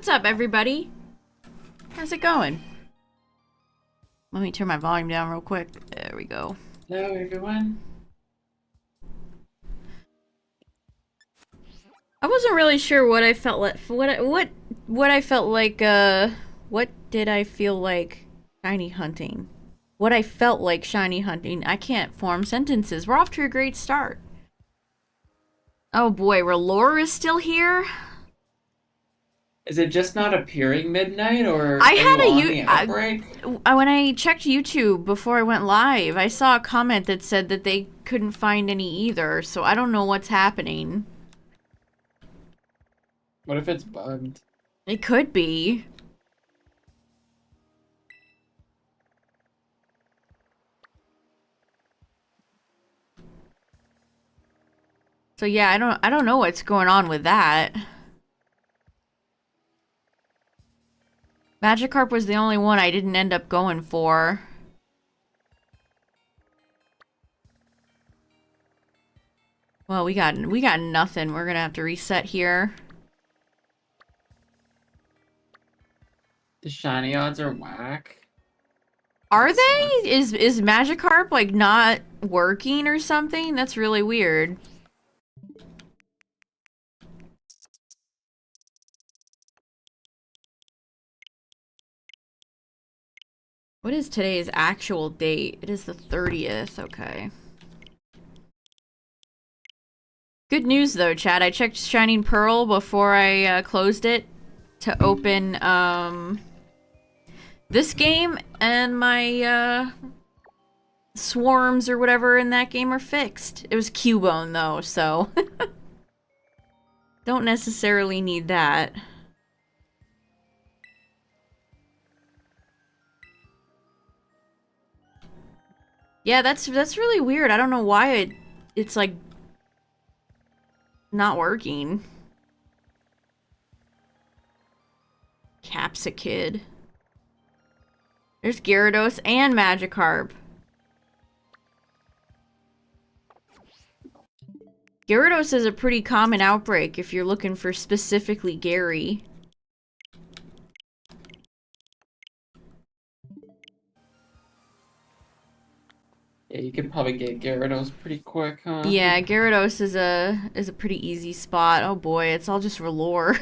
What's up, everybody? How's it going? Let me turn my volume down real quick. There we go. Hello, everyone. I wasn't really sure what I felt like. What I felt like. What did I feel like shiny hunting? What I felt like shiny hunting. I can't form sentences. We're off to a great start. Oh boy, Relore is still here. Is it just not appearing midnight, or I are had you a on the Outbreak? when I checked YouTube before I went live, I saw a comment that said that they couldn't find any either. So I don't know what's happening. What if it's bugged? It could be. So yeah, I don't know what's going on with that. Magikarp was the only one I didn't end up going for. Well, we got nothing. We're gonna have to reset here. The shiny odds are whack. Are That they? sucks. Is Magikarp like not working or something? That's really weird. What is today's actual date? It is the 30th. Okay. Good news though, Chad. I checked Shining Pearl before I closed it to open this game, and my swarms or whatever in that game are fixed. It was Cubone though, so don't necessarily need that. Yeah, that's really weird. I don't know why it's like not working. Capsicid. There's Gyarados and Magikarp. Gyarados is a pretty common outbreak if you're looking for specifically Gary. Yeah, you could probably get Gyarados pretty quick, huh? Yeah, Gyarados is a pretty easy spot. Oh boy, it's all just Relore.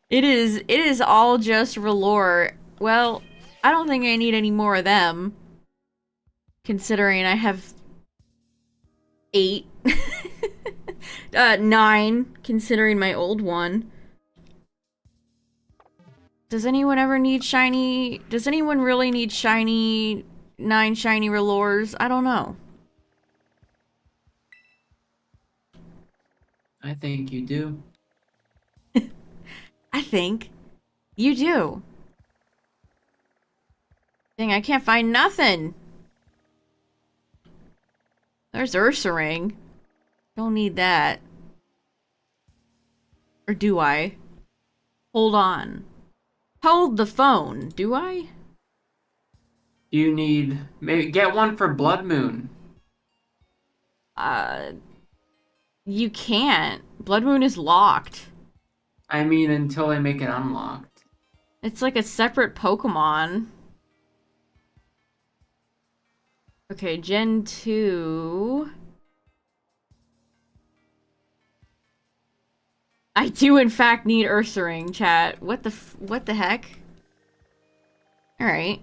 It is all just Relore. Well, I don't think I need any more of them. Considering I have 8. 9, considering my old one. Does anyone ever need shiny? Does anyone really need shiny 9 shiny Relores? I don't know. I think you do. I think you do. Dang, I can't find nothing. There's Ursaring. Don't need that. Or do I? Hold on. Hold the phone. Do I? You need maybe get one for Blood Moon. You can't. Blood Moon is locked. I mean, until they make it unlocked. It's like a separate Pokemon. Okay, Gen 2. I do in fact need Ursaring, chat. What the heck? Alright.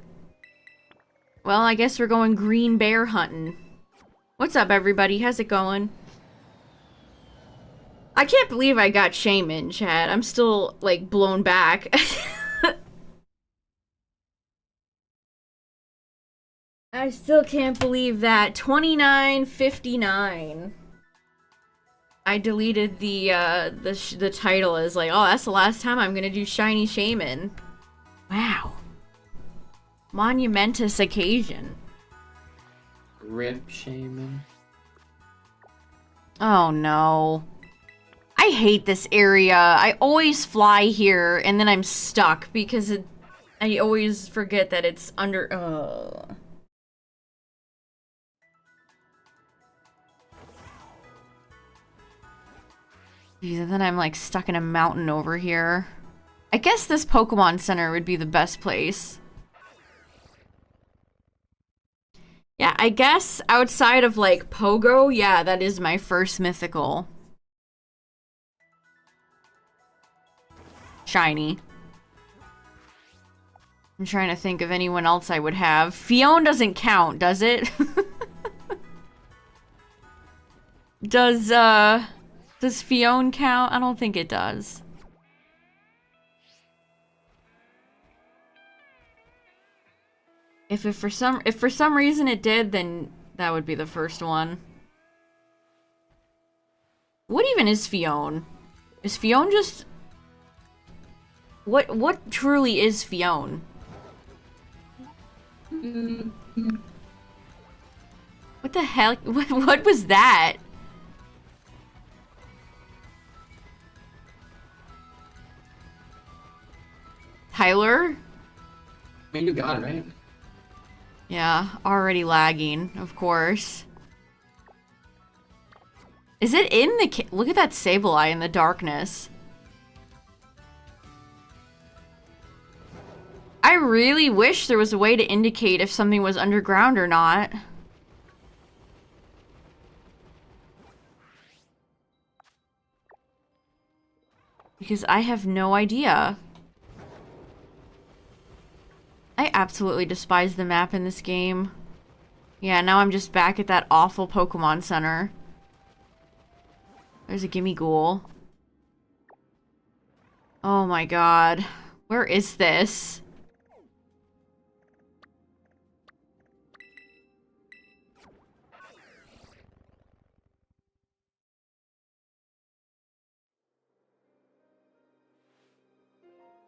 Well, I guess we're going green bear hunting. What's up, everybody? How's it going? I can't believe I got Shaman, chat. I'm still, like, blown back. I still can't believe that. 29.59. I deleted the title as like, oh, that's the last time I'm gonna do Shiny Shaman. Wow. Monumentous occasion. Rip Shaman. Oh no. I hate this area. I always fly here and then I'm stuck because I always forget that it's under. Jeez, and then I'm like stuck in a mountain over here. I guess this Pokemon Center would be the best place. Yeah, I guess outside of like Pogo, yeah, that is my first mythical. Shiny. I'm trying to think of anyone else I would have. Fion doesn't count, does it? Does Fion count? I don't think it does. If for some reason it did, then that would be the first one. What even is Fion? Is Fion just... What truly is Fion? What the hell? What was that? Tyler? I mean, you got it, right? Yeah, already lagging, of course. Is it in the... Look at that Sableye in the darkness. I really wish there was a way to indicate if something was underground or not. Because I have no idea. I absolutely despise the map in this game. Yeah, now I'm just back at that awful Pokemon Center. There's a Gimmighoul. Oh my god. Where is this?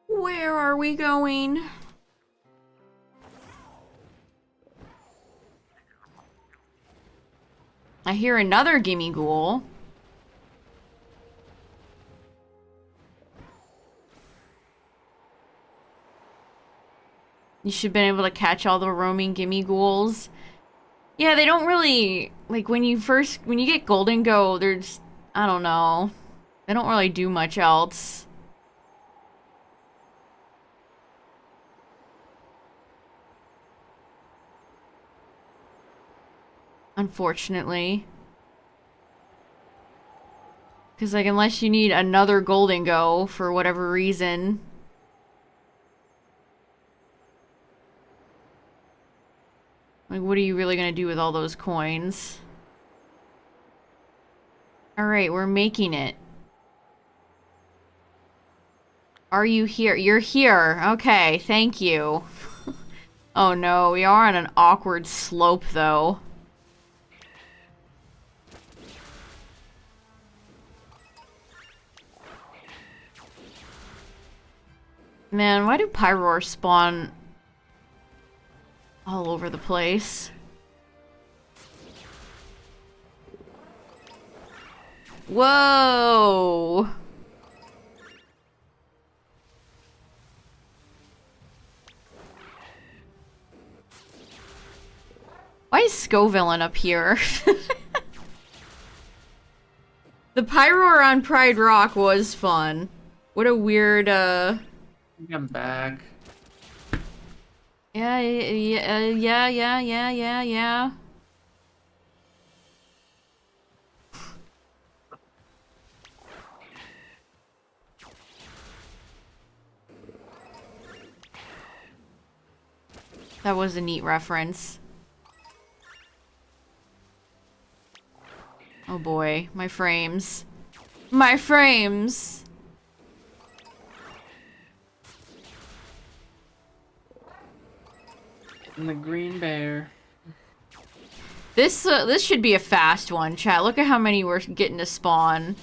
Where are we going? I hear another Gimmighoul. You should have been able to catch all the roaming Gimmighouls. Yeah, they don't really... Like, when you get Golden Go, there's... I don't know. They don't really do much else. Unfortunately. Because, like, unless you need another Golden Go for whatever reason. Like, what are you really gonna do with all those coins? Alright, we're making it. Are you here? You're here. Okay, thank you. Oh no, we are on an awkward slope, though. Man, why do Pyroar spawn all over the place? Whoa! Why is Scovillain up here? The Pyroar on Pride Rock was fun. What a weird, I'm back. Yeah. That was a neat reference. Oh boy, my frames. My frames! And the green bear. This should be a fast one, chat. Look at how many we're getting to spawn.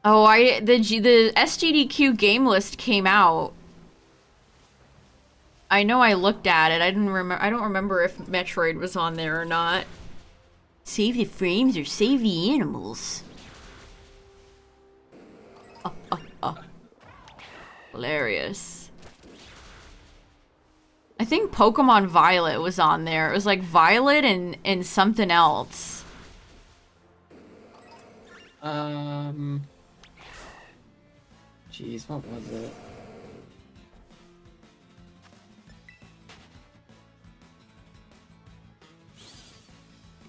Oh, the SGDQ game list came out. I know I looked at it. I don't remember if Metroid was on there or not. Save the frames or save the animals. Hilarious. I think Pokemon Violet was on there. It was like Violet and something else. Jeez, what was it?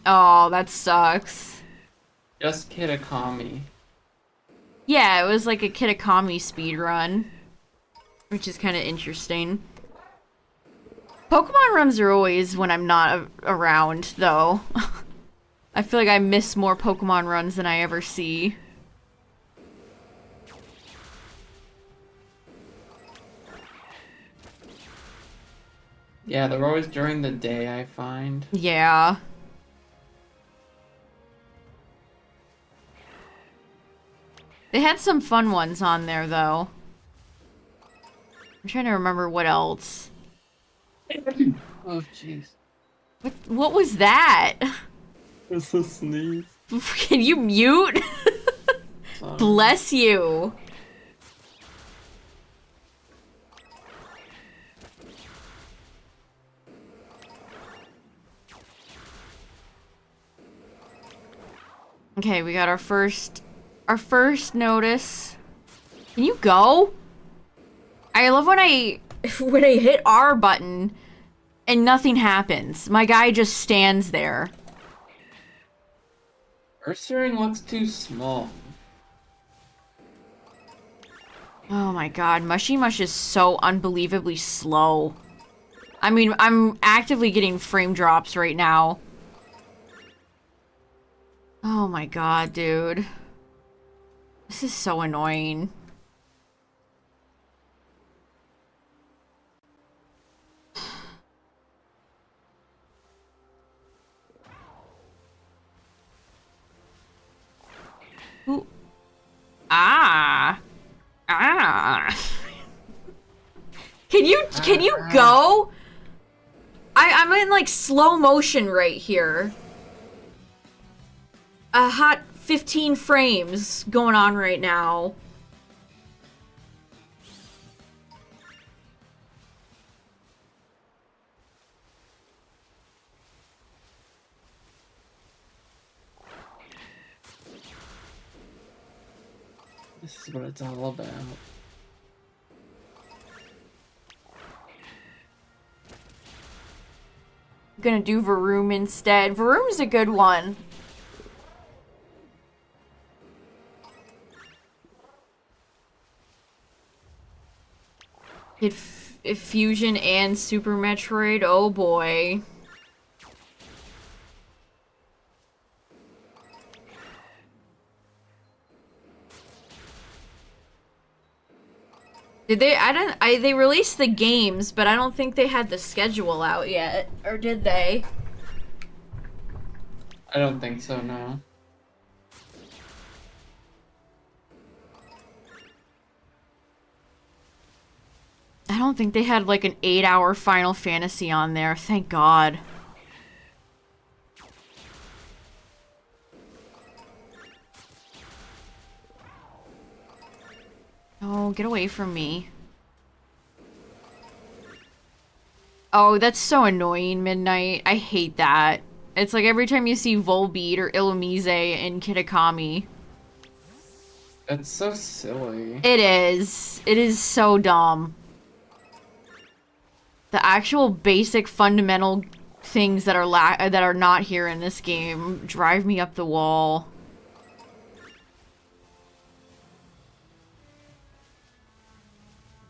Oh, that sucks. Just Kitakami. Yeah, it was like a Kitakami speedrun, which is kind of interesting. Pokemon runs are always when I'm not around, though. I feel like I miss more Pokemon runs than I ever see. Yeah, they're always during the day, I find. Yeah. They had some fun ones on there, though. I'm trying to remember what else. Oh, jeez. What was that? It's a sneeze. Can you mute? Sorry. Bless you. Okay, we got our first notice. Can you go? I love when I hit R button and nothing happens. My guy just stands there. Ursaring looks too small. Oh my god, Mushy Mush is so unbelievably slow. I mean, I'm actively getting frame drops right now. Oh my god, dude. This is so annoying. Ooh. Ah. Ah. Can you go? I'm in like slow motion right here. A hot 15 frames going on right now. This is what it's all about. I'm gonna do Varoom instead. Varoom's a good one. Get Fusion and Super Metroid. Oh boy. Did they? They released the games, but I don't think they had the schedule out yet. Or did they? I don't think so, no. I don't think they had like an 8-hour Final Fantasy on there. Thank God. Oh, get away from me. Oh, that's so annoying, Midnight. I hate that. It's like every time you see Volbeat or Illumise in Kitakami. That's so silly. It is. It is so dumb. The actual basic fundamental things that are not here in this game drive me up the wall.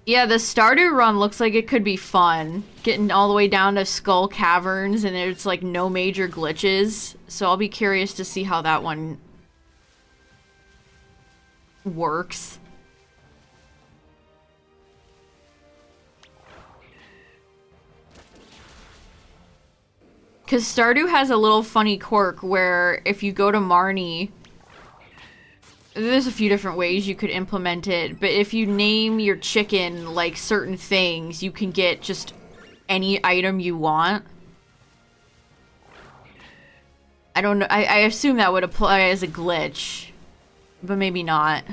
Yeah, the Stardew run looks like it could be fun. Getting all the way down to Skull Caverns and there's like no major glitches. So I'll be curious to see how that one works. Because Stardew has a little funny quirk where if you go to Marnie, there's a few different ways you could implement it, but if you name your chicken like certain things, you can get just any item you want. I don't know. I assume that would apply as a glitch, but maybe not.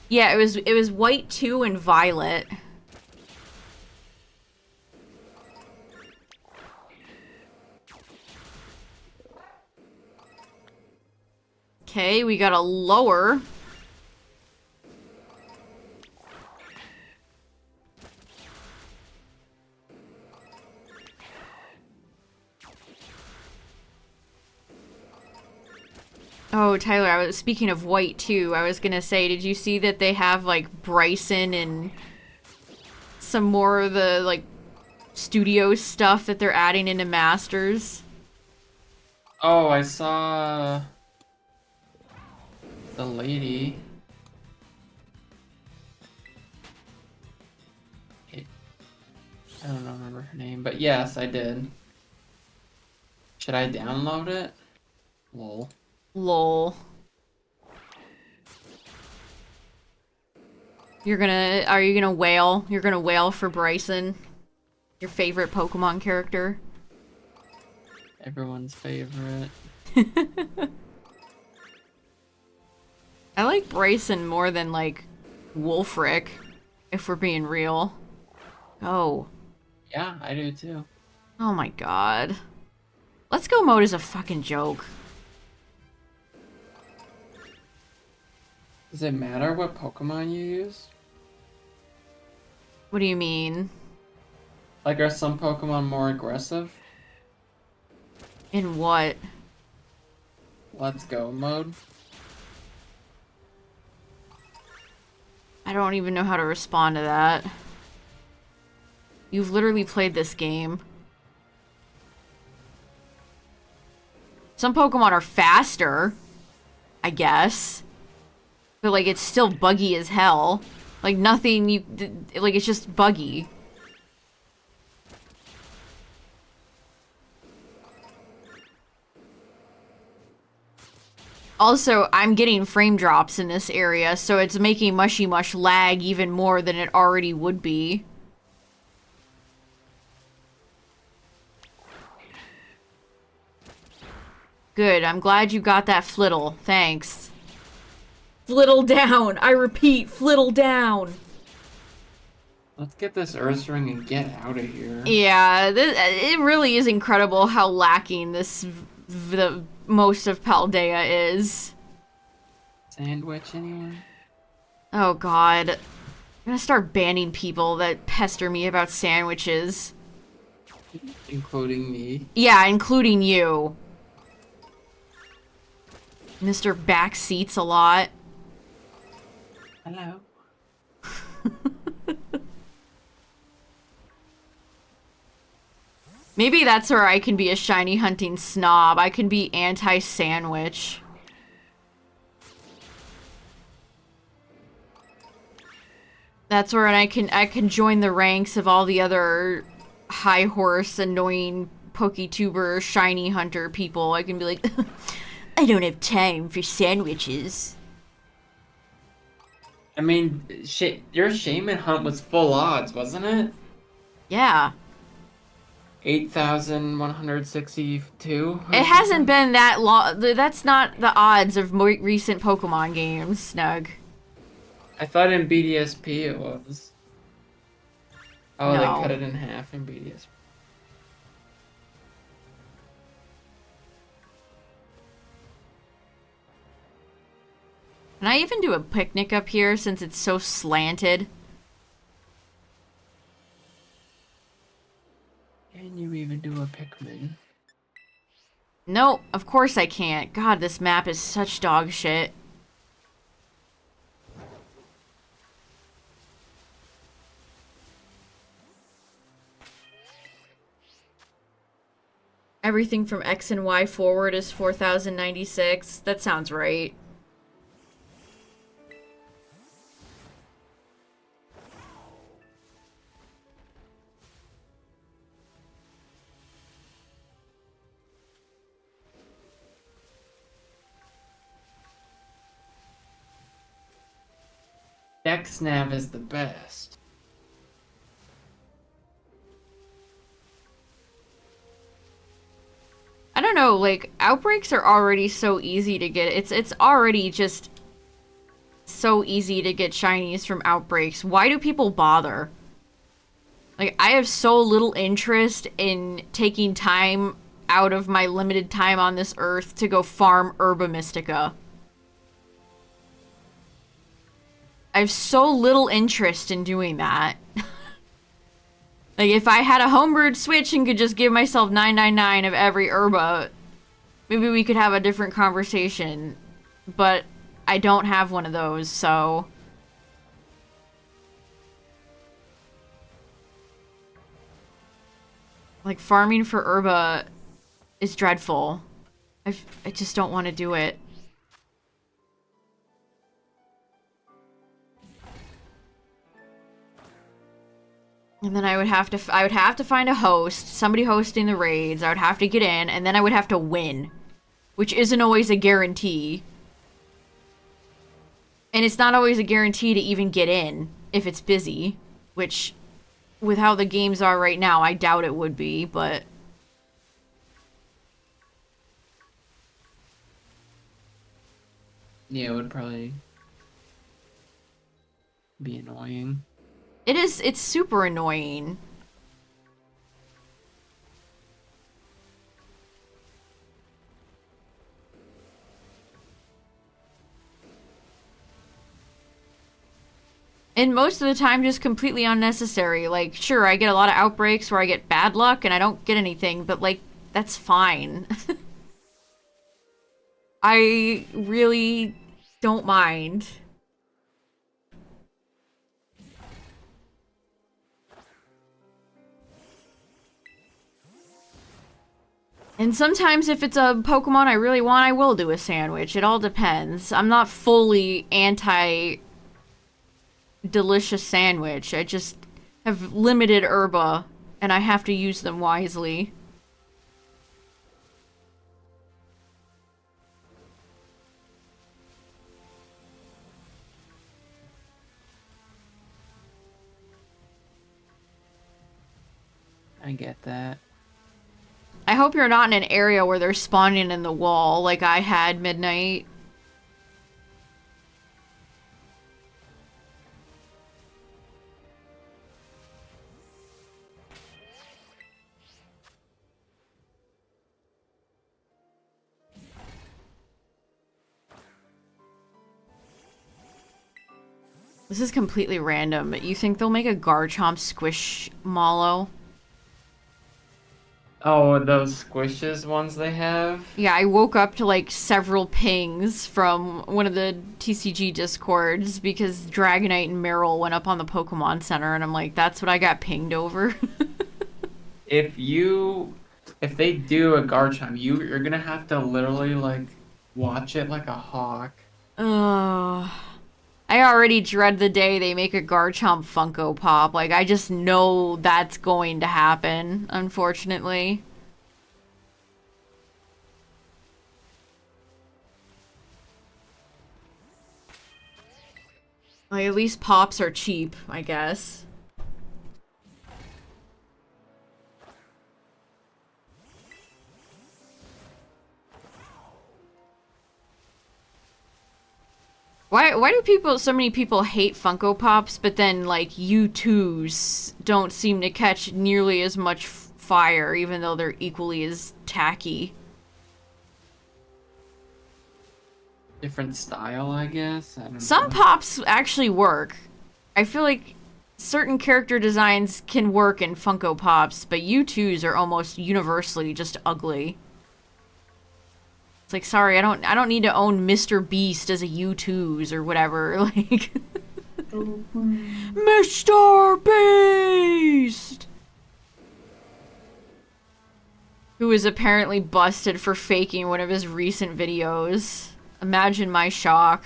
Yeah, it was White 2 and Violet. Okay, we got a lower. Oh, Tyler, I was speaking of white too. I was gonna say, did you see that they have like Bryson and some more of the like studio stuff that they're adding into Masters? Oh, I saw the lady. I don't remember her name, but yes, I did. Should I download it? Lol. Lol. Are you gonna wail? You're gonna wail for Bryson? Your favorite Pokemon character? Everyone's favorite. I like Bryson more than, like, Wolfric, if we're being real. Oh. Yeah, I do too. Oh my god. Let's Go mode is a fucking joke. Does it matter what Pokemon you use? What do you mean? Like, are some Pokemon more aggressive? In what? Let's Go mode? I don't even know how to respond to that. You've literally played this game. Some Pokemon are faster, I guess. But, like, it's still buggy as hell. Like, nothing you... Like, it's just buggy. Also, I'm getting frame drops in this area, so it's making Mushy Mush lag even more than it already would be. Good, I'm glad you got that Flittle. Thanks. Flittle down! I repeat, Flittle down! Let's get this Ursaring and get out of here. Yeah, it really is incredible how lacking the most of Paldea is. Sandwich, anyone? Oh god. I'm gonna start banning people that pester me about sandwiches. Including me. Yeah, including you. Mr. Backseats a lot. Hello. Maybe that's where I can be a shiny hunting snob. I can be anti-sandwich. That's where I can join the ranks of all the other high horse, annoying PokeTuber, shiny hunter people. I can be like, I don't have time for sandwiches. I mean, your Shaman hunt was full odds, wasn't it? Yeah. 8,162? It hasn't been that long. That's not the odds of more recent Pokemon games, Snug. I thought in BDSP it was. Oh, No. they cut it in half in BDSP. Can I even do a picnic up here since it's so slanted? Can you even do a Pikmin? No, of course I can't. God, this map is such dog shit. Everything from X and Y forward is 4,096. That sounds right. Dexnav is the best. I don't know, like, outbreaks are already so easy to get. It's already just so easy to get shinies from outbreaks. Why do people bother? Like, I have so little interest in taking time out of my limited time on this earth to go farm Herba Mystica. I have so little interest in doing that. Like, if I had a homebrewed Switch and could just give myself 999 of every herba, maybe we could have a different conversation. But I don't have one of those, so... Like, farming for herba is dreadful. I just don't want to do it. And then I would have to find a host, somebody hosting the raids. I would have to get in, and then I would have to win, which isn't always a guarantee. And it's not always a guarantee to even get in if it's busy, which, with how the games are right now, I doubt it would be, but... Yeah, it would probably be annoying. It's super annoying. And most of the time, just completely unnecessary. Like, sure, I get a lot of outbreaks where I get bad luck and I don't get anything, but, like, that's fine. I really don't mind. And sometimes if it's a Pokemon I really want, I will do a sandwich. It all depends. I'm not fully anti delicious sandwich. I just have limited herba, and I have to use them wisely. I get that. I hope you're not in an area where they're spawning in the wall like I had midnight. This is completely random, but you think they'll make a Garchomp Squishmallow? Oh, those squishes ones they have? Yeah, I woke up to like several pings from one of the TCG discords because Dragonite and Meryl went up on the Pokemon Center, and I'm like, that's what I got pinged over. If they do a Garchomp, you're gonna have to literally like watch it like a hawk. Ugh. I already dread the day they make a Garchomp Funko Pop. Like, I just know that's going to happen, unfortunately. Like, at least Pops are cheap, I guess. Why do so many people hate Funko Pops, but then, like, U2s don't seem to catch nearly as much fire, even though they're equally as tacky? Different style, I guess. I don't Some know. Pops actually work. I feel like certain character designs can work in Funko Pops, but U2s are almost universally just ugly. It's like, sorry, I don't need to own Mr. Beast as a U2s or whatever. Like, Mr. Beast, who is apparently busted for faking one of his recent videos. Imagine my shock.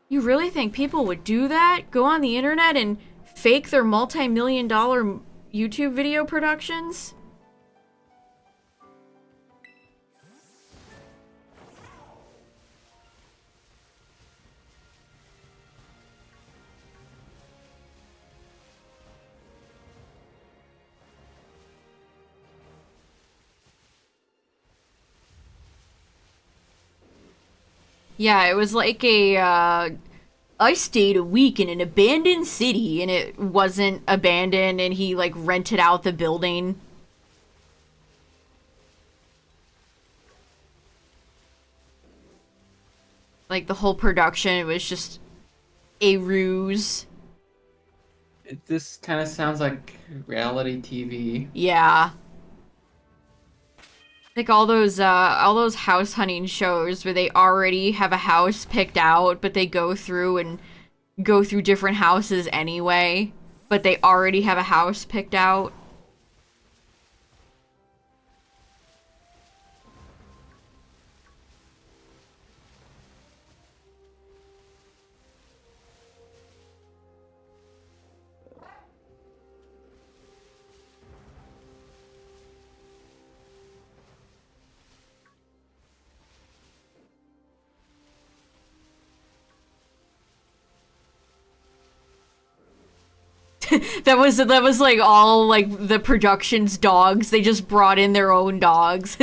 You really think people would do that? Go on the internet and fake their multi-million-dollar YouTube video productions? Yeah, it was like I stayed a week in an abandoned city, and it wasn't abandoned, and he, like, rented out the building. Like the whole production was just a ruse. This kind of sounds like reality TV. Yeah. Like all those house hunting shows where they already have a house picked out, but they go through different houses anyway, but they already have a house picked out. That was like all like the production's dogs. They just brought in their own dogs.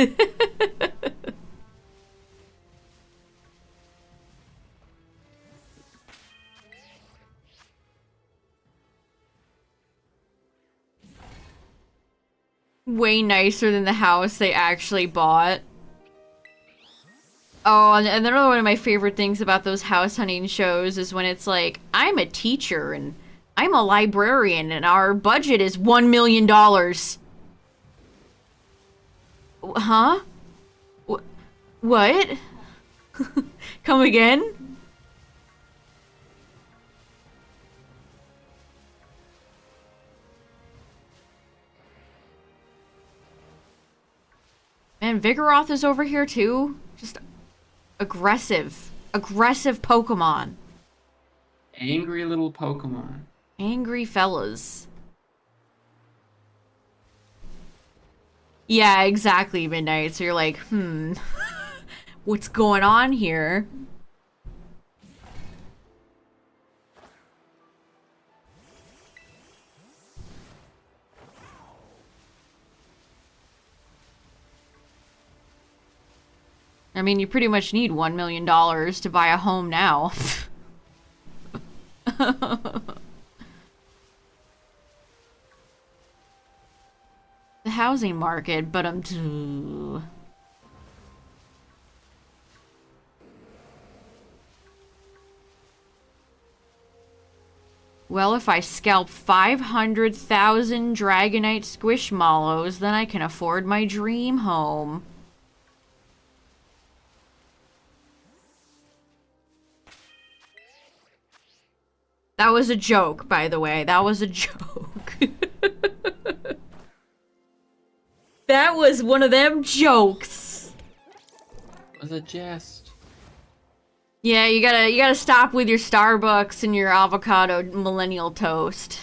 Way nicer than the house they actually bought. Oh, and another one of my favorite things about those house hunting shows is when it's like, I'm a teacher and I'm a librarian and our budget is $1 million. Huh? What? Come again? Man, Vigoroth is over here too. Just aggressive. Aggressive Pokemon. Angry little Pokemon. Angry fellas. Yeah, exactly, Midnight. So you're like, what's going on here? I mean, you pretty much need $1 million to buy a home now. The housing market, but well, if I scalp 500,000 Dragonite Squishmallows, then I can afford my dream home. That was a joke, by the way. That was a joke. That was one of them jokes. It was a jest. Yeah, you gotta stop with your Starbucks and your avocado millennial toast.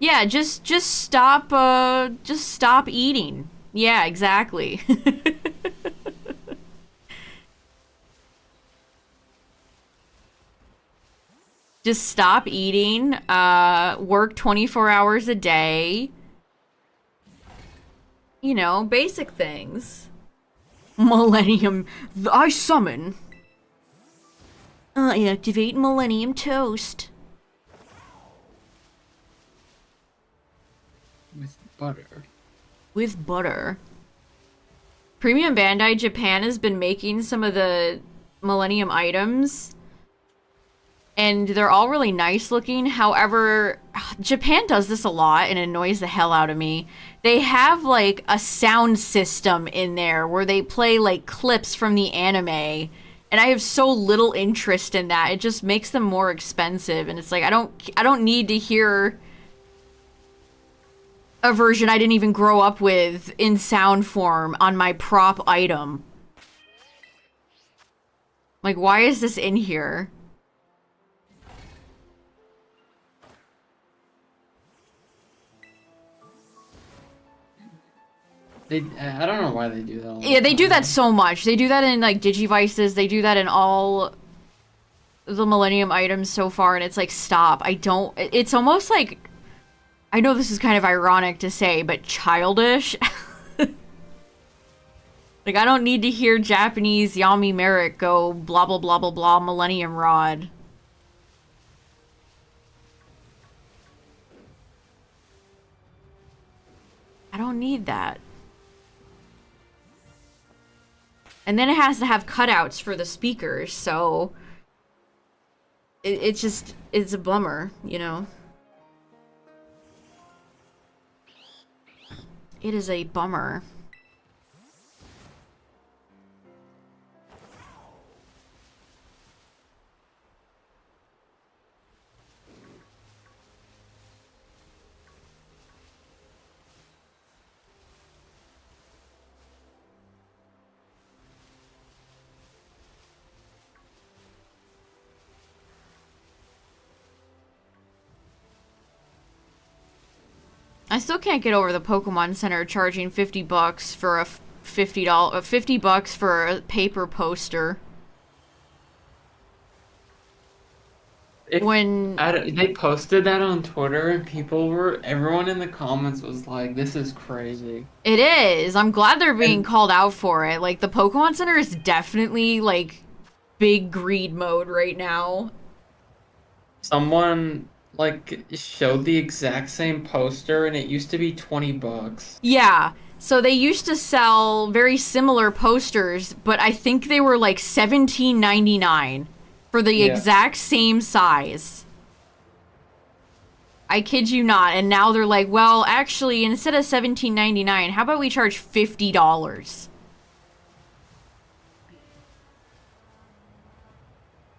Yeah, just stop eating. Yeah, exactly. Just stop eating, work 24 hours a day. You know, basic things. Millennium, I summon. I activate Millennium Toast. With butter. With butter. Premium Bandai Japan has been making some of the Millennium items, and they're all really nice looking. However, Japan does this a lot and it annoys the hell out of me. They have like a sound system in there where they play like clips from the anime, and I have so little interest in that. It just makes them more expensive, and it's like I don't need to hear a version I didn't even grow up with in sound form on my prop item. Like, why is this in here? I don't know why they do that all the Yeah, they do that time. so much. They do that in like Digivices. They do that in all the Millennium items so far, and it's like, stop. I don't. It's almost like, I know this is kind of ironic to say, but childish. Like, I don't need to hear Japanese Yami Merrick go blah blah blah blah blah Millennium Rod. I don't need that. And then it has to have cutouts for the speakers, so it's just, it's a bummer, you know? It is a bummer. I still can't get over the Pokemon Center charging $50 for a $50 for a paper poster. If When they posted that on Twitter and everyone in the comments was like, "This is crazy." it is, I'm glad they're being And called out for it. Like, the Pokemon Center is definitely, like, big greed mode right now. someone like showed the exact same poster, and it used to be $20. Yeah. So they used to sell very similar posters, but I think they were like $17.99 for the Yeah. exact same size. I kid you not. And now they're like, well, actually, instead of $17.99, how about we charge $50?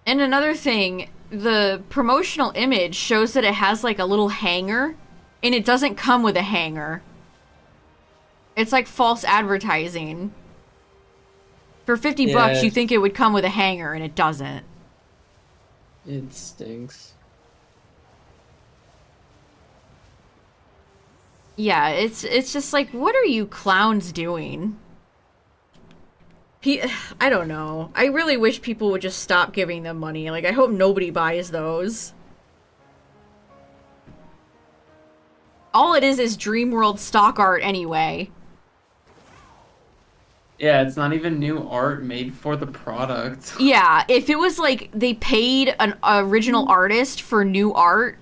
And another thing, the promotional image shows that it has like a little hanger, and it doesn't come with a hanger. It's like false advertising. For $50, Yeah, you think it would come with a hanger, and it doesn't. it stinks. Yeah, it's just like, what are you clowns doing? I don't know. I really wish people would just stop giving them money. Like, I hope nobody buys those. All it is Dream World stock art anyway. Yeah, it's not even new art made for the product. Yeah, if it was like they paid an original artist for new art,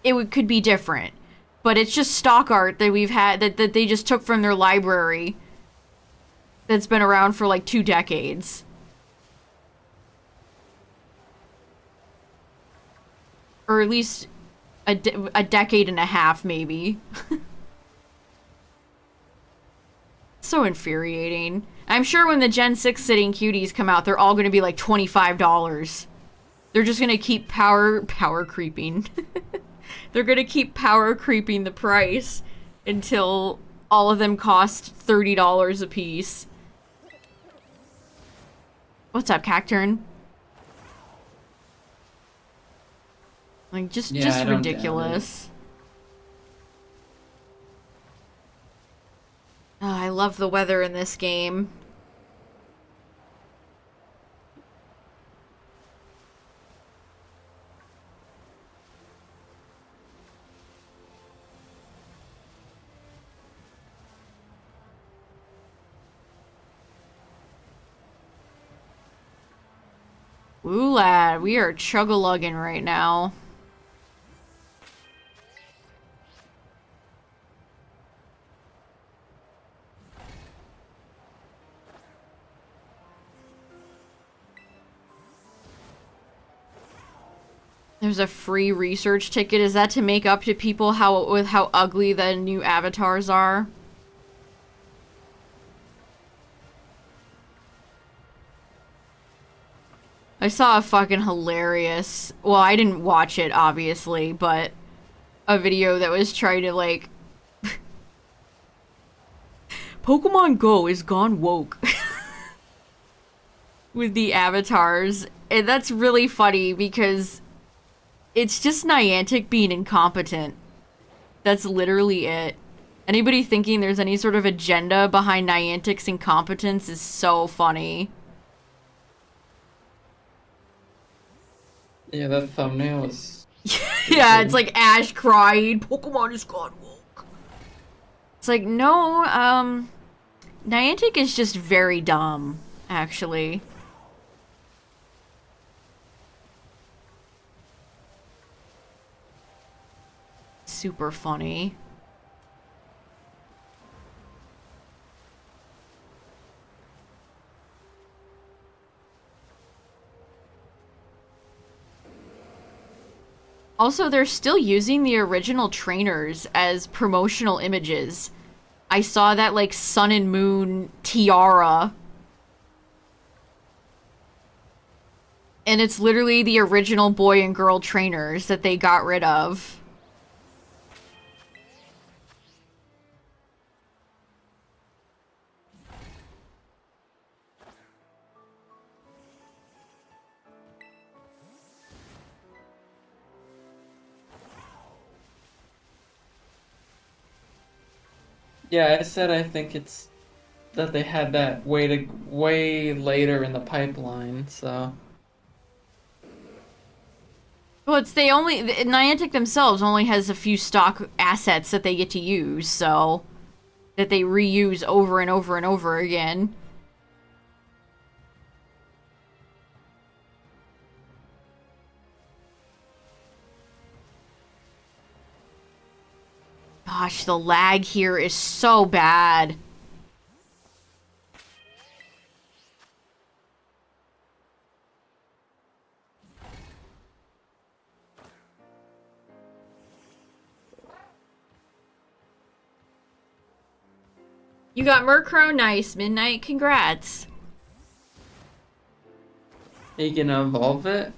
could be different. But it's just stock art that we've had that they just took from their library that's been around for like 2 decades. Or at least a decade and a half, maybe. So infuriating. I'm sure when the Gen 6 Sitting Cuties come out, they're all going to be like $25. They're just going to keep power creeping. They're going to keep power creeping the price until all of them cost $30 a piece. What's up, Cacturn? Like, just Yeah, I don't doubt ridiculous. Oh, I love the weather in this game. Ooh, lad, we are chug-a-lugging right now. There's a free research ticket. Is that to make up to people with how ugly the new avatars are? I saw a fucking hilarious... Well, I didn't watch it, obviously, but... a video that was trying to, like... Pokemon Go is gone woke. With the avatars. And that's really funny because... it's just Niantic being incompetent. That's literally it. Anybody thinking there's any sort of agenda behind Niantic's incompetence is so funny. Yeah, that thumbnail was Yeah, it's stupid. like Ash crying, Pokemon is gone woke. It's like, no, Niantic is just very dumb, actually. Super funny. Also, they're still using the original trainers as promotional images. I saw that, like, Sun and Moon tiara. And it's literally the original boy and girl trainers that they got rid of. Yeah, I said I think it's that they had that way later in the pipeline, so Well, it's they only Niantic themselves only has a few stock assets that they get to use, so that they reuse over and over and over again. Gosh, the lag here is so bad. You got Murkrow, nice. Midnight, congrats. you can evolve it.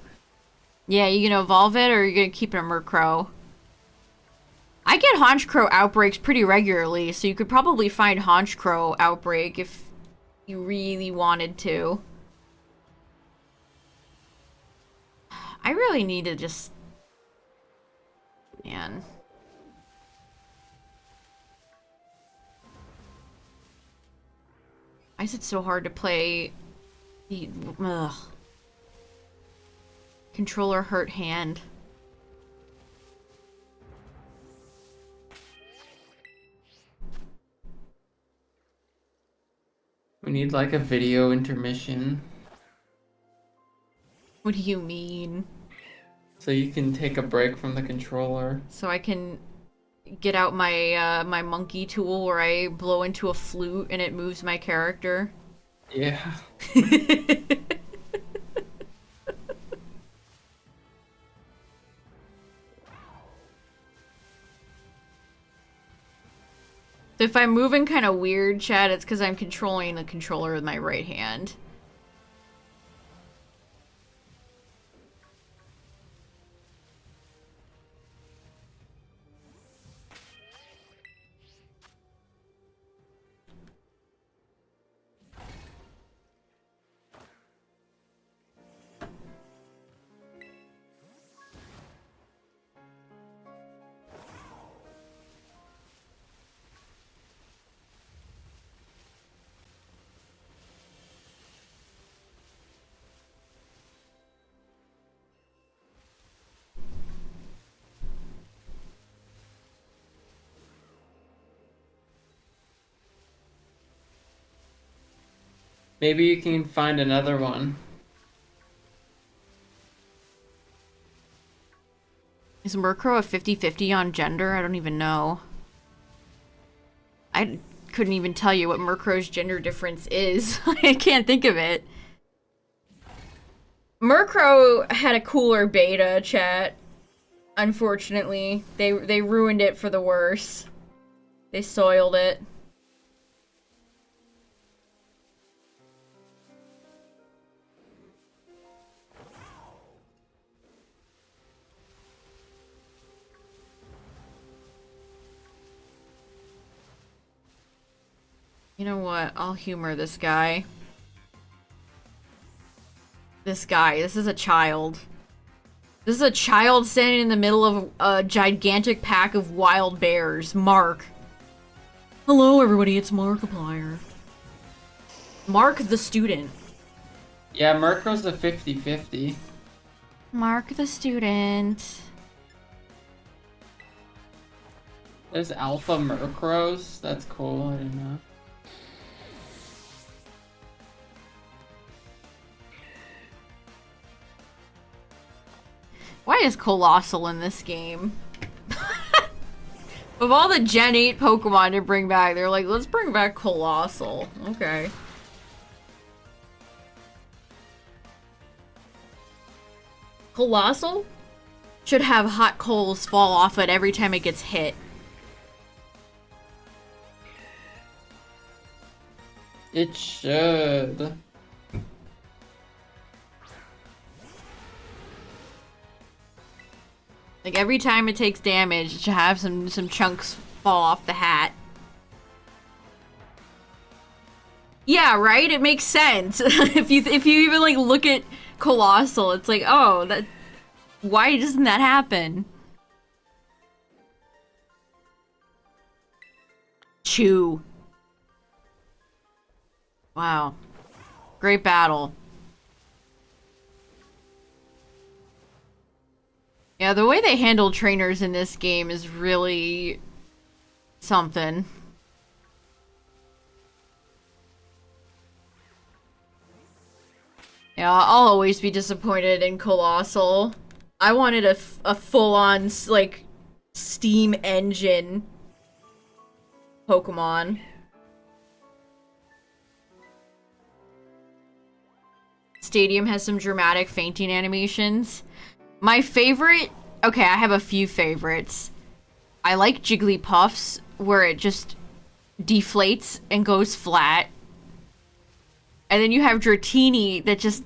Yeah, you gonna evolve it or are you gonna keep it a Murkrow? I get Honchkrow outbreaks pretty regularly, so you could probably find Honchkrow outbreak if you really wanted to. I really need to just... Man. Why is it so hard to play... Ugh. Controller hurt hand. We need like a video intermission What do you mean? so you can take a break from the controller. So I can get out my my monkey tool where I blow into a flute and it moves my character. Yeah. If I'm moving kind of weird, Chad, it's because I'm controlling the controller with my right hand. Maybe you can find another one. Is Murkrow a 50-50 on gender? I don't even know. I couldn't even tell you what Murkrow's gender difference is. I can't think of it. Murkrow had a cooler beta, chat. Unfortunately. They ruined it for the worse. They soiled it. You know what? I'll humor this guy. This guy. This is a child. This is a child standing in the middle of a gigantic pack of wild bears. Mark. Hello, everybody, it's Markiplier. Mark the student. Yeah, Murkow's the 50-50. Mark the student. There's Alpha Murkrows. That's cool. I didn't know. Why is Colossal in this game? Of all the Gen 8 Pokemon to bring back, they're like, let's bring back Colossal. Okay. Colossal should have hot coals fall off it every time it gets hit. It should. Like, every time it takes damage, it should have some chunks fall off the hat. Yeah, right? It makes sense. if you even, like, look at Colossal, it's like, oh, that... Why doesn't that happen? Chew. Wow. Great battle. Yeah, the way they handle trainers in this game is really something. Yeah, I'll always be disappointed in Colossal. I wanted a full-on, like, steam engine Pokemon. Stadium has some dramatic fainting animations. My favorite... Okay, I have a few favorites. I like Jigglypuff's, where it just deflates and goes flat. And then you have Dratini that just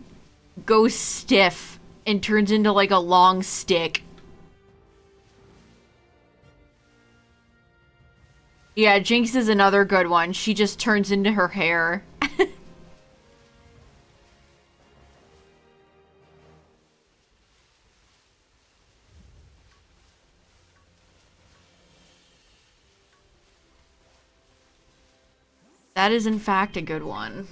goes stiff and turns into, like, a long stick. Yeah, Jinx is another good one. She just turns into her hair. That is, in fact, a good one.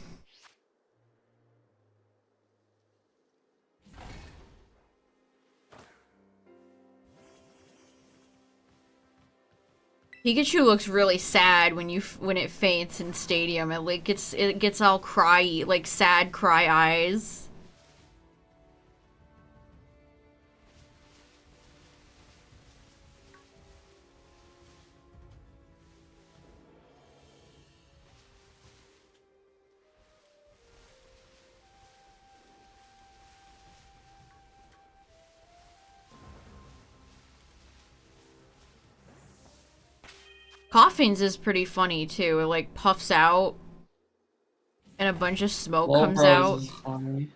Pikachu looks really sad when it faints in Stadium. It gets all cryy, like sad cry eyes. Coffins is pretty funny too. It like puffs out and a bunch of smoke comes out. Is funny.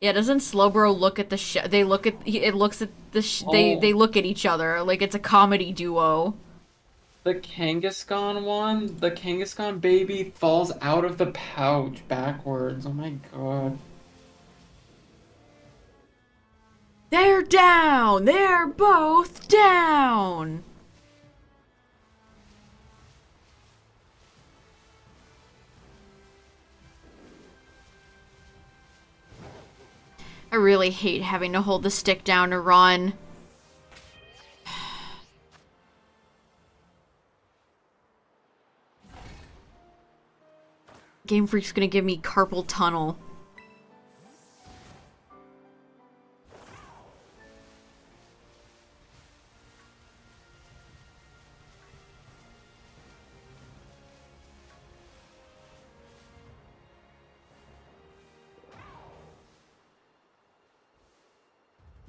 Yeah, doesn't Slowbro look at the they look at it looks at the they look at each other like it's a comedy duo. The Kangaskhan one, the Kangaskhan baby falls out of the pouch backwards. Oh my god. They're down. They're both down. I really hate having to hold the stick down to run. Game Freak's gonna give me carpal tunnel.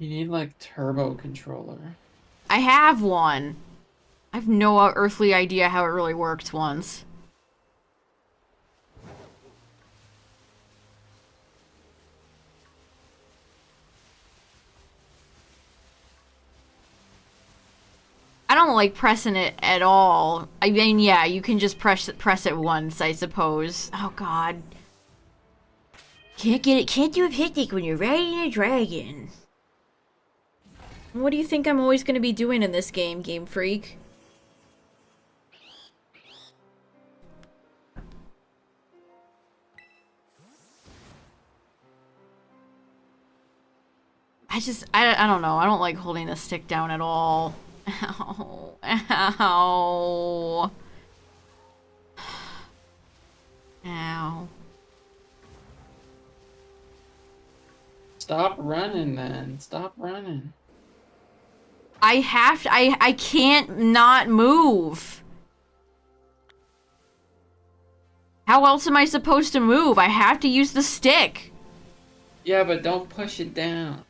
You need like turbo controller. I have one. I have no earthly idea how it really works once. I don't like pressing it at all. I mean, yeah, you can just press it once, I suppose. Oh god. Can't do a picnic when you're riding a dragon. What do you think I'm always going to be doing in this game, Game Freak? I don't know. I don't like holding the stick down at all. Ow. Ow. Ow. Stop running then. Stop running. I can't not move. How else am I supposed to move? I have to use the stick. Yeah, but don't push it down.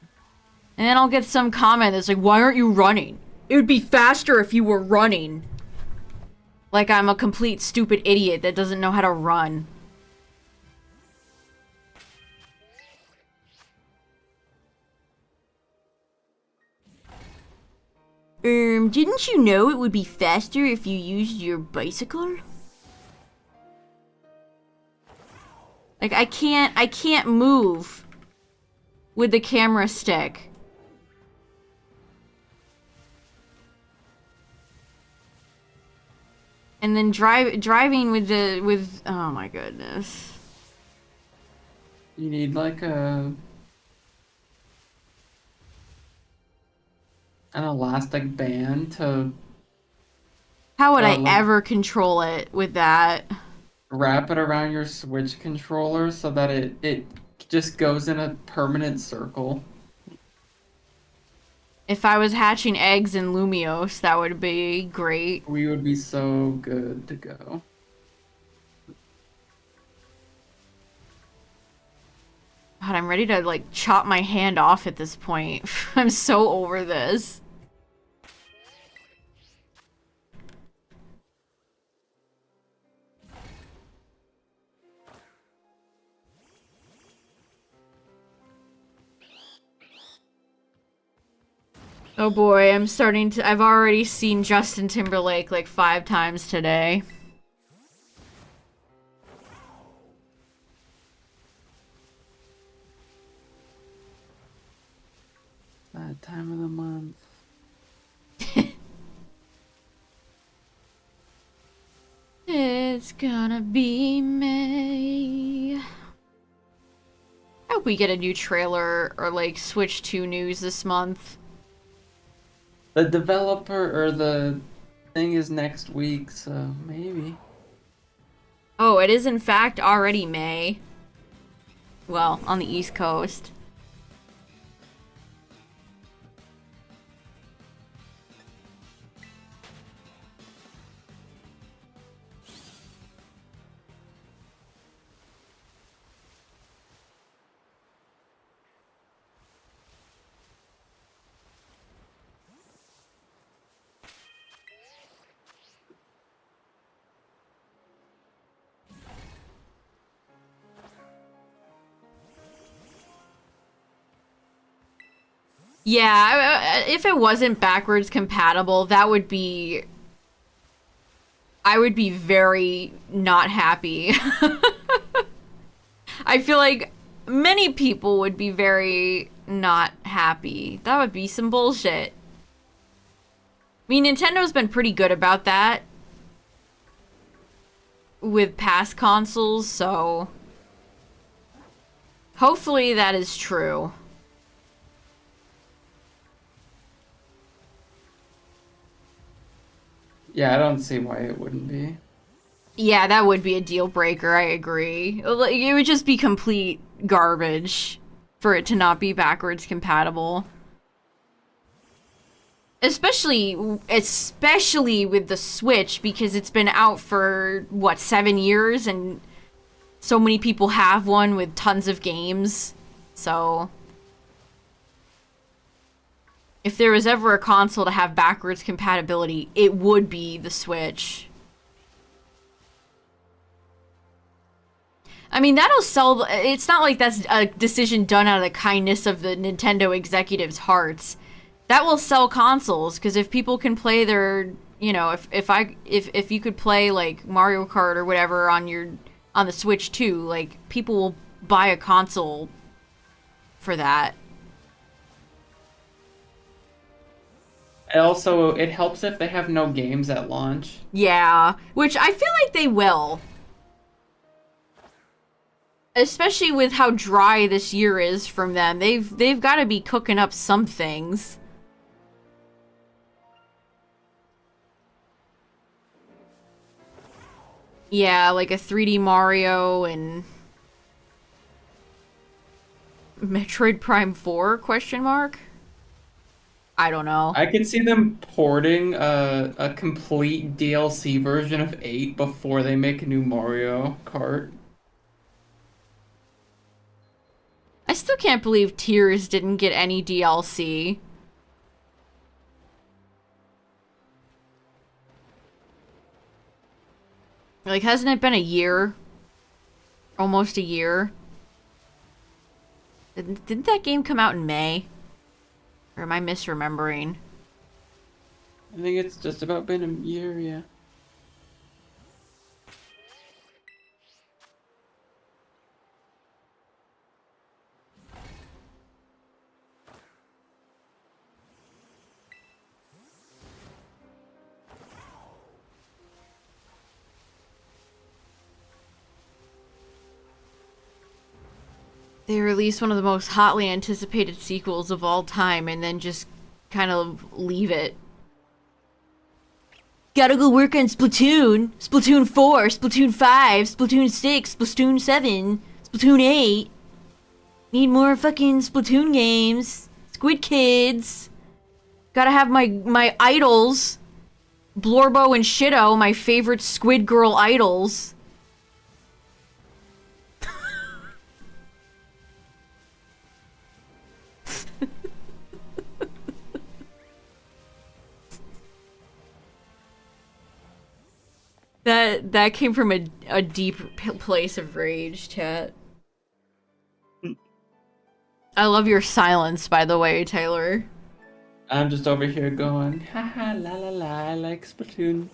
And then I'll get some comment that's like, why aren't you running? It would be faster if you were running. Like I'm a complete stupid idiot that doesn't know how to run. Didn't you know it would be faster if you used your bicycle? Like I can't move with the camera stick. And then driving with oh my goodness. You need like an elastic band to How would I like ever control it with that? wrap it around your Switch controller so that it just goes in a permanent circle. If I was hatching eggs in Lumios, that would be great. We would be so good to go. God, I'm ready to like chop my hand off at this point. I'm so over this. Oh boy, I've already seen Justin Timberlake like 5 times today. That time of the month. It's gonna be May. I hope we get a new trailer or like Switch 2 news this month. The developer or the thing is next week, so maybe. Oh, it is in fact already May. Well, on the East Coast. Yeah, if it wasn't backwards compatible, that would be... I would be very not happy. I feel like many people would be very not happy. That would be some bullshit. I mean, Nintendo's been pretty good about that with past consoles, so hopefully that is true. Yeah, I don't see why it wouldn't be. Yeah, that would be a deal breaker, I agree. Like, it would just be complete garbage for it to not be backwards compatible. Especially with the Switch, because it's been out for, what, 7 years, and so many people have one with tons of games. So, if there was ever a console to have backwards compatibility, it would be the Switch. I mean, that'll sell... It's not like that's a decision done out of the kindness of the Nintendo executives' hearts. That will sell consoles, because if people can play their... You know, if you could play, like, Mario Kart or whatever on the Switch too, like, people will buy a console for that. Also, it helps if they have no games at launch. Yeah, which I feel like they will. Especially with how dry this year is from them. They've got to be cooking up some things. Yeah, like a 3D Mario and Metroid Prime 4 question mark? I don't know. I can see them porting a complete DLC version of 8 before they make a new Mario Kart. I still can't believe Tears didn't get any DLC. Like, hasn't it been a year? Almost a year? Didn't that game come out in May? Or am I misremembering? I think it's just about been a year, yeah. They released one of the most hotly anticipated sequels of all time and then just kind of leave it. Gotta go work on Splatoon. Splatoon 4, Splatoon 5, Splatoon 6, Splatoon 7, Splatoon 8. Need more fucking Splatoon games. Squid Kids. Gotta have my idols. Blorbo and Shitto, my favorite Squid Girl idols. That came from a deep place of rage, chat. I love your silence, by the way, Taylor. I'm just over here going, haha, la la la, I like Splatoon.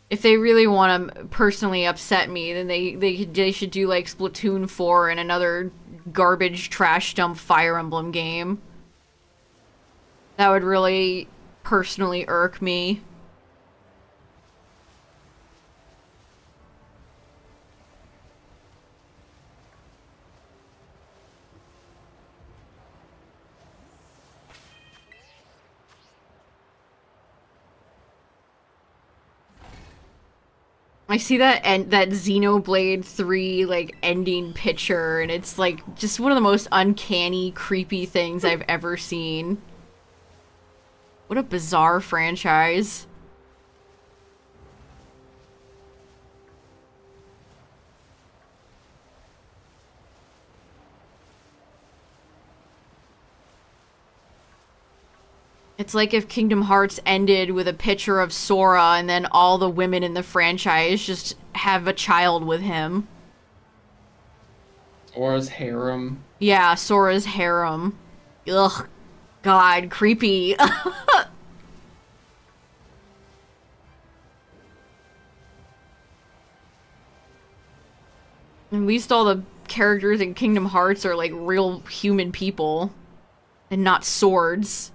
If they really want to personally upset me, then they should do like Splatoon 4 and another garbage trash dump Fire Emblem game. That would really personally irk me. I see that Xenoblade 3 like ending picture and it's like just one of the most uncanny, creepy things I've ever seen. What a bizarre franchise. It's like if Kingdom Hearts ended with a picture of Sora and then all the women in the franchise just have a child with him. Sora's harem. Yeah, Sora's harem. Ugh. God, creepy. At least all the characters in Kingdom Hearts are like real human people and not swords.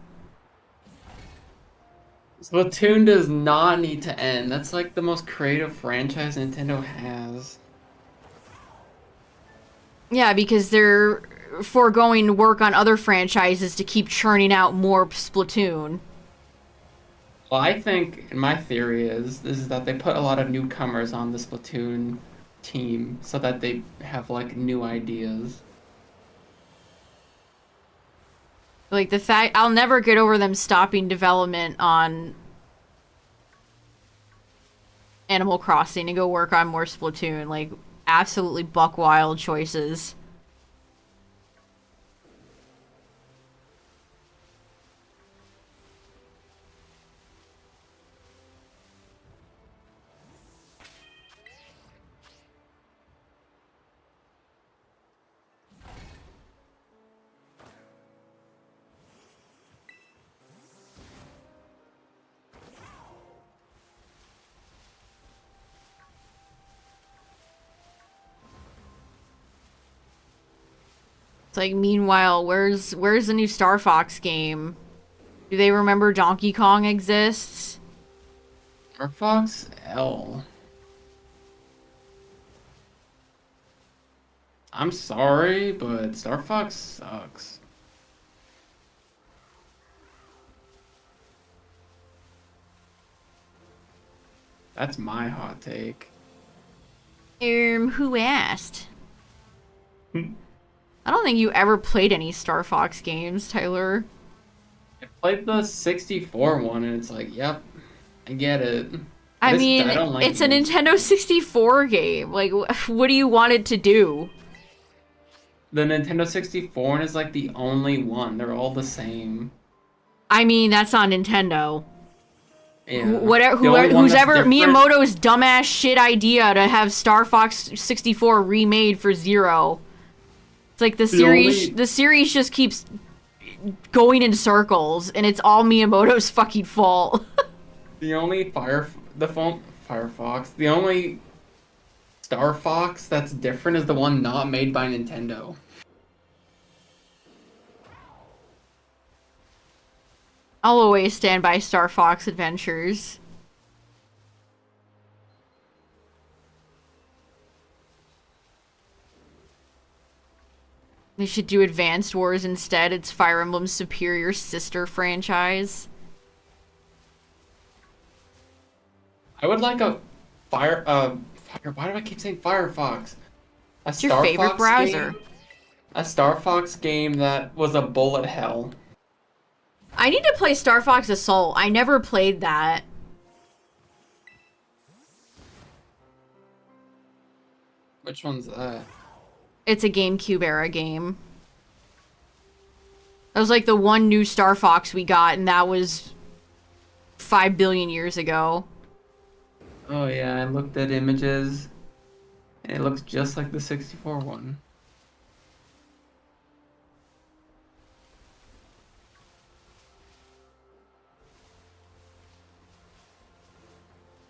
Splatoon does not need to end. That's like the most creative franchise Nintendo has. Yeah, because they're foregoing work on other franchises to keep churning out more Splatoon. Well, I think, and my theory is that they put a lot of newcomers on the Splatoon team so that they have like new ideas. Like the fact I'll never get over them stopping development on Animal Crossing and go work on more Splatoon. Like absolutely buck wild choices. It's like, meanwhile, where's the new Star Fox game? Do they remember Donkey Kong exists? Star Fox L. I'm sorry, but Star Fox sucks. That's my hot take. Who asked? I I don't think you ever played any Star Fox games, Tyler. played the 64 one and it's like, yep, I get it. I I mean, don't like it's a the Nintendo 64 game. Like, what do you want it to do? Nintendo 64 one is like the only one. They're all the same. I mean, that's not Nintendo. Yeah. The only Whoever, one who's that's ever different. Miyamoto's dumbass shit idea to have Star Fox 64 remade for Zero. It's like The only the series just keeps going in circles, and it's all Miyamoto's fucking fault. the only Firefox. The only Star Fox that's different is the one not made by Nintendo. I'll always stand by Star Fox Adventures. They should do Advanced Wars instead. It's Fire Emblem's superior sister franchise. I would like a fire. Why do I keep saying Firefox? A It's your Star favorite Fox browser. game. A Star Fox game that was a bullet hell. I need to play Star Fox Assault. I never played that. Which one's that? It's a GameCube era game. That was like the one new Star Fox we got, and that was 5 billion years ago. Oh yeah, I looked at images, and it looks just like the 64 one.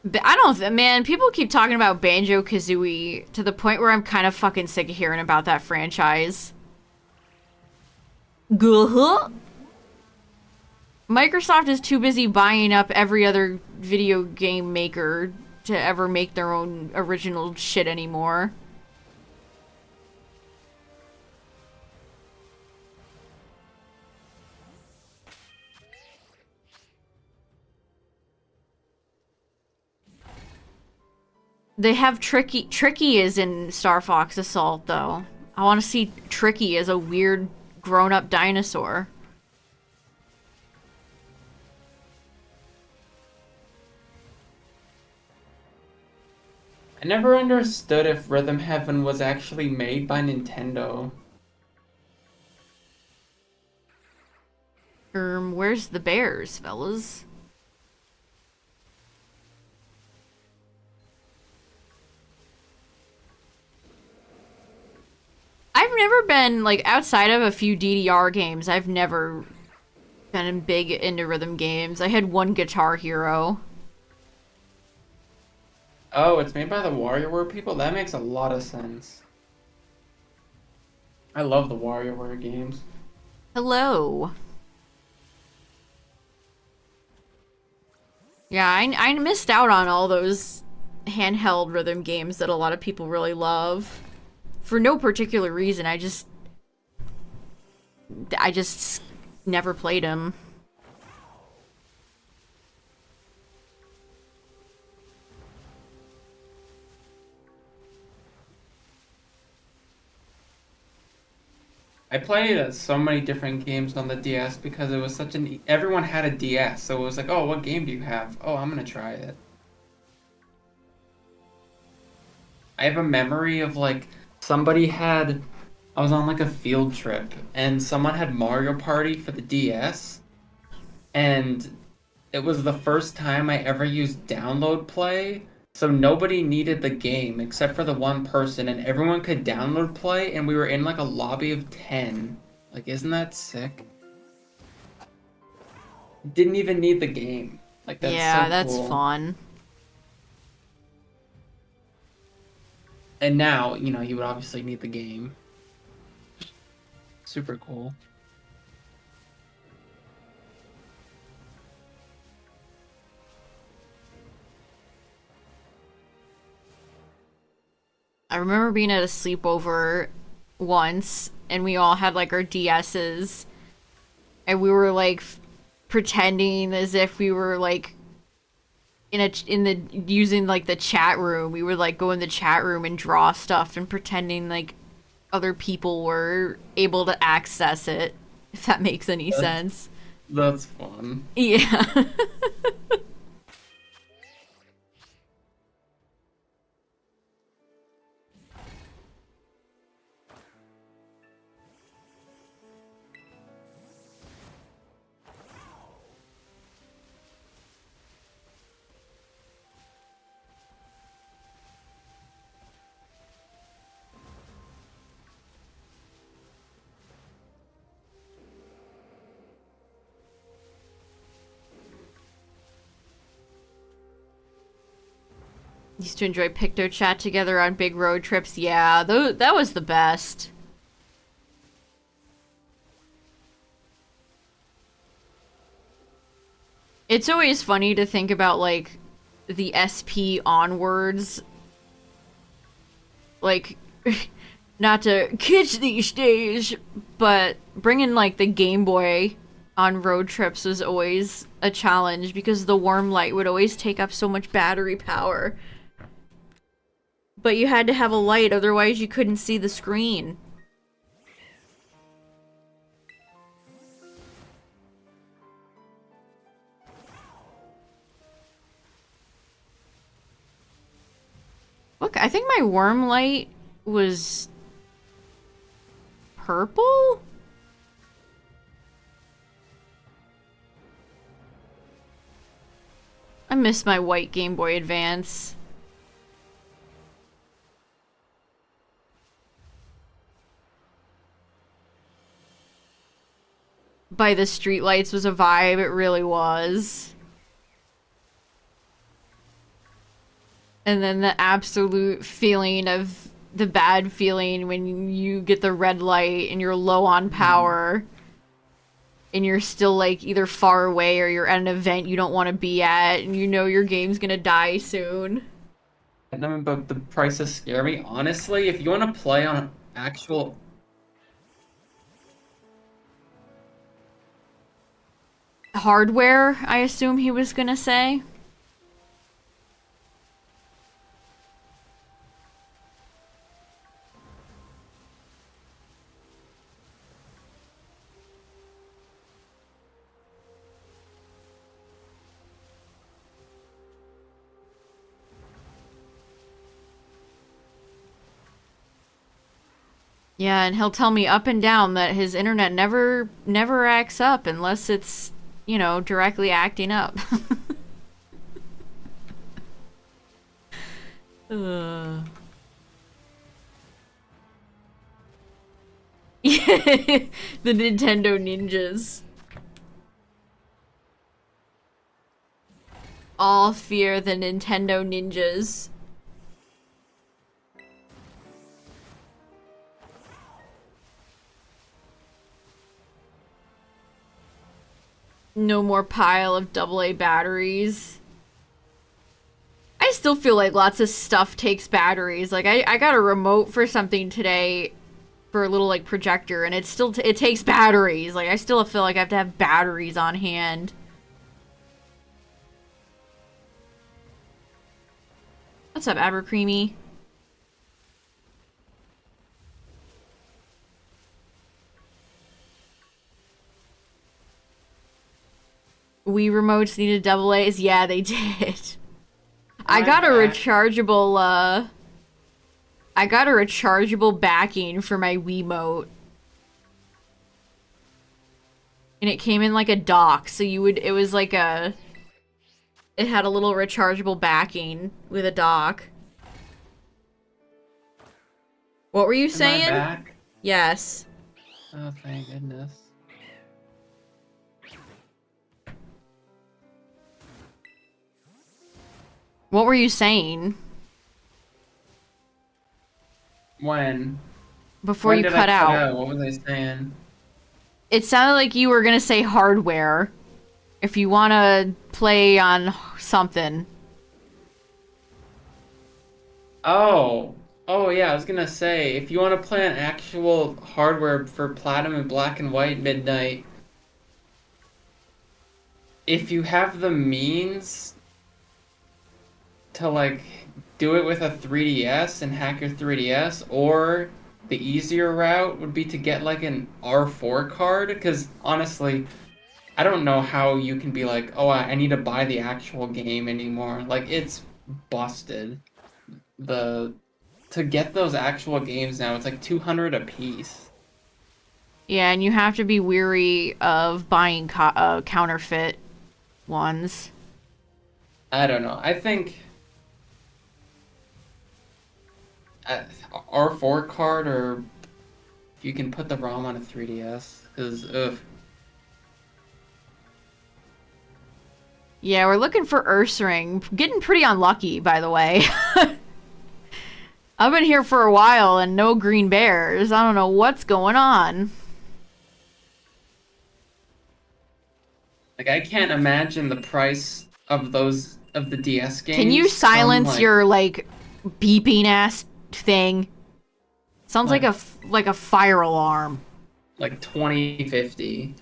But I don't, man, people keep talking about Banjo-Kazooie to the point where I'm kind of fucking sick of hearing about that franchise. Guh. Microsoft is too busy buying up every other video game maker to ever make their own original shit anymore. They have Tricky. Tricky is in Star Fox Assault, though. I want to see Tricky as a weird grown-up dinosaur. I never understood if Rhythm Heaven was actually made by Nintendo. Where's the bears, fellas? I've never been, like, outside of a few DDR games, I've never been big into rhythm games. I had one Guitar Hero. Oh, it's made by the WarioWare people? That makes a lot of sense. I love the WarioWare games. Hello. Yeah, I missed out on all those handheld rhythm games that a lot of people really love. For no particular reason, I just never played them. I played so many different games on the DS because it was such an... Everyone had a DS, so it was like, oh, what game do you have? Oh, I'm gonna try it. I have a memory of, like, somebody had... I was on, like, a field trip, and someone had Mario Party for the DS, and it was the first time I ever used download play, so nobody needed the game except for the one person, and everyone could download play, and we were in like a lobby of 10. Like, isn't that sick? Didn't even need the game. Like, that's Yeah, so that's cool. fun. And now, you know, you would obviously need the game. Super cool. I remember being at a sleepover once, and we all had like our DSs, and we were like pretending as if we were like in the using like the chat room. We would like go in the chat room and draw stuff and pretending like other people were able to access it, if that makes any That's, sense. that's fun. Yeah. Used to enjoy Picto Chat together on big road trips. Yeah, that was the best. It's always funny to think about, like, the SP onwards. Like, not to kids these days, but bringing, like, the Game Boy on road trips was always a challenge because the warm light would always take up so much battery power. But you had to have a light, otherwise you couldn't see the screen. Look, I think my worm light was purple? I miss my white Game Boy Advance. By the streetlights was a vibe, it really was. And then the absolute feeling of the bad feeling when you get the red light and you're low on power and you're still like either far away or you're at an event you don't want to be at and you know your game's gonna die soon. No, but the prices scare me. Honestly, if you want to play on actual Hardware, I assume he was gonna say. Yeah, and he'll tell me up and down that his internet never acts up unless it's, you know, directly acting up. uh. The Nintendo ninjas. All fear the Nintendo ninjas. No more pile of AA batteries. I still feel like lots of stuff takes batteries. Like, I got a remote for something today for a little, like, projector, and it still it takes batteries. Like, I still feel like I have to have batteries on hand. What's up, Abercreamy? Wii remotes needed AA's? Yeah, they did. I got a rechargeable, I got a rechargeable backing for my Wiimote. And it came in like a dock, so it was like it had a little rechargeable backing with a dock. What were you saying? Am I back? Yes. Oh, thank goodness. What were you saying? When? before When you did I cut cut out. out? What was I saying? It sounded like you were gonna say hardware. If you wanna play on something. Oh, oh yeah, I was gonna say, if you want to play on actual hardware for Platinum and Black and White Midnight, if you have the means to like do it with a 3DS and hack your 3DS, or the easier route would be to get like an R4 card, because honestly, I don't know how you can be like, oh, I need to buy the actual game anymore. Like it's busted. The to get those actual games now, it's like 200 a piece. Yeah, and you have to be weary of buying counterfeit ones. I don't know. I think uh, R4 card, or if you can put the ROM on a 3DS, because ugh. Yeah, we're looking for Ursaring. Getting pretty unlucky, by the way. I've been here for a while and no green bears. I don't know what's going on. Like I can't imagine the price of those of the DS Can you games from silence your like beeping ass thing? Sounds like like a fire alarm. like 2050.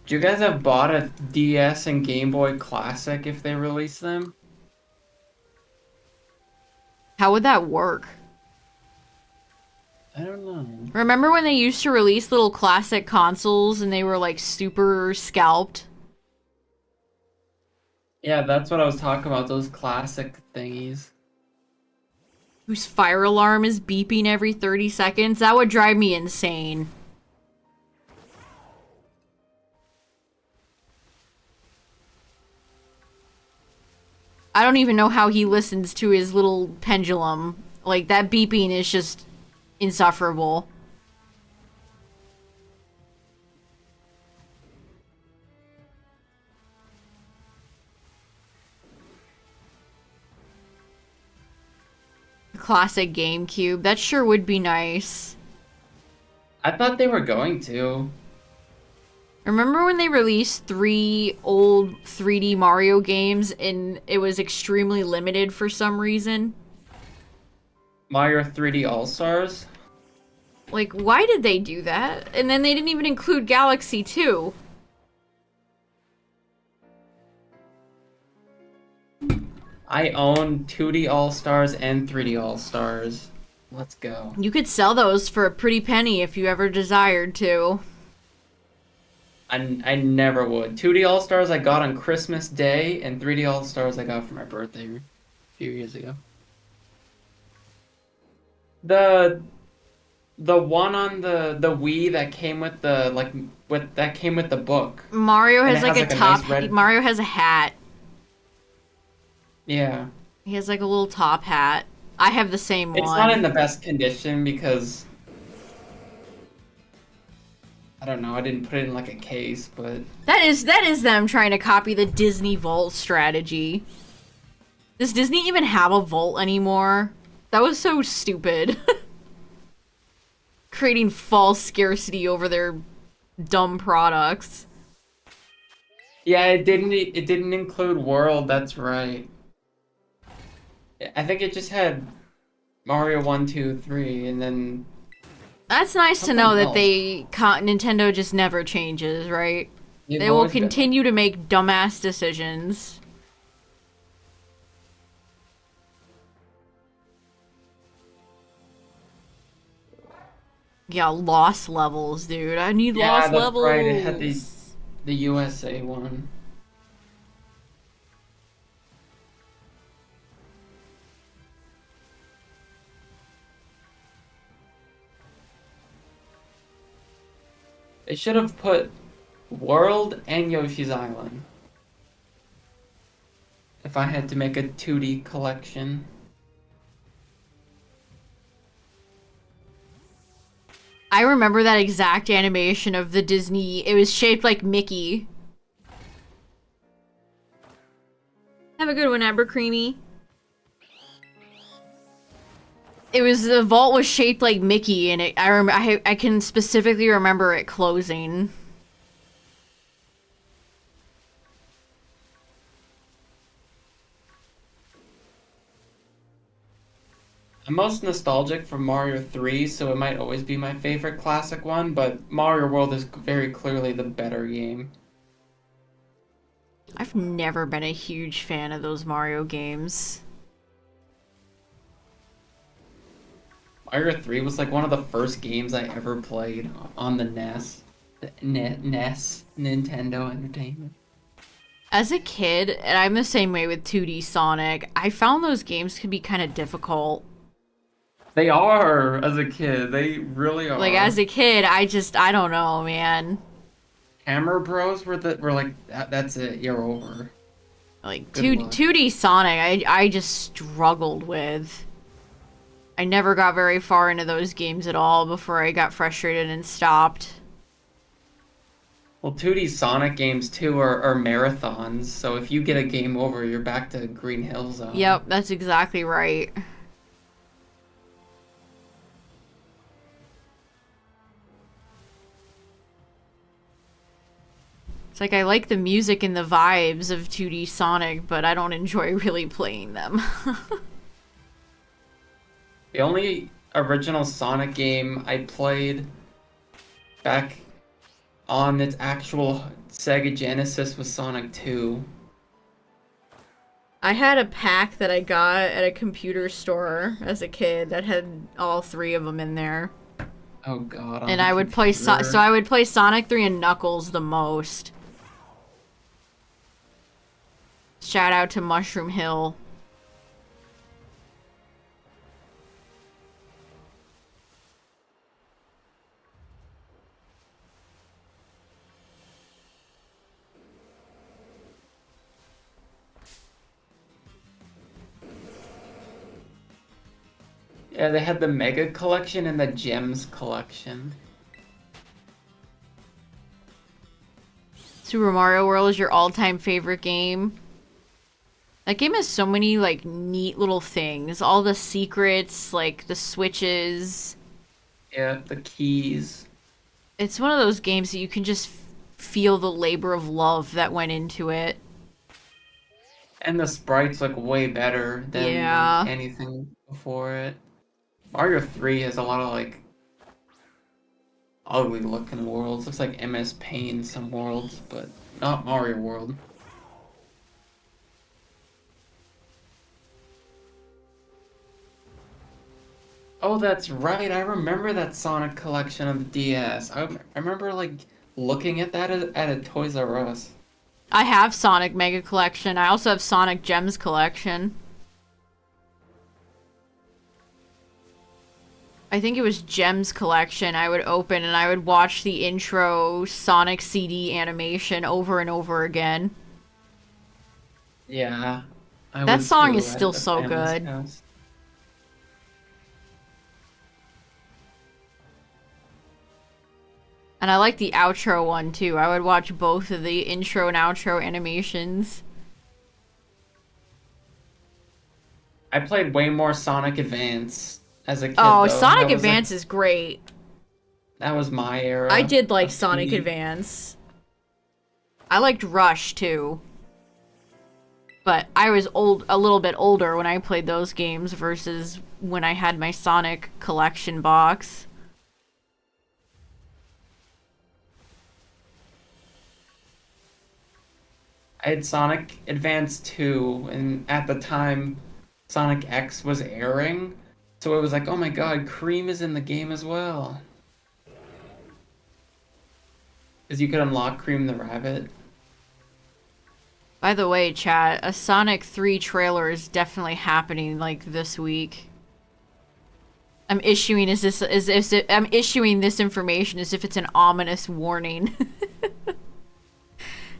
Do you guys have bought a DS and Game Boy Classic if they release them? How would that work? I don't know. Remember when they used to release little classic consoles and they were like super scalped? Yeah, that's what I was talking about, those classic thingies. Whose fire alarm is beeping every 30 seconds? That would drive me insane. I don't even know how he listens to his little pendulum. Like, that beeping is just insufferable. Classic GameCube. That sure would be nice. I thought they were going to. Remember when they released 3 old 3D Mario games and it was extremely limited for some reason? Mario 3D All-Stars? Like, why did they do that? And then they didn't even include Galaxy 2. I own 2D All-Stars and 3D All-Stars. Let's go. You could sell those for a pretty penny if you ever desired to. I never would. 2D All-Stars I got on Christmas Day, and 3D All-Stars I got for my birthday a few years ago. The one on the Wii that came with the that came with the book. Mario And has it like has, a like, a top. nice red- Mario has a hat. Yeah. He has like a little top hat. I have the same It's one. not in the best condition because I don't know, I didn't put it in like a case, but That is them trying to copy the Disney Vault strategy. Does Disney even have a vault anymore? That was so stupid. Creating false scarcity over their dumb products. yeah, it didn't include World, that's right. I think it just had Mario 1, 2, 3, and then That's nice to something know that else. Nintendo just never changes, right? They've They will always been like- continue to make dumbass decisions. Yeah, lost levels, dude. I need Yeah, lost that's levels. right. It had the USA one. They should have put World and Yoshi's Island. If I had to make a 2D collection. I remember that exact animation of the Disney. It was shaped like Mickey. Have a good one, Abercreamy. It was the vault was shaped like Mickey, and I can specifically remember it closing. I'm most nostalgic for Mario 3, so it might always be my favorite classic one, but Mario World is very clearly the better game. I've never been a huge fan of those Mario games. Mario 3 was like one of the first games I ever played on the NES. The NES, Nintendo Entertainment. As a kid, and I'm the same way with 2D Sonic, I found those games could be kind of difficult. They are, as a kid. They really are. Like, as a kid, I don't know, man. Hammer Bros were like, that's it, you're over. Like, Good luck. 2D Sonic, I just struggled with. I never got very far into those games at all before I got frustrated and stopped. Well, 2D Sonic games too are marathons, so if you get a game over, you're back to Green Hill Zone. Yep, that's exactly right. It's like I like the music and the vibes of 2D Sonic, but I don't enjoy really playing them. The only original Sonic game I played back on its actual Sega Genesis was Sonic 2. I had a pack that I got at a computer store as a kid that had all three of them in there. Oh god. And I would play so I would play Sonic 3 and Knuckles the most. Shout out to Mushroom Hill. Yeah, they had the Mega Collection and the Gems Collection. Super Mario World is your all-time favorite game? That game has so many, like, neat little things. All the secrets, like, the switches. Yeah, the keys. It's one of those games that you can just feel the labor of love that went into it. And the sprites look way better than Yeah. like, anything before it. Mario 3 has a lot of, like, ugly looking worlds. Looks like MS Paint some worlds, but not Mario World. Oh, that's right. I remember that Sonic collection on the DS. I remember like looking at that at a Toys R Us. I have Sonic Mega Collection. I also have Sonic Gems Collection. I think it was Gems Collection I would open and I would watch the intro Sonic CD animation over and over again. Yeah. That song is still so good. House. And I like the outro one too. I would watch both of the intro and outro animations. I played way more Sonic Advance as a kid. Oh, though. Sonic Advance is great. That was my era. I did like of Sonic 2D. Advance. I liked Rush too. But I was a little bit older when I played those games versus when I had my Sonic collection box. I had Sonic Advance 2, and at the time, Sonic X was airing, so it was like, oh my god, Cream is in the game as well. Because you could unlock Cream the Rabbit. By the way, chat, a Sonic 3 trailer is definitely happening like this week. I'm issuing I'm issuing this information as if it's an ominous warning.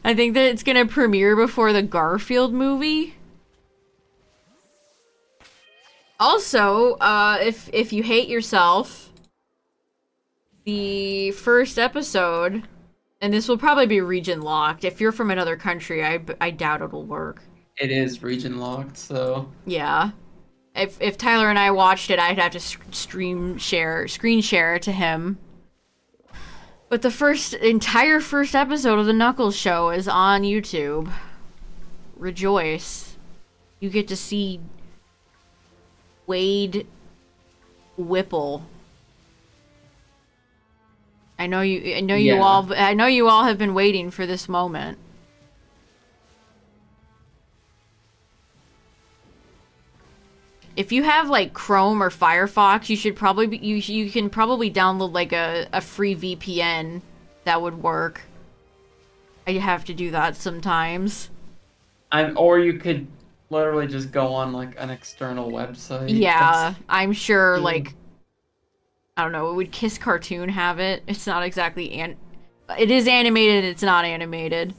I think that it's gonna premiere before the Garfield movie. Also, if you hate yourself, the first episode, and this will probably be region locked. If you're from another country, I doubt it'll work. It is region locked, so Yeah. If Tyler and I watched it, I'd have to screen share to him. But the entire first episode of the Knuckles show is on YouTube. Rejoice. You get to see Wade Whipple. I know you Yeah. all have been waiting for this moment. If you have like Chrome or Firefox, you should probably you can probably download like a free VPN that would work. I have to do that sometimes. Or you could literally just go on like an external website. Yeah, I'm sure like I don't know, would Kiss Cartoon have it? It's not exactly it is animated, it's not animated.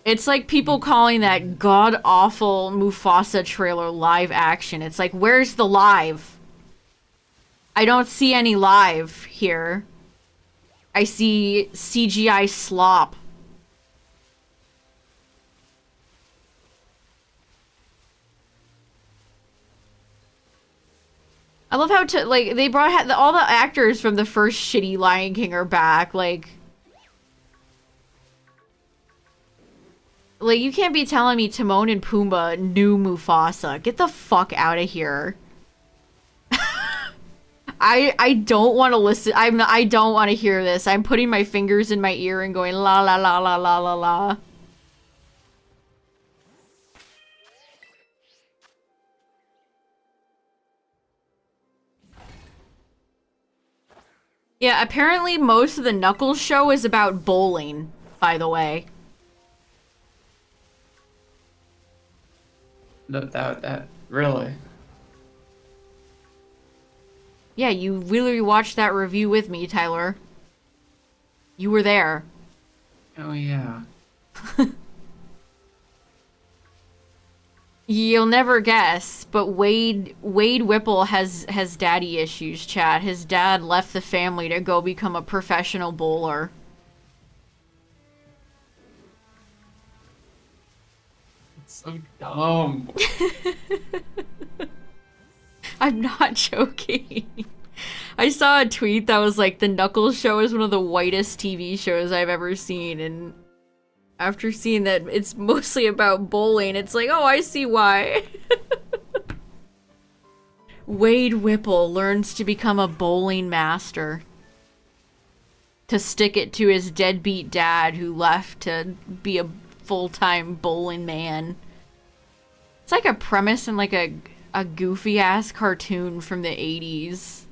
It's like people calling that god-awful Mufasa trailer live action. It's like, where's the live? I don't see any live here. I see CGI slop. I love how like they brought all the actors from the first shitty Lion King are back. Like, you can't be telling me Timon and Pumbaa knew Mufasa. Get the fuck out of here. I don't want to listen. I don't want to hear this. I'm putting my fingers in my ear and going la la la la la la la. Yeah, apparently most of the Knuckles show is about bowling, by the way. That really. Yeah, you really watched that review with me, Tyler. You were there. Oh yeah. You'll never guess, but Wade Whipple has daddy issues, chat. His dad left the family to go become a professional bowler. It's so dumb. I'm not joking. I saw a tweet that was like, the Knuckles show is one of the whitest TV shows I've ever seen, and after seeing that it's mostly about bowling, it's like, oh, I see why. Wade Whipple learns to become a bowling master. To stick it to his deadbeat dad who left to be a full-time bowling man. It's like a premise in like a goofy-ass cartoon from the 80s.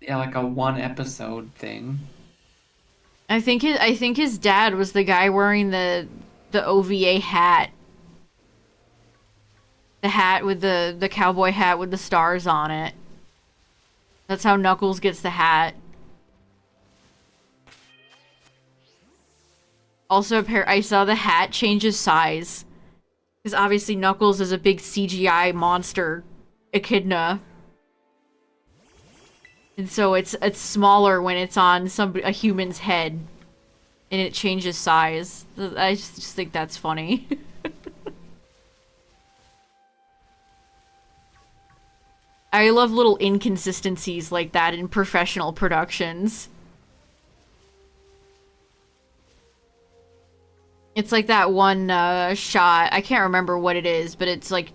Yeah, like a one episode thing. I think his dad was the guy wearing the OVA hat. The hat with the cowboy hat with the stars on it. That's how Knuckles gets the hat. Also, I saw the hat changes size. Because obviously Knuckles is a big CGI monster echidna. And so it's smaller when it's on a human's head. And it changes size. I just think that's funny. I love little inconsistencies like that in professional productions. It's like that one shot, I can't remember what it is, but it's like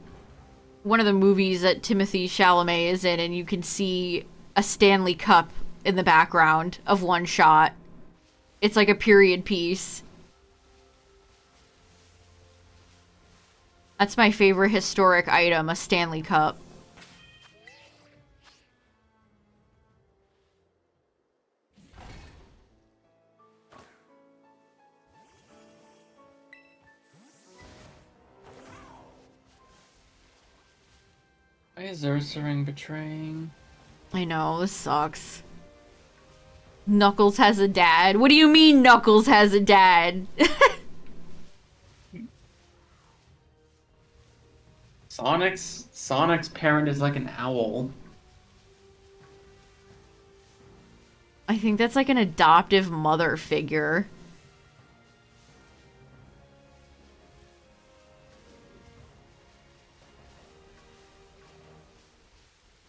one of the movies that Timothy Chalamet is in, and you can see a Stanley Cup in the background of one shot. It's like a period piece. That's my favorite historic item, a Stanley Cup. Why is Ursaring betraying? I know, this sucks. Knuckles has a dad? What do you mean Knuckles has a dad? Sonic's parent is like an owl. I think that's like an adoptive mother figure.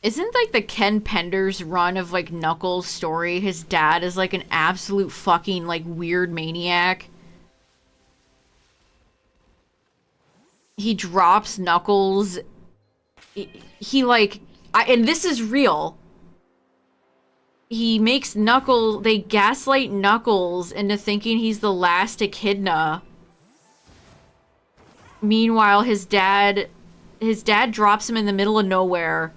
Isn't like the Ken Penders run of like Knuckles' story, his dad is like an absolute fucking like weird maniac? He drops Knuckles. He like, and this is real. He makes Knuckles, they gaslight Knuckles into thinking he's the last Echidna. Meanwhile, his dad drops him in the middle of nowhere.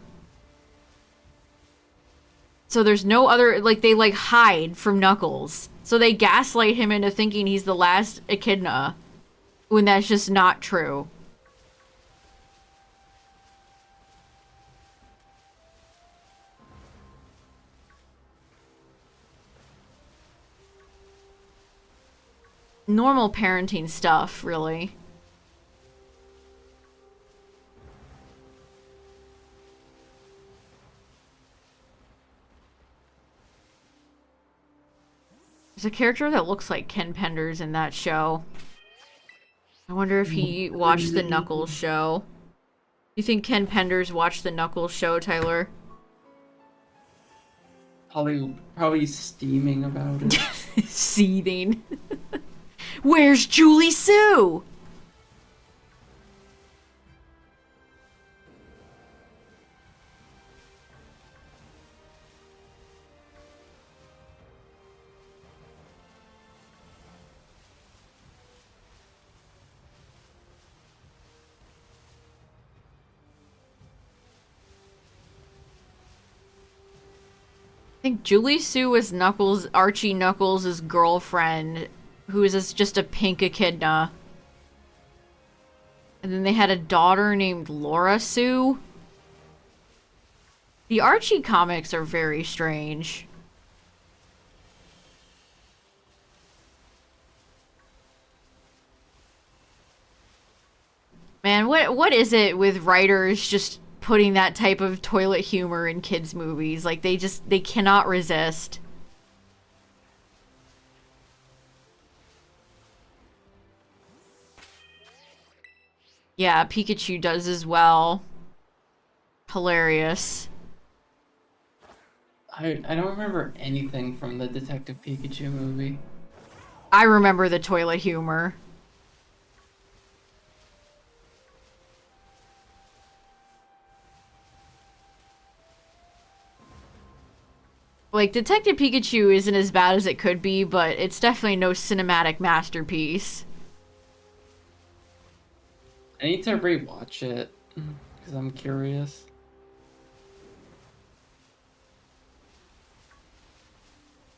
So there's no other, like, they, like, hide from Knuckles. So they gaslight him into thinking he's the last Echidna, when that's just not true. Normal parenting stuff, really. There's a character that looks like Ken Penders in that show. I wonder if he watched the Knuckles show. You think Ken Penders watched the Knuckles show, Tyler? Probably steaming about it. Seething. Where's Julie Sue? I think Julie Sue was Archie Knuckles' girlfriend, who is just a pink echidna. And then they had a daughter named Laura Sue. The Archie comics are very strange. Man, what is it with writers just putting that type of toilet humor in kids' movies? Like, they cannot resist. Yeah, Pikachu does as well. Hilarious. I don't remember anything from the Detective Pikachu movie. I remember the toilet humor. Like, Detective Pikachu isn't as bad as it could be, but it's definitely no cinematic masterpiece. I need to rewatch it because I'm curious.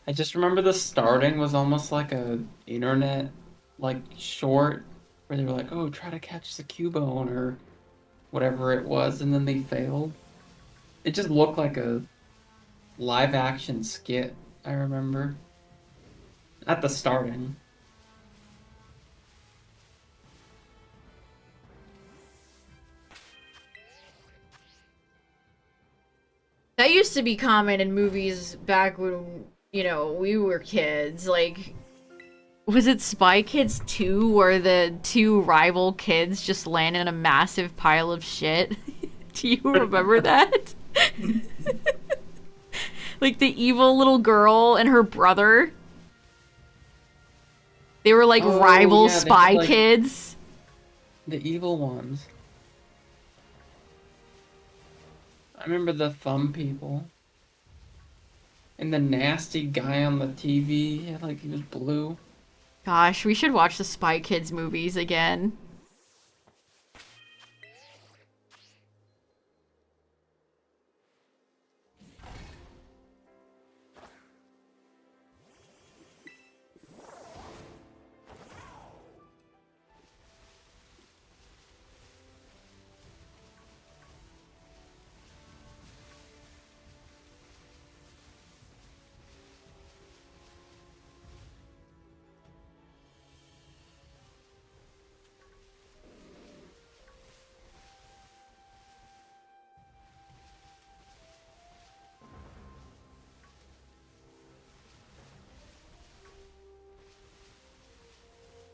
I just remember the starting was almost like a internet like short where they were like, "Oh, try to catch the Cubone" or whatever it was, and then they failed. It just looked like a live action skit, I remember. At the starting. That used to be common in movies back when, we were kids. Like, was it Spy Kids 2 where the two rival kids just land in a massive pile of shit? Do you remember that? Like the evil little girl and her brother. They were like rival yeah, they spy had, like, kids. the evil ones. I remember the thumb people. And the nasty guy on the TV, yeah, like he was blue. Gosh, we should watch the Spy Kids movies again.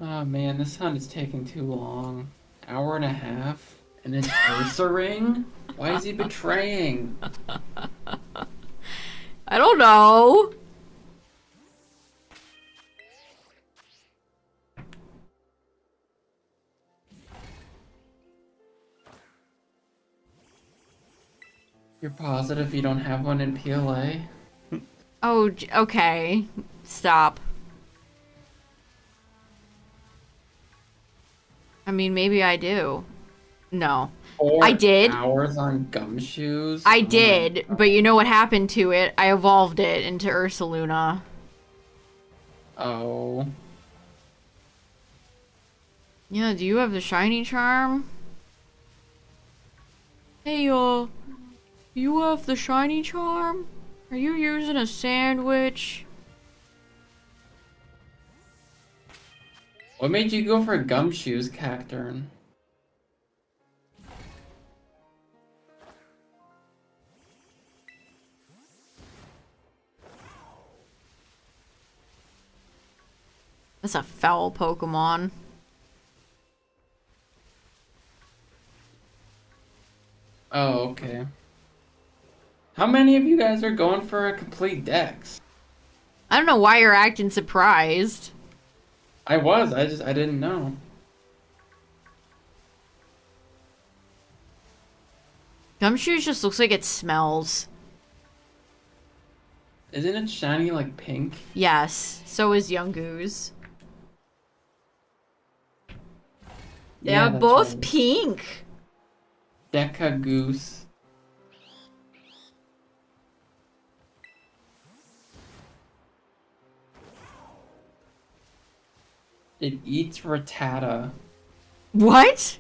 Oh man, this hunt is taking too long. Hour and a half, and it's Ursaring? Why is he betraying? I don't know. You're positive you don't have one in PLA? Oh, okay. Stop. I mean, maybe I do. No. I 4 did. hours on gumshoes? I Oh my did, god. but you know what happened to it? I evolved it into Ursaluna. Oh. Yeah, do you have the shiny charm? Hey, you have the shiny charm? Are you using a sandwich? What made you go for gumshoes, Cacturn? That's a foul Pokemon. Oh, okay. How many of you guys are going for a complete dex? I don't know why you're acting surprised. I didn't know. Gumshoes just looks like it smells. Isn't it shiny like pink? Yes, so is Yungoos. They Yeah, are that's both right. pink. Deca Goose. It eats Rattata. What?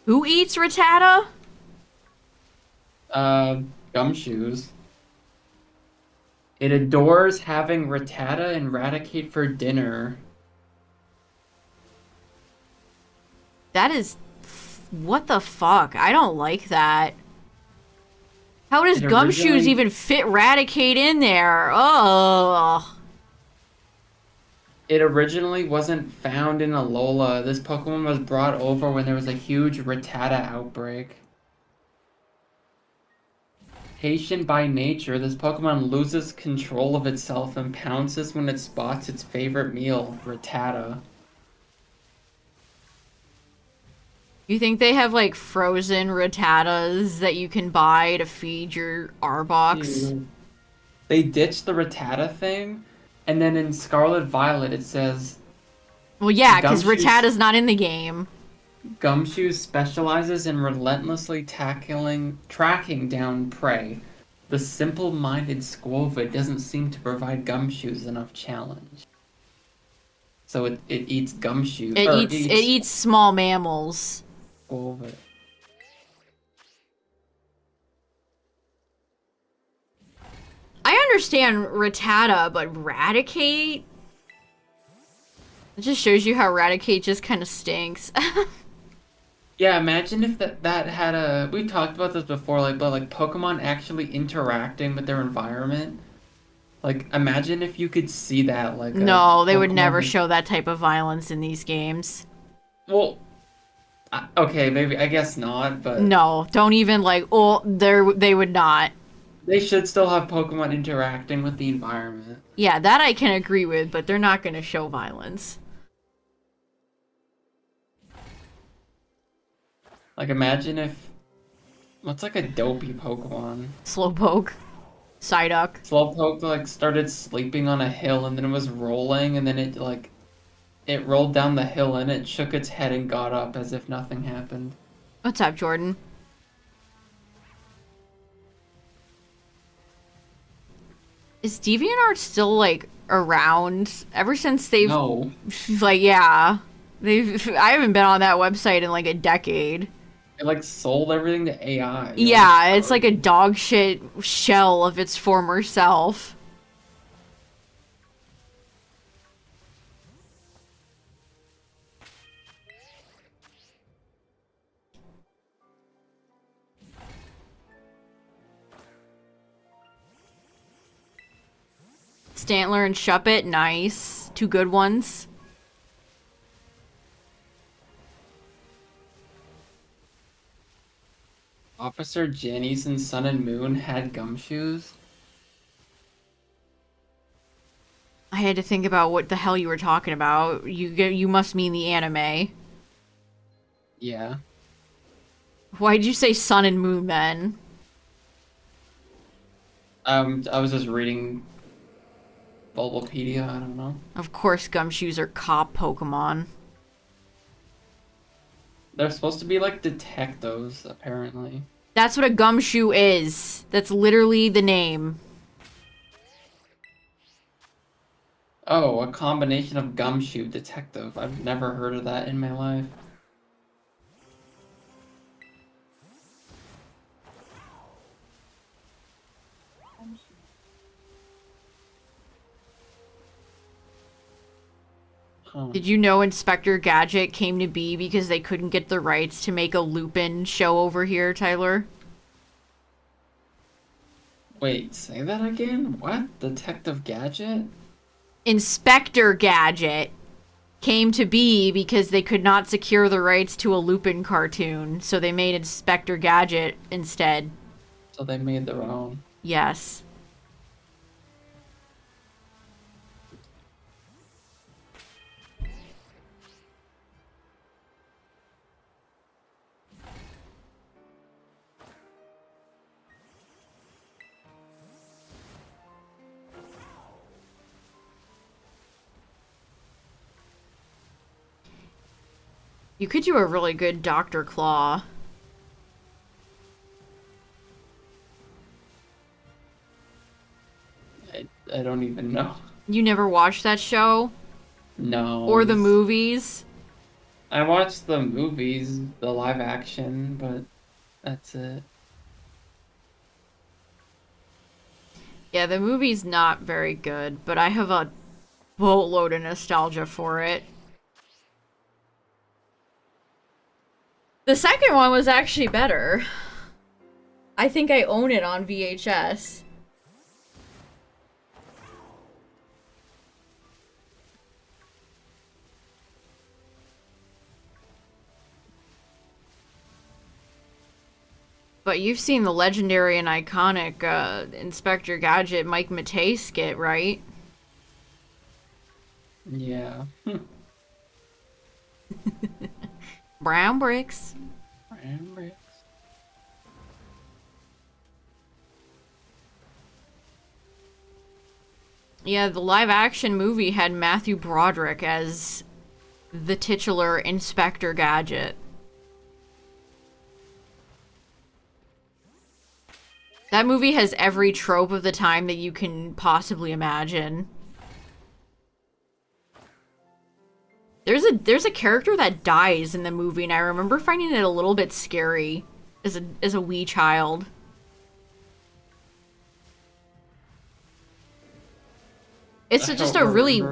Who eats Rattata? Uh, Gumshoes. It adores having Rattata and Raticate for dinner. That is... What the fuck? I don't like that. How does It Gumshoes originally even fit Raticate in there? Oh. it originally wasn't found in Alola. This Pokemon was brought over when there was a huge Rattata outbreak. Patient by nature, this Pokemon loses control of itself and pounces when it spots its favorite meal, Rattata. You think they have like frozen Rattatas that you can buy to feed your Arbok? Ew. They ditched the Rattata thing, and then in Scarlet Violet it says Well, yeah, because Gumshoe's Rattata's not in the game. Gumshoe specializes in relentlessly tracking down prey. The simple-minded Squova doesn't seem to provide Gumshoes enough challenge. So it eats Gumshoe, or it It eats eats small mammals. Squova. I understand Rattata, but Raticate? It just shows you how Raticate just kind of stinks. Yeah, imagine if that had a. We talked about this before, like, but like Pokemon actually interacting with their environment. Like, imagine if you could see that, like a No, they would never Pokemon. show that type of violence in these games. Well, okay, maybe I guess not, but No, don't even like. Oh, they would not. they should still have Pokemon interacting with the environment. Yeah, that I can agree with, but they're not going to show violence. Like, imagine if what's like a dopey Pokemon? Slowpoke, Psyduck. Slowpoke like started sleeping on a hill and then it was rolling and then it rolled down the hill and it shook its head and got up as if nothing happened. What's up, Jordan? Is DeviantArt still like around? Ever since they've No. like yeah, they've I haven't been on that website in like a decade. It like sold everything to AI. Yeah, it's like a dog shit shell of its former self. It's Stantler and Shuppet, nice. Two good ones. Officer Janice in Sun and Moon had gumshoes. I had to think about what the hell you were talking about. You must mean the anime. Yeah. Why'd you say Sun and Moon then? I was just reading Bulbapedia, I don't know. Of course Gumshoes are cop Pokemon. They're supposed to be like detectives, apparently. That's what a gumshoe is. That's literally the name. Oh, a combination of gumshoe detective. I've never heard of that in my life. Huh. Did you know Inspector Gadget came to be because they couldn't get the rights to make a Lupin show over here, Tyler? Wait, say that again? What? Detective Gadget? Inspector Gadget came to be because they could not secure the rights to a Lupin cartoon, so they made Inspector Gadget instead. So they made their own. Yes. You could do a really good Dr. Claw. I don't even know. You never watched that show? No. Or the movies? I watched the movies, the live action, but that's it. Yeah, the movie's not very good, but I have a boatload of nostalgia for it. The second one was actually better. I think I own it on VHS. But you've seen the legendary and iconic Inspector Gadget Mike Matei skit, right? Yeah. Brown bricks. Brown bricks. Yeah, the live action movie had Matthew Broderick as the titular Inspector Gadget. That movie has every trope of the time that you can possibly imagine. There's a character that dies in the movie, and I remember finding it a little bit scary as a wee child. It's just a really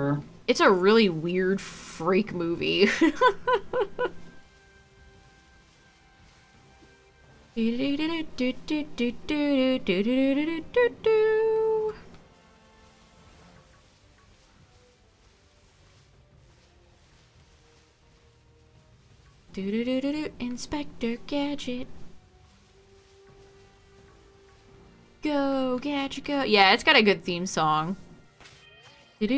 it's a really weird freak movie. Inspector Gadget. Go, Gadget, go. Yeah, it's got a good theme song. If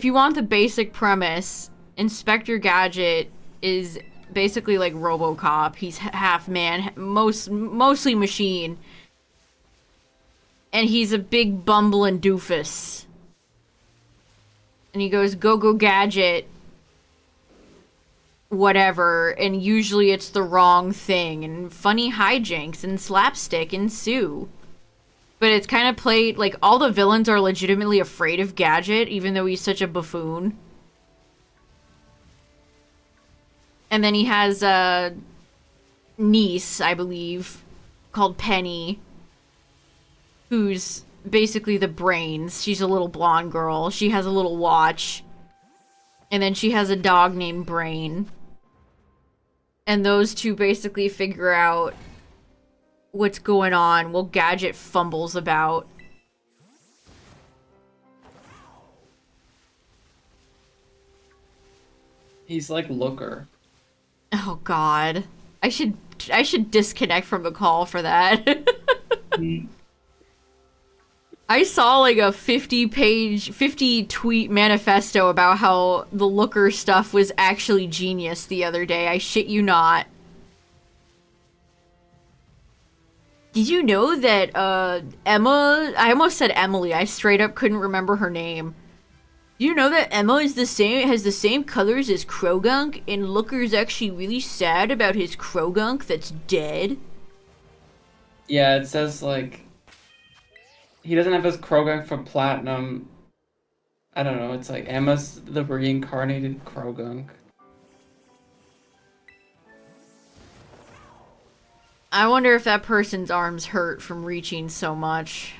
you want the basic premise, Inspector Gadget is basically like RoboCop. He's half man, mostly machine. And he's a big bumbling doofus. And he goes, go, go, Gadget. Whatever. And usually it's the wrong thing. And funny hijinks and slapstick ensue. But it's kind of played, like, all the villains are legitimately afraid of Gadget, even though he's such a buffoon. And then he has a niece, I believe, called Penny, who's basically the brains. She's a little blonde girl. She has a little watch. And then she has a dog named Brain. And those two basically figure out what's going on while Gadget fumbles about. He's like Looker. Oh God, I should I should disconnect from the call for that. Mm. I saw like a 50 tweet manifesto about how the Looker stuff was actually genius the other day. I shit you not. Did you know that Emma, I almost said Emily, I straight up couldn't remember her name. Do you know that Emma is the same, has the same colors as Krogunk, and Looker's actually really sad about his Krogunk that's dead? Yeah, it says like he doesn't have his Krogan for platinum. I don't know. It's like Emma's the reincarnated Krogunk. I wonder if that person's arms hurt from reaching so much.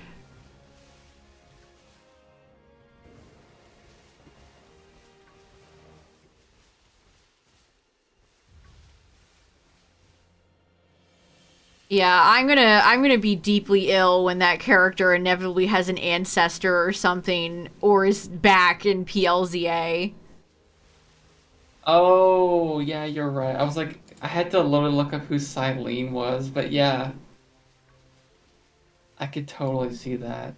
Yeah, I'm gonna be deeply ill when that character inevitably has an ancestor or something, or is back in PLZA. Oh, yeah, you're right. I was like, I had to look up who Silene was, but yeah, I could totally see that.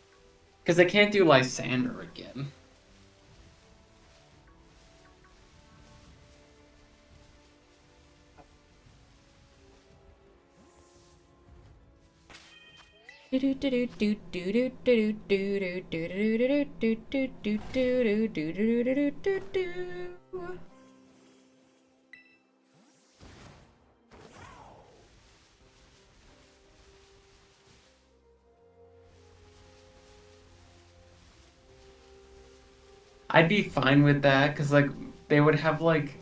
Because they can't do Lysander again. I'd be fine with that, because like they would have like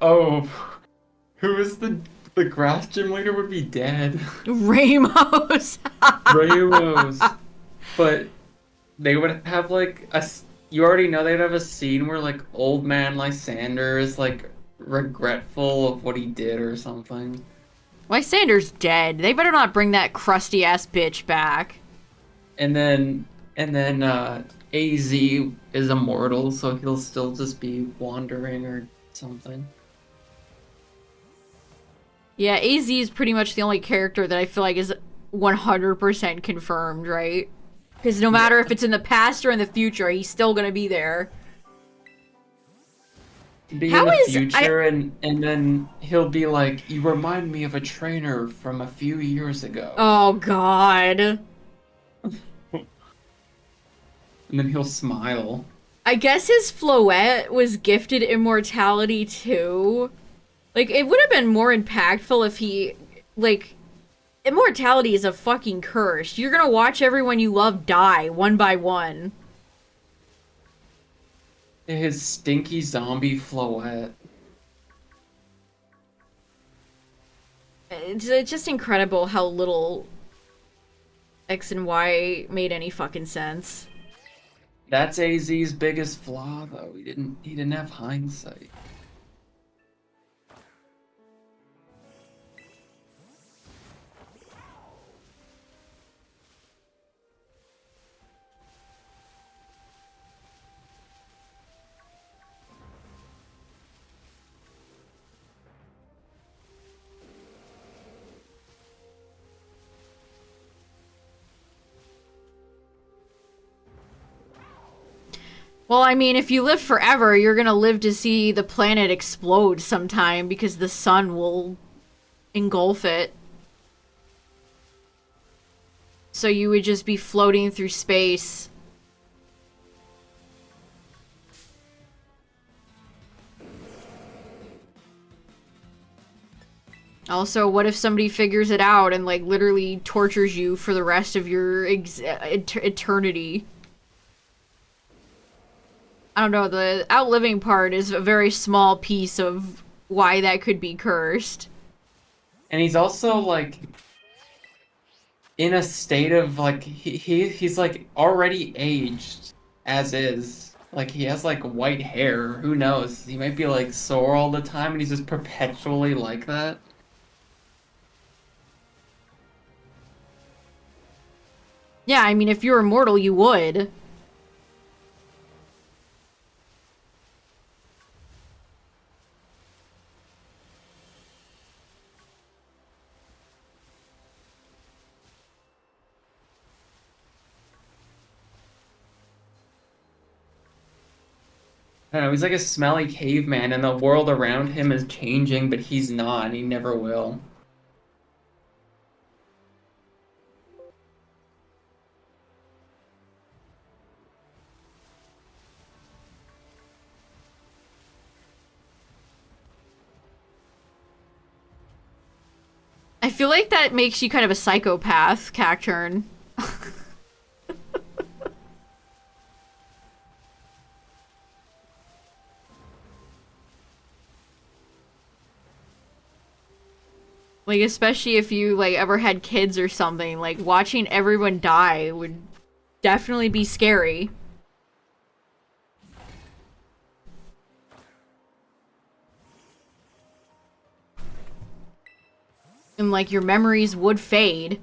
oh, who is the grass gym leader would be dead. Ramos. Ramos. But they would have like you already know they'd have a scene where like old man Lysander is like regretful of what he did or something. Lysander's dead. They better not bring that crusty ass bitch back. And then AZ is immortal, so he'll still just be wandering or something. Yeah, AZ is pretty much the only character that I feel like is 100% confirmed, right? Because no matter if it's in the past or in the future, he's still gonna be there. Be How in the is future, and then he'll be like, "You remind me of a trainer from a few years ago." Oh God. And then he'll smile. I guess his Floette was gifted immortality too. Like, it would have been more impactful if he, like, immortality is a fucking curse. You're gonna watch everyone you love die one by one. His stinky zombie Floette. It's just incredible how little X and Y made any fucking sense. That's AZ's biggest flaw, though. He didn't have hindsight. Well, I mean, if you live forever, you're gonna live to see the planet explode sometime because the sun will engulf it. So you would just be floating through space. Also, what if somebody figures it out and, like, literally tortures you for the rest of your eternity? I don't know, the outliving part is a very small piece of why that could be cursed. And he's also like in a state of like he's like already aged as is. Like he has like white hair. Who knows? He might be like sore all the time and he's just perpetually like that. Yeah, I mean, if you're immortal, you would. I don't know, he's like a smelly caveman, and the world around him is changing, but he's not, and he never will. I feel like that makes you kind of a psychopath, Cacturn. Like, especially if you, like, ever had kids or something. Like, watching everyone die would definitely be scary. And, like, your memories would fade.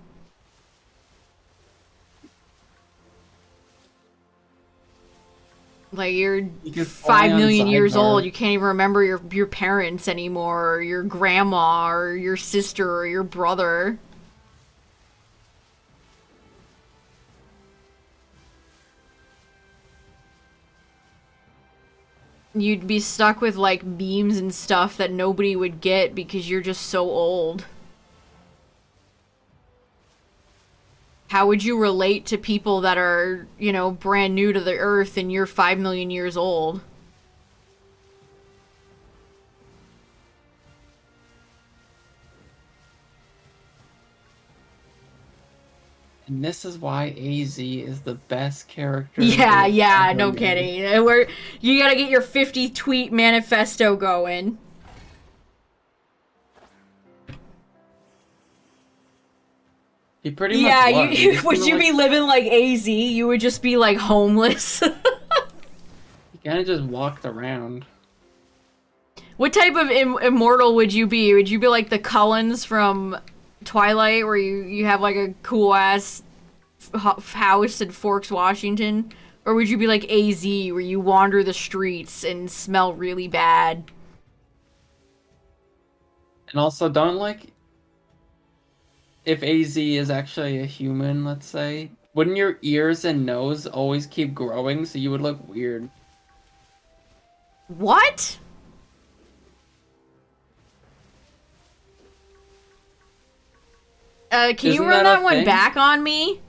Like, you're He could fly 5 million on years old, Zygar. you can't even remember your parents anymore, or your grandma, or your sister, or your brother. You'd be stuck with, like, memes and stuff that nobody would get because you're just so old. How would you relate to people that are, you know, brand new to the earth and you're 5 million years old? And this is why AZ is the best character Yeah, they've yeah, ever no made. kidding. You gotta get your 50 tweet manifesto going. He pretty much Yeah, was. He you just would kind of you like be living like AZ? You would just be like homeless. he kind of just walked around. What type of immortal would you be? Would you be like the Cullens from Twilight, where you have like a cool ass house in Forks, Washington? Or would you be like AZ, where you wander the streets and smell really bad? And also, don't like if AZ is actually a human, let's say, wouldn't your ears and nose always keep growing so you would look weird? What? Can you Isn't run that a that one thing? back on me?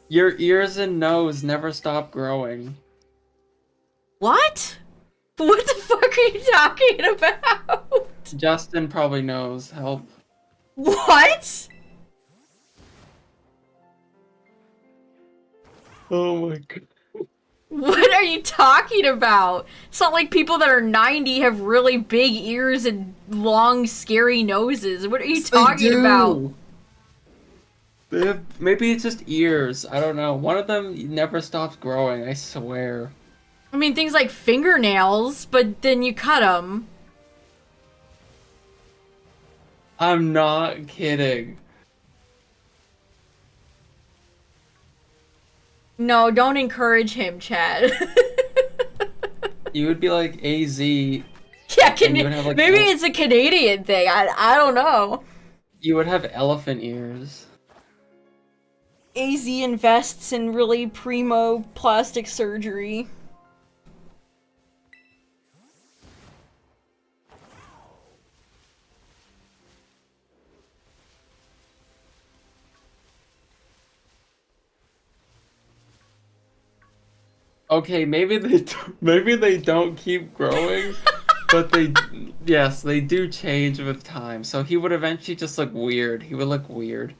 Your ears and nose never stop growing. What? What the fuck are you talking about? Justin probably knows. Help. What? Oh my god. What are you talking about? It's not like people that are 90 have really big ears and long, scary noses. What are you Yes, they talking about? do. Maybe it's just ears. I don't know. One of them never stops growing, I swear. I mean, things like fingernails, but then you cut them. I'm not kidding. No, don't encourage him, Chad. You would be like AZ, Yeah, and you would have like maybe it's a Canadian thing. I don't know. you would have elephant ears. AZ invests in really primo plastic surgery. Okay, maybe they don't keep growing, but they yes, they do change with time. So he would eventually just look weird. He would look weird.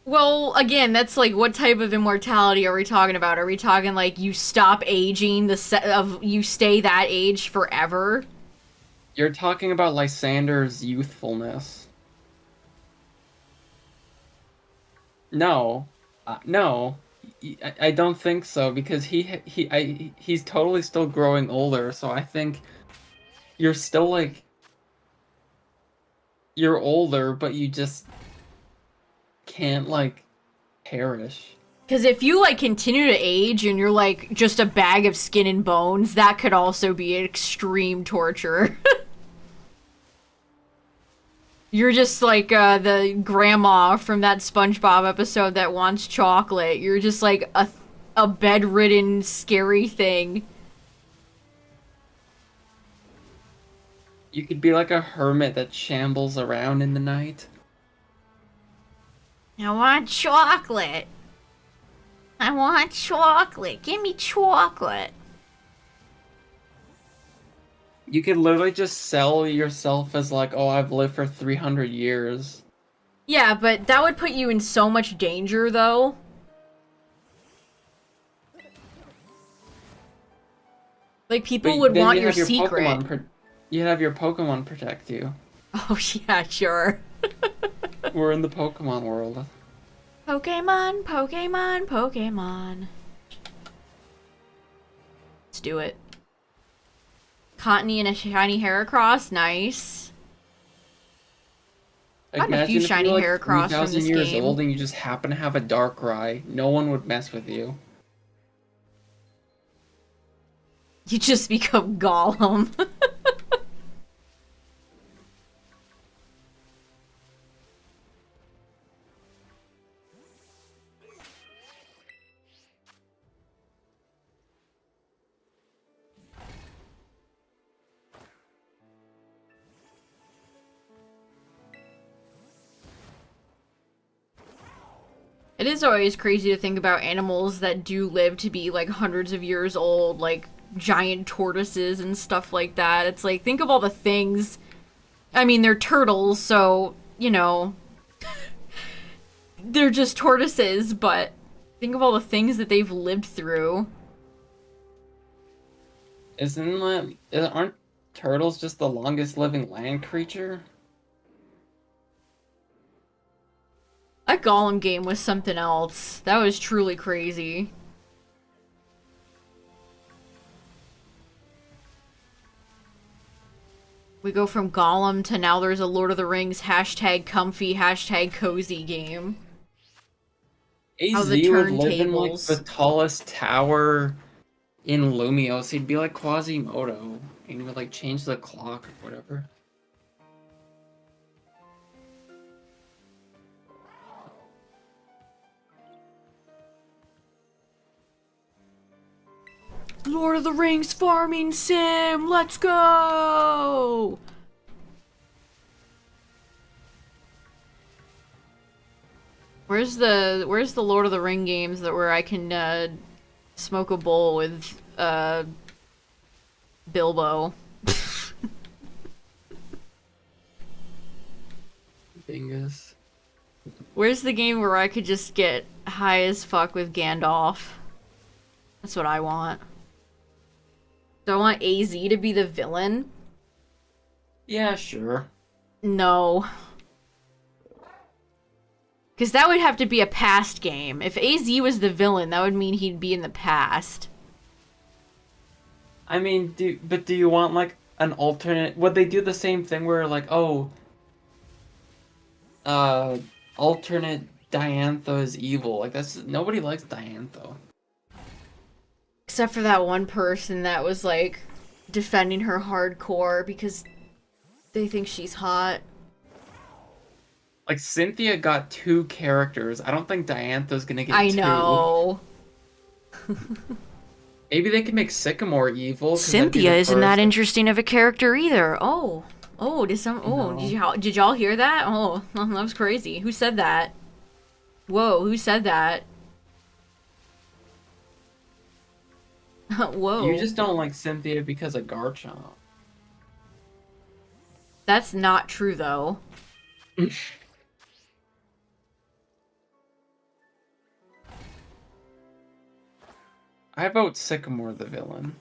Well, again, that's like what type of immortality are we talking about? Are we talking like you stop aging the set of you stay that age forever? You're talking about Lysander's youthfulness. No, no, I don't think so because he's totally still growing older. So I think you're still like you're older, but you just can't like perish. Because if you like continue to age and you're like just a bag of skin and bones, that could also be extreme torture. You're just like the grandma from that SpongeBob episode that wants chocolate. You're just like a bedridden, scary thing. You could be like a hermit that shambles around in the night. I want chocolate. I want chocolate. Give me chocolate. You could literally just sell yourself as like, oh, I've lived for 300 years. Yeah, but that would put you in so much danger, though. Like, people would want your secret. You'd have your Pokemon protect you. Oh, yeah, sure. We're in the Pokemon world. Pokemon, Pokemon, Pokemon. Let's do it. Cottony and a shiny Heracross, nice. Like, Gotten a few shiny like Heracross from this years game. old and you just happen to have a Darkrai. No one would mess with you. You just become Gollum. It is always crazy to think about animals that do live to be like hundreds of years old, like giant tortoises and stuff like that. It's like, think of all the things. I mean, they're turtles, so, you know, they're just tortoises, but think of all the things that they've lived through. Aren't turtles just the longest living land creature? That Gollum game was something else. That was truly crazy. We go from Gollum to now there's a Lord of the Rings hashtag comfy, hashtag cozy game. AZ would live in like the tallest tower in Lumios. He'd be like Quasimodo. And he would like change the clock or whatever. Lord of the Rings farming sim, let's go! Where's the Lord of the Ring games that where I can smoke a bowl with Bilbo? Dingus. Where's the game where I could just get high as fuck with Gandalf? That's what I want. Do I want AZ to be the villain? Yeah, sure. No. Because that would have to be a past game. If AZ was the villain, that would mean he'd be in the past. I mean, do you want like an alternate? Would they do the same thing where like, oh, alternate Diantha is evil? Like nobody likes Diantha. Except for that one person that was, like, defending her hardcore because they think she's hot. Like, Cynthia got 2 characters. I don't think Diantha's gonna get 2. I know. Maybe they can make Sycamore evil. Cynthia isn't that interesting of a character either. Oh, did y'all hear that? Oh, that was crazy. Who said that? Whoa, who said that? Whoa. You just don't like Cynthia because of Garchomp. That's not true, though. I vote Sycamore the villain.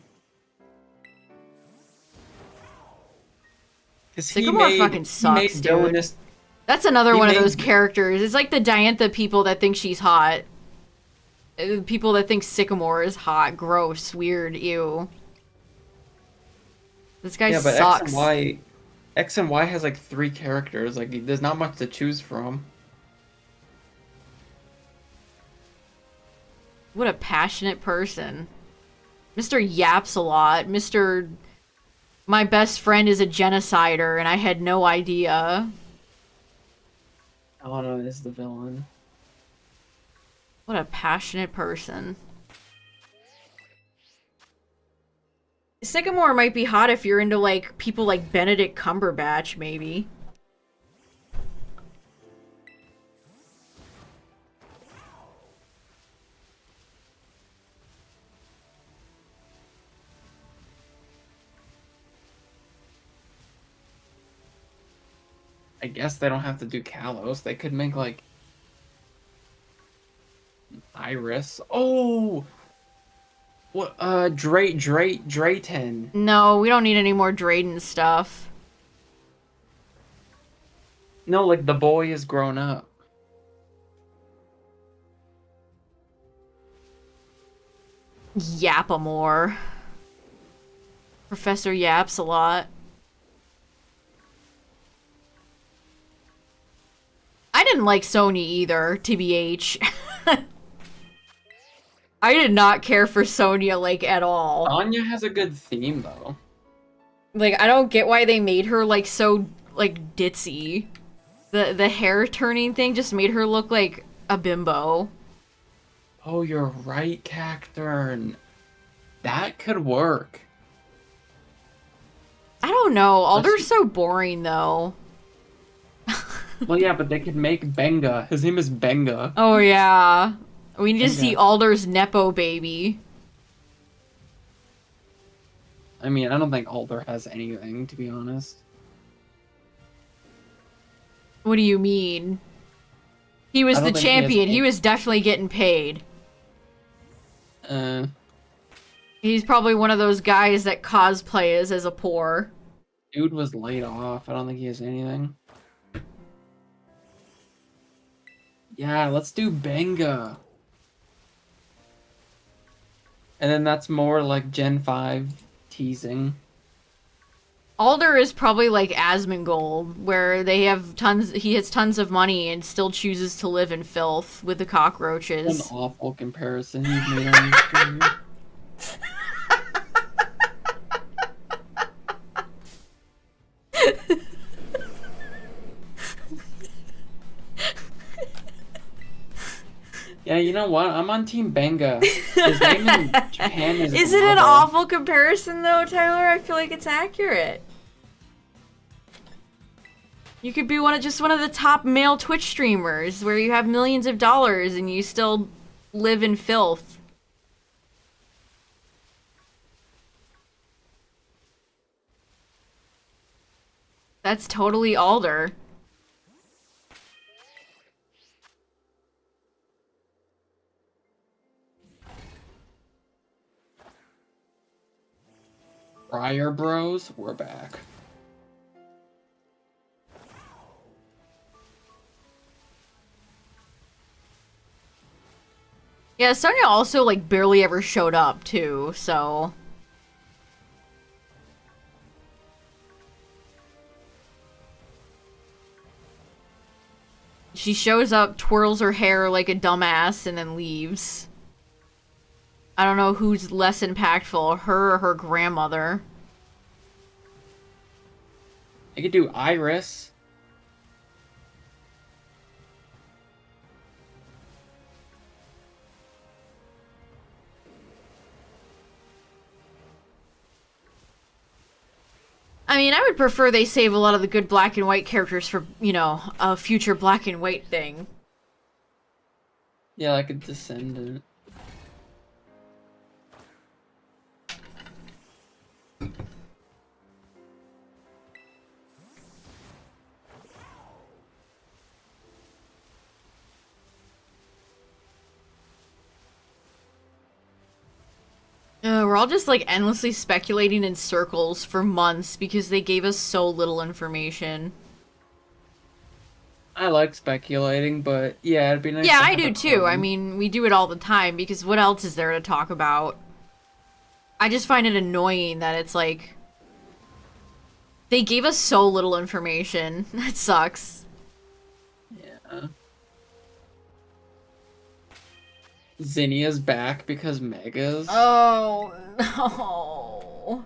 Sycamore fucking sucks, dude. That's another one of those characters. It's like the Diantha people that think she's hot. People that think Sycamore is hot, gross, weird, ew. This guy sucks. X and Y has like 3 characters. Like, there's not much to choose from. What a passionate person. Mr. Yaps a lot. Mr. My best friend is a genocider and I had no idea. Alana is the villain. What a passionate person. Sycamore might be hot if you're into, like, people like Benedict Cumberbatch, maybe. I guess they don't have to do Kalos. They could make, like, Iris. Oh! What, Drayton. No, we don't need any more Drayden stuff. No, like, the boy is grown up. Yapamore. Professor Yaps a lot. I didn't like Sony either, TBH. I did not care for Sonya, like, at all. Anya has a good theme, though. Like, I don't get why they made her, like, so, like, ditzy. The hair turning thing just made her look like a bimbo. Oh, you're right, Cacturn. That could work. I don't know. Alder's so boring, though. Well, yeah, but they could make Benga. His name is Benga. Oh, yeah. We need to Benga. see Alder's Nepo baby. I mean, I don't think Alder has anything, to be honest. What do you mean? He was I the don't think he has champion. He any- was definitely getting paid. Uh, He's probably one of those guys that cosplays as a poor. dude was laid off. I don't think he has anything. Yeah, let's do Benga. And then that's more like Gen 5 teasing. Alder is probably like Asmongold, where they have tons. He has tons of money and still chooses to live in filth with the An cockroaches. awful comparison you've made on this stream. Yeah, you know what? I'm on Team Benga. His name in Japan is Is it an Lava. awful comparison though, Tyler? I feel like it's accurate. You could be one of the top male Twitch streamers where you have millions of dollars and you still live in filth. That's totally Alder. Briar Bros, we're back. Yeah, Sonya also like barely ever showed up too, so she shows up, twirls her hair like a dumbass, and then leaves. I don't know who's less impactful, her or her grandmother. I could do Iris. I mean, I would prefer they save a lot of the good black and white characters for, you know, a future black and white thing. Yeah, like a descendant. We're all just like endlessly speculating in circles for months because they gave us so little information. I like speculating, but yeah, it'd be nice. Yeah, to I have do a too. clue. I mean, we do it all the time because what else is there to talk about? I just find it annoying that it's like they gave us so little information. That sucks. Yeah. Zinnia's back because Mega's. Oh, no.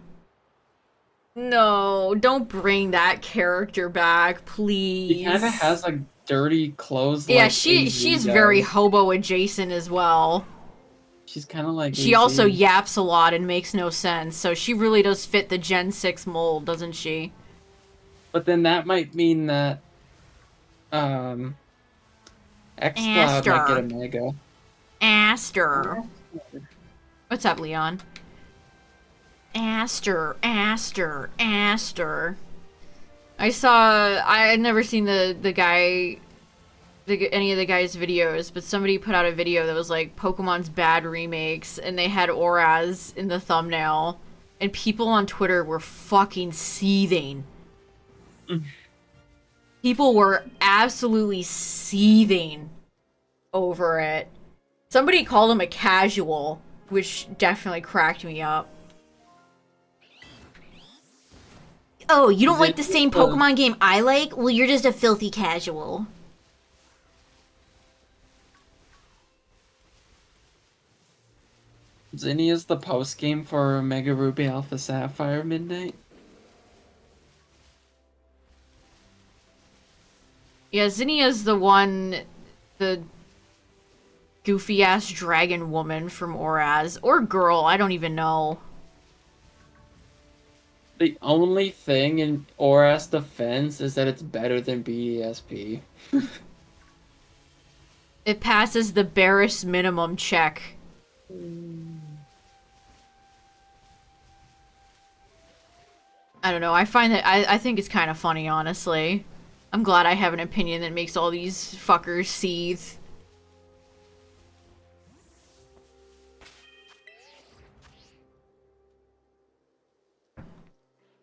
No, don't bring that character back, She kind of please. has like dirty clothes Yeah, like AZ she's very does. hobo adjacent as well. She's kind of like She also AZ. yaps a lot and makes no sense, so she really does fit the Gen 6 mold, doesn't she? But then that might mean that um xCloud might get a Aster. Mega. Aster. What's up, Leon? Aster, Aster, Aster. I had never seen the guy, any of the guy's videos, but somebody put out a video that was like Pokemon's bad remakes, and they had Oraz in the thumbnail, and people on Twitter were fucking seething. People were absolutely seething over it. Somebody called him a casual, which definitely cracked me up. Oh, you don't like the same Pokemon game I like? Well, you're just a filthy casual. Zinnia's the post game for Mega Ruby Alpha Sapphire Midnight. Yeah, Zinnia's the one, the goofy ass dragon woman from Oraz. Or girl, I don't even know. The only thing in Aura's defense is that it's better than BDSP. It passes the barest minimum check. I don't know, I find that, I think it's kind of funny, honestly. I'm glad I have an opinion that makes all these fuckers seethe.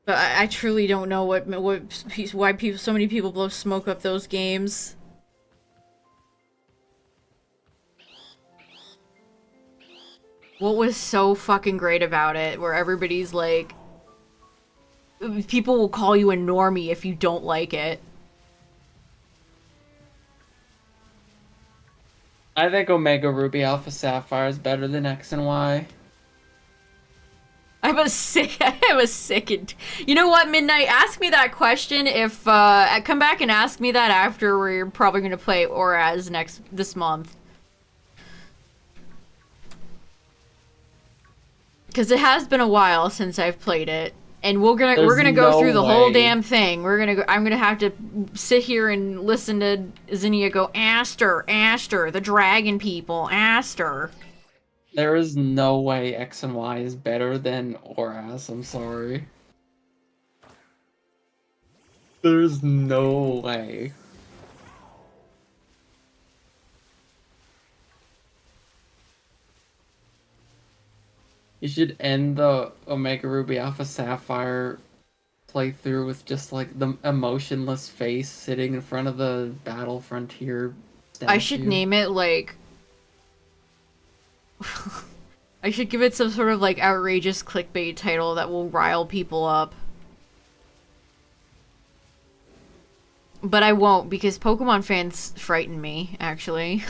But I truly don't know why so many people blow smoke up those games. What was so fucking great about it, where everybody's like, people will call you a normie if you don't like it. I think Omega Ruby Alpha Sapphire is better than X and Y. I have a sickened. You know what, Midnight? Ask me that question if, come back and ask me that after we're probably gonna play Oraz this month. Because it has been a while since I've played it. And we're gonna go through the whole damn thing. I'm gonna have to sit here and listen to Zinnia go, Aster, Aster, the dragon people, Aster. There is no way X and Y is better than Auras, I'm sorry. There's no way. You should end the Omega Ruby Alpha Sapphire playthrough with just like the emotionless face sitting in front of the Battle Frontier statue. I should name it like I should give it some sort of like outrageous clickbait title that will rile people up. But I won't, because Pokemon fans frighten me, actually.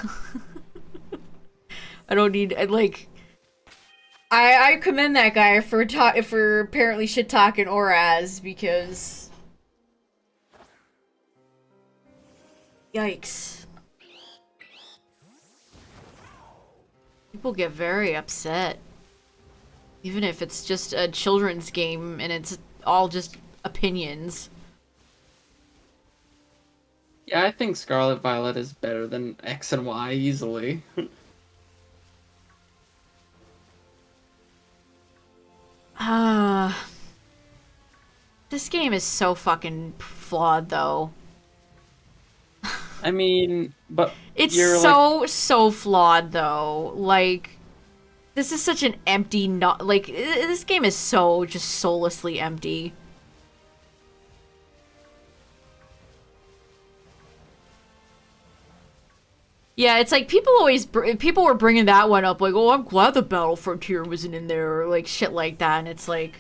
I don't need, like... I commend that guy for apparently shit-talking Oraz, because... Yikes. People get very upset. Even if it's just a children's game and it's all just opinions. Yeah, I think Scarlet Violet is better than X and Y easily. This game is so fucking flawed, though. I mean, but It's you're so flawed, though. Like, this is such an empty, not like this game is so just soullessly empty. Yeah, it's like people were bringing that one up, like, oh, I'm glad the Battle Frontier wasn't in there, or like shit like that, and it's like,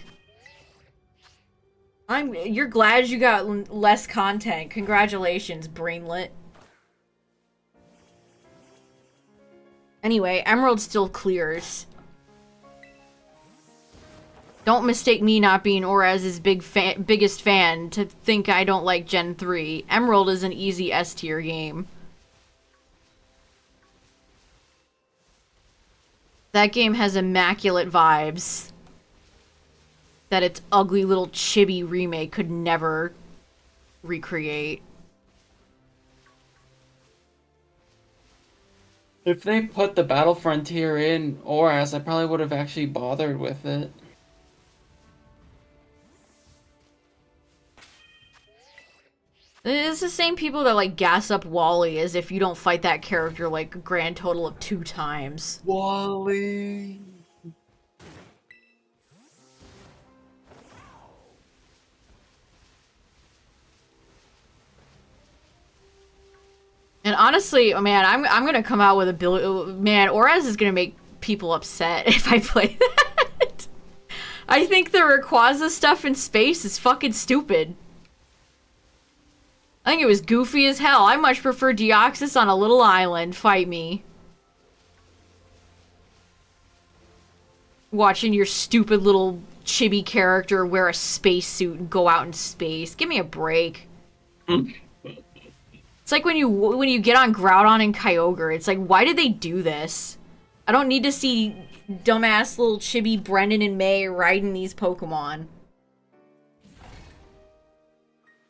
you're glad you got less content. Congratulations, brainlet. Anyway, Emerald still clears. Don't mistake me not being Oraz's biggest fan to think I don't like Gen 3. Emerald is an easy S tier game. That game has immaculate vibes that its ugly little chibi remake could never recreate. If they put the Battle Frontier in ORAS, I probably would have actually bothered with it. It's the same people that, like, gas up Wally as if you don't fight that character, like, a grand total of 2 times. Wally. And honestly, man, I'm gonna come out with a man, Oraz is gonna make people upset if I play that. I think the Rayquaza stuff in space is fucking stupid. I think it was goofy as hell. I much prefer Deoxys on a little island. Fight me. Watching your stupid little chibi character wear a spacesuit and go out in space. Give me a break. It's like when you get on Groudon and Kyogre. It's like, why did they do this? I don't need to see dumbass little chibi Brendan and May riding these Pokemon.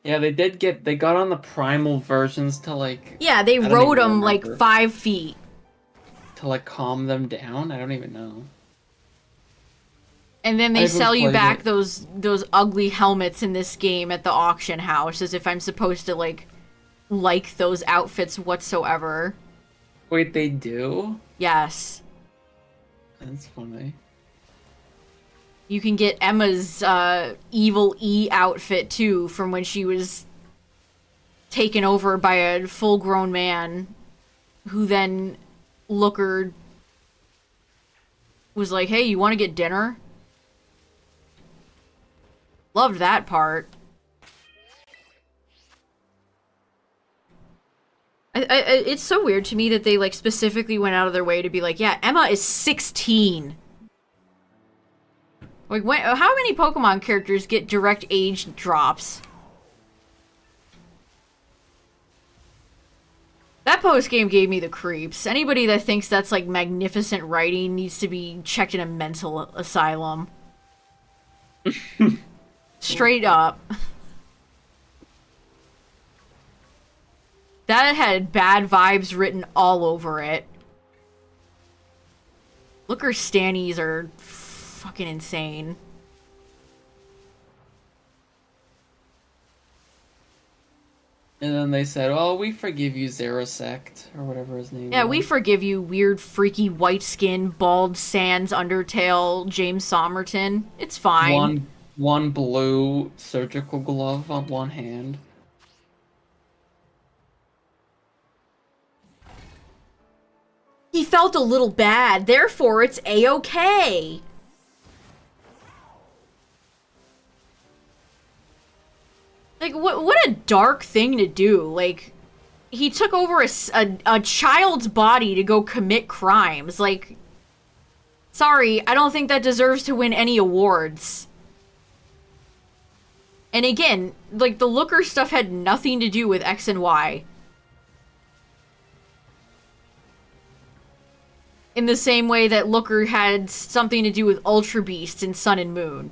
Yeah, they got on the primal versions to, like... Yeah, they rode them, like, 5 feet. To, like, calm them down? I don't even know. And then they sell you back those ugly helmets in this game at the auction house, as if I'm supposed to, like those outfits whatsoever. Wait, they do? Yes. That's funny. You can get Emma's Evil E outfit, too, from when she was taken over by a full-grown man, who then Looker was like, hey, you want to get dinner? Loved that part. It's so weird to me that they, like, specifically went out of their way to be like, yeah, Emma is 16. Like, how many Pokemon characters get direct age drops? That post-game gave me the creeps. Anybody that thinks that's, like, magnificent writing needs to be checked in a mental asylum. Straight up. That had bad vibes written all over it. Looker stannies are fucking insane. And then they said, oh, we forgive you, Xerosect, or whatever his name Yeah, was. we forgive you, weird, freaky, white-skinned, bald, sans, Undertale, James Somerton. It's fine. One blue surgical glove on one hand. He felt a little bad, therefore it's A-okay. Like, what a dark thing to do. Like, he took over a child's body to go commit crimes. Like, sorry, I don't think that deserves to win any awards. And again, like, the Looker stuff had nothing to do with X and Y. In the same way that Looker had something to do with Ultra Beast in Sun and Moon.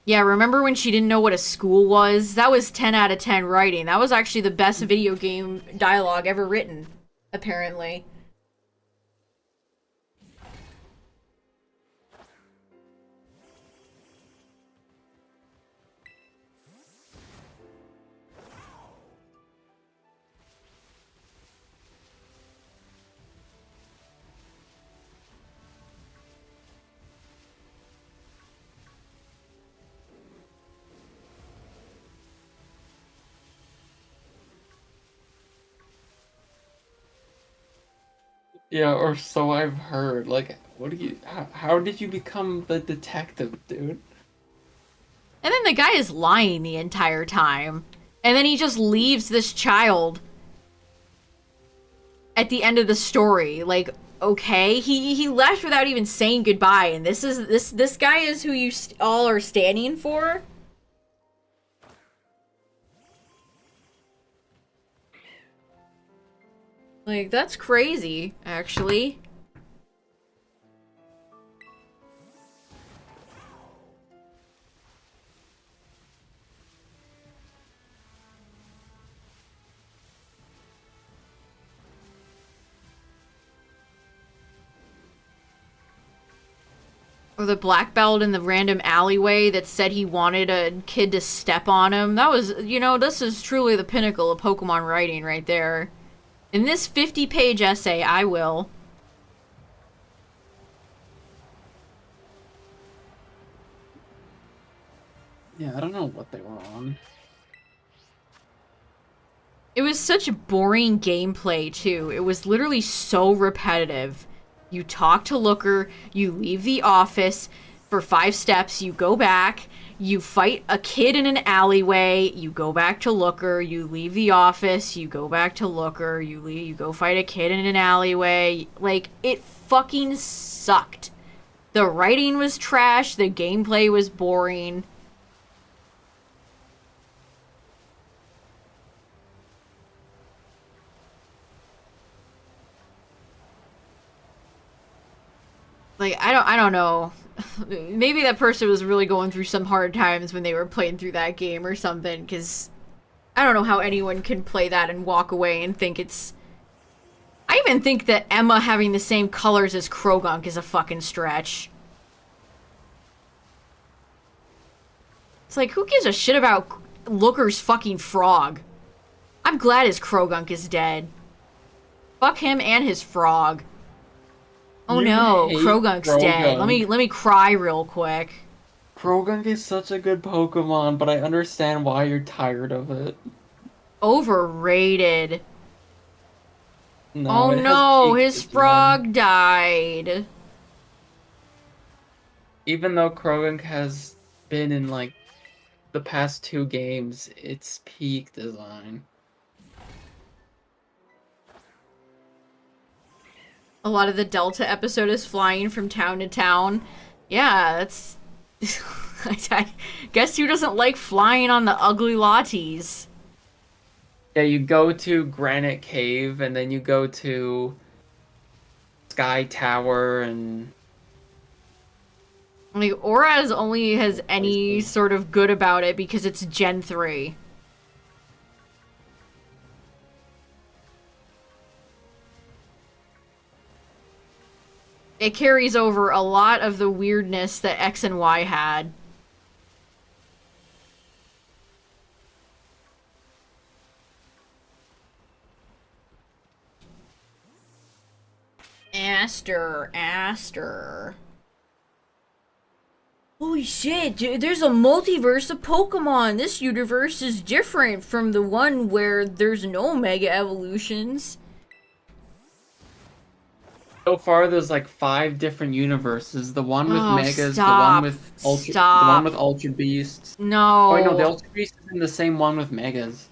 Yeah, remember when she didn't know what a school was? That was 10 out of 10 writing. That was actually the best video game dialogue ever written, apparently. Yeah, or so I've heard. Like, how did you become the detective, dude? And then the guy is lying the entire time. And then he just leaves this child at the end of the story. Like, okay, he left without even saying goodbye, and this guy is who you all are standing for? Like, that's crazy, actually. Or the black belt in the random alleyway that said he wanted a kid to step on him. That was, you know, this is truly the pinnacle of Pokemon writing right there. In this 50-page essay, I will. Yeah, I don't know what they were on. It was such boring gameplay, too. It was literally so repetitive. You talk to Looker, you leave the office for 5 steps, you go back, you fight a kid in an alleyway, you go back to Looker, you leave the office, you go back to Looker, you go fight a kid in an alleyway. Like, it fucking sucked. The writing was trash, the gameplay was boring. Like, I don't know. Maybe that person was really going through some hard times when they were playing through that game or something, because I don't know how anyone can play that and walk away and think it's... I even think that Emma having the same colors as Krogunk is a fucking stretch. It's like, who gives a shit about Looker's fucking frog? I'm glad his Krogunk is dead. Fuck him and his frog. Oh You no, hate Krogunk's dead. Let Krogunk. me cry real quick. Krogunk is such a good Pokemon, but I understand why you're tired of it. Overrated. No, Oh it has no, peak his design. frog died. Even though Krogunk has been in like the past 2 games, it's peak design. A lot of the Delta episode is flying from town to town. Yeah, that's... I guess who doesn't like flying on the ugly lattes? Yeah, you go to Granite Cave and then you go to Sky Tower and Like, Oraz only has any places. sort of good about it because it's Gen 3. It carries over a lot of the weirdness that X and Y had. Aster. Holy shit, dude, there's a multiverse of Pokemon. This universe is different from the one where there's no Mega Evolutions. So far there's like 5 different universes. The one with Oh, Megas, stop. the one with Stop. Ultra Beasts. Oh wait, no, the No. Ultra Beast is in the same one with Megas.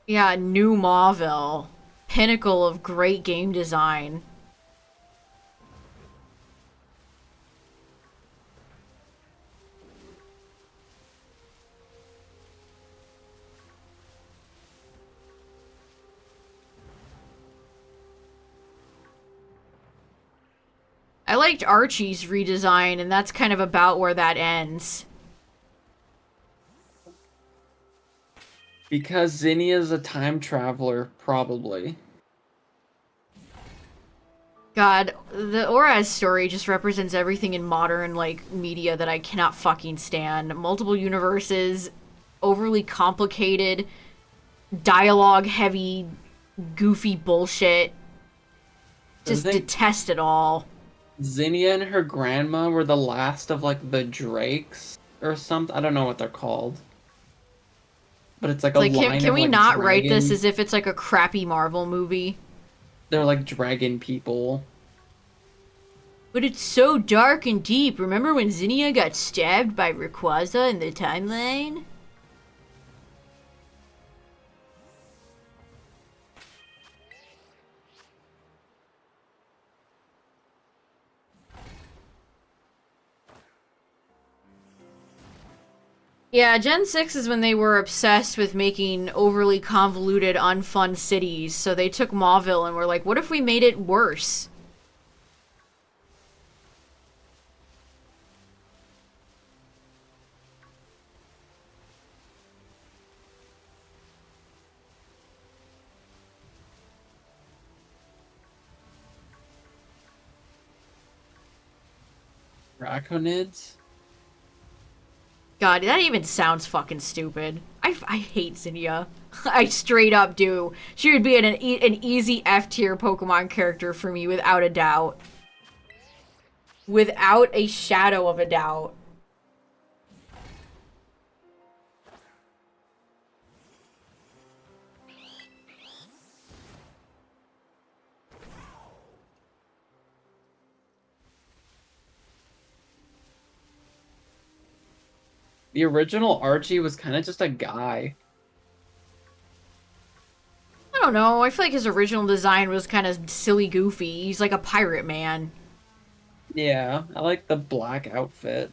Yeah, New Mauville. Pinnacle of great game design. I liked Archie's redesign, and that's kind of about where that ends. Because Zinnia's a time traveler, probably. God, the Oraz story just represents everything in modern, like, media that I cannot fucking stand. Multiple universes, overly complicated, dialogue-heavy, goofy bullshit. I Just think detest it all. Zinnia and her grandma were the last of like the Drakes or something. I don't know what they're called. But it's like a Like, line can of we like not write this dragon. as if it's like a crappy Marvel movie? They're like dragon people. But it's so dark and deep. Remember when Zinnia got stabbed by Rayquaza in the timeline? Yeah, Gen 6 is when they were obsessed with making overly convoluted, unfun cities, so they took Mauville and were like, what if we made it worse? Draconids? God, that even sounds fucking stupid. I hate Zinnia. I straight up do. She would be an easy F tier Pokemon character for me without a doubt. Without a shadow of a doubt. The original Archie was kind of just a guy. I don't know. I feel like his original design was kind of silly goofy. He's like a pirate man. Yeah, I like the black outfit.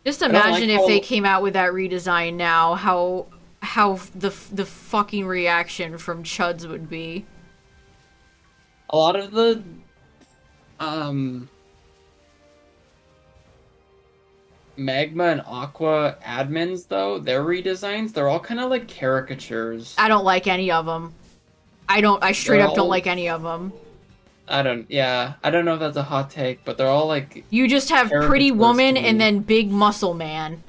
Just I don't like imagine if they how came out with that redesign now, how the fucking reaction from Chuds would be. a lot of the um Magma and Aqua admins though, their redesigns, they're all kind of like caricatures. I don't like any of them. I straight They're up don't all like any of them. I don't know if that's a hot take, but they're all like You just have pretty caricatures to woman and me. then big muscle man.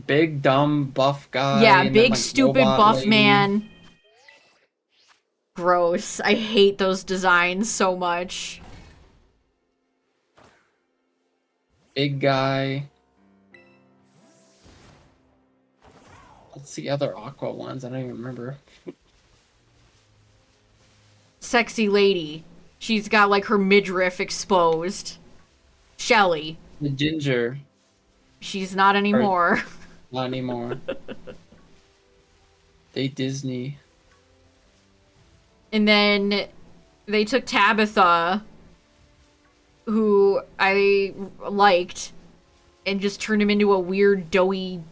Big dumb buff guy Yeah, and then big like stupid robot buff lady. man. Gross. I hate those designs so much. Big guy. What's the other Aqua ones? I don't even remember. Sexy lady. She's got like her midriff exposed. Shelly. The ginger. She's not Or anymore. not anymore. They Disney. And then they took Tabitha, who I liked, and just turned him into a weird, doughy,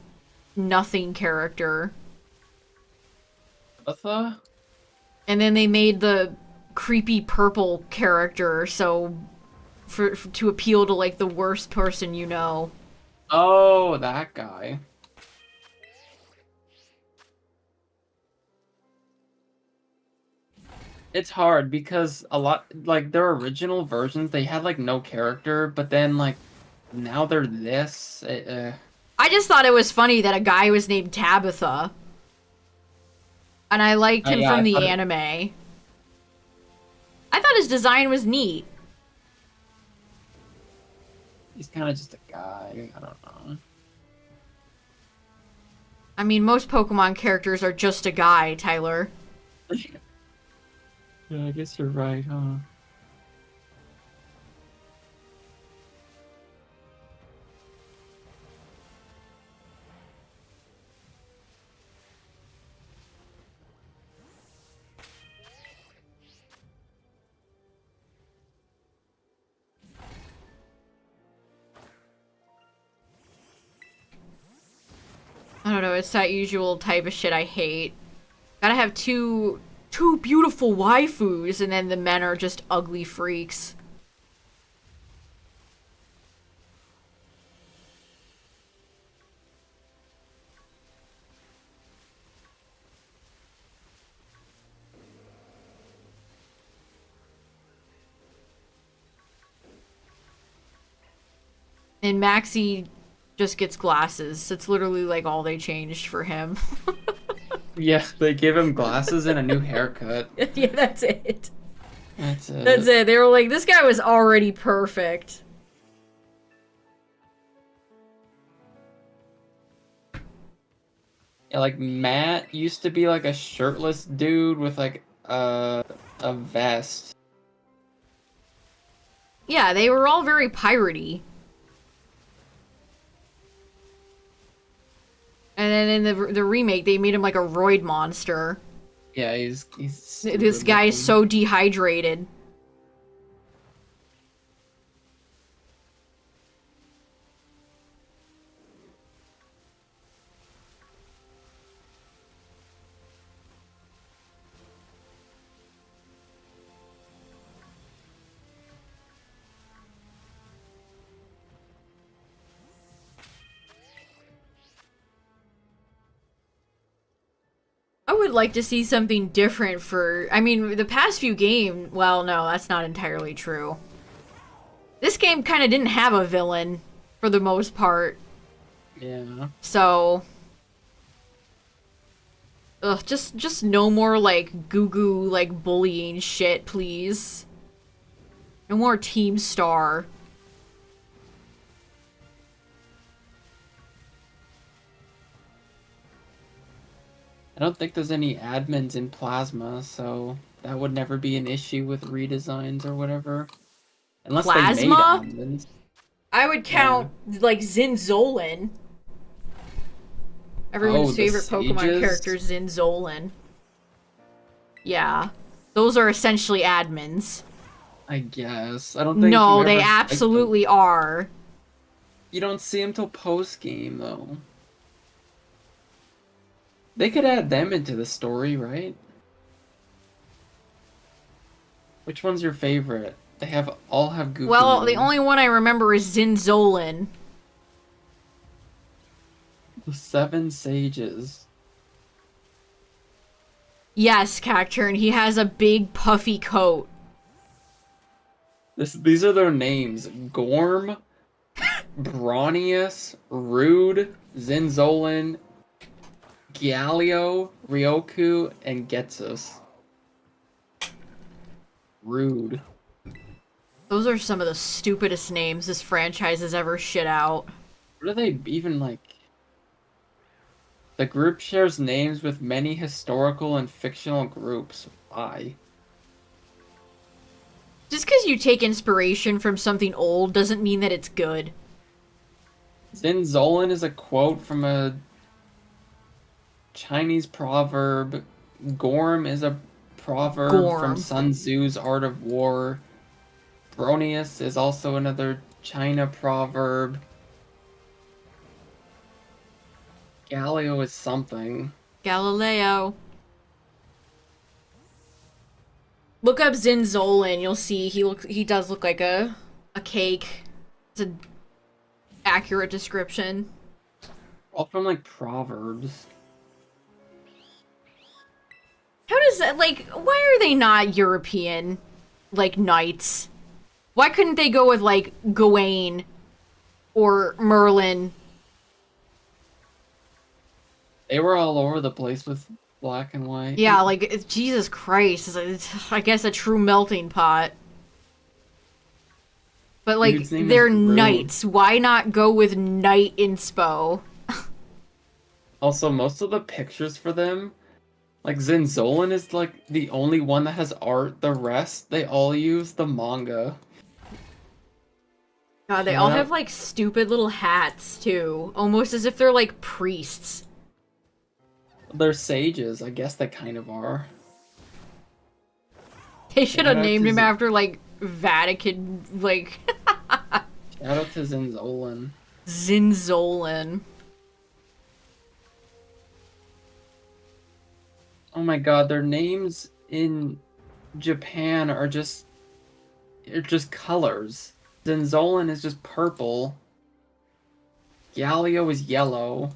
nothing character. Tabitha? And then they made the creepy purple character, so to appeal to like the worst person you know. Oh, that guy. It's hard because a lot like their original versions they had like no character, but then like now they're this. I just thought it was funny that a guy was named Tabitha. And I liked him Yeah, from I the thought anime. I thought his design was neat. he's kind of just a guy. I don't know. I mean, most Pokemon characters are just a guy, Tyler. Yeah, I guess you're right, huh? I don't know, it's that usual type of shit I hate. Gotta have two beautiful waifus, and then the men are just ugly freaks. And Maxie just gets glasses. That's literally like all they changed for him. Yeah, they give him glasses and a new haircut. Yeah, that's it. That's it. That's it. They were like, this guy was already perfect. Yeah, like Matt used to be like a shirtless dude with like a vest. Yeah, they were all very piratey. And then in the remake, they made him like a roid monster. Yeah, he's This stupid guy is looking. so dehydrated. would like to see something different for. I mean, the past few games. Well, no, that's not entirely true. This game kind of didn't have a villain for the most part. Yeah. So. Ugh, just no more, like, goo-goo, like, bullying shit, please. No more Team Star. I don't think there's any admins in Plasma, so that would never be an issue with redesigns or whatever. Unless they made Plasma? admins. I would count, like, Zinzolin. Everyone's Oh, the favorite Pokemon sages? character, Zinzolin. Yeah. Those are essentially admins. I guess. I don't think No, you they ever like absolutely are. You don't see them till post game though. They could add them into the story, right? Which one's your favorite? They have all have goofy Well, the names. only one I remember is Zinzolin. The Seven Sages. Yes, Cacturn, he has a big puffy coat. These are their names: Gorm, Brawnius, Rude, Zinzolin, Gialio, Ryoku, and Getsus. Rude. Those are some of the stupidest names this franchise has ever shit out. What are they even like? The group shares names with many historical and fictional groups. Why? Just because you take inspiration from something old doesn't mean that it's good. Zinzolin is a quote from a Chinese proverb. Gorm is a proverb from Gorm. Sun Tzu's Art of War. Bronius is also another China proverb. Galileo is something. Galileo. Look up Zinzolin, you'll see he does look like a cake. It's an accurate description. All from like proverbs. How does that, like, why are they not European, like, knights? Why couldn't they go with, like, Gawain or Merlin? They were all over the place with black and white. Yeah, like, Jesus Christ, it's, I guess, a true melting pot. But, like, Dude's name they're is Rude. knights. Why not go with knight inspo? Also, most of the pictures for them, like Zinzolin is like the only one that has art. The rest, they all use the manga. God, they Yeah. all have, like, stupid little hats, too. Almost as if they're, like, priests. They're sages. I guess they kind of are. They should have Shout out named to him after, like, Vatican, like, Shout out to Zinzolin. Zinzolin. Oh my god, their names in Japan are just colors. Zinzolin is just purple. Galio is yellow.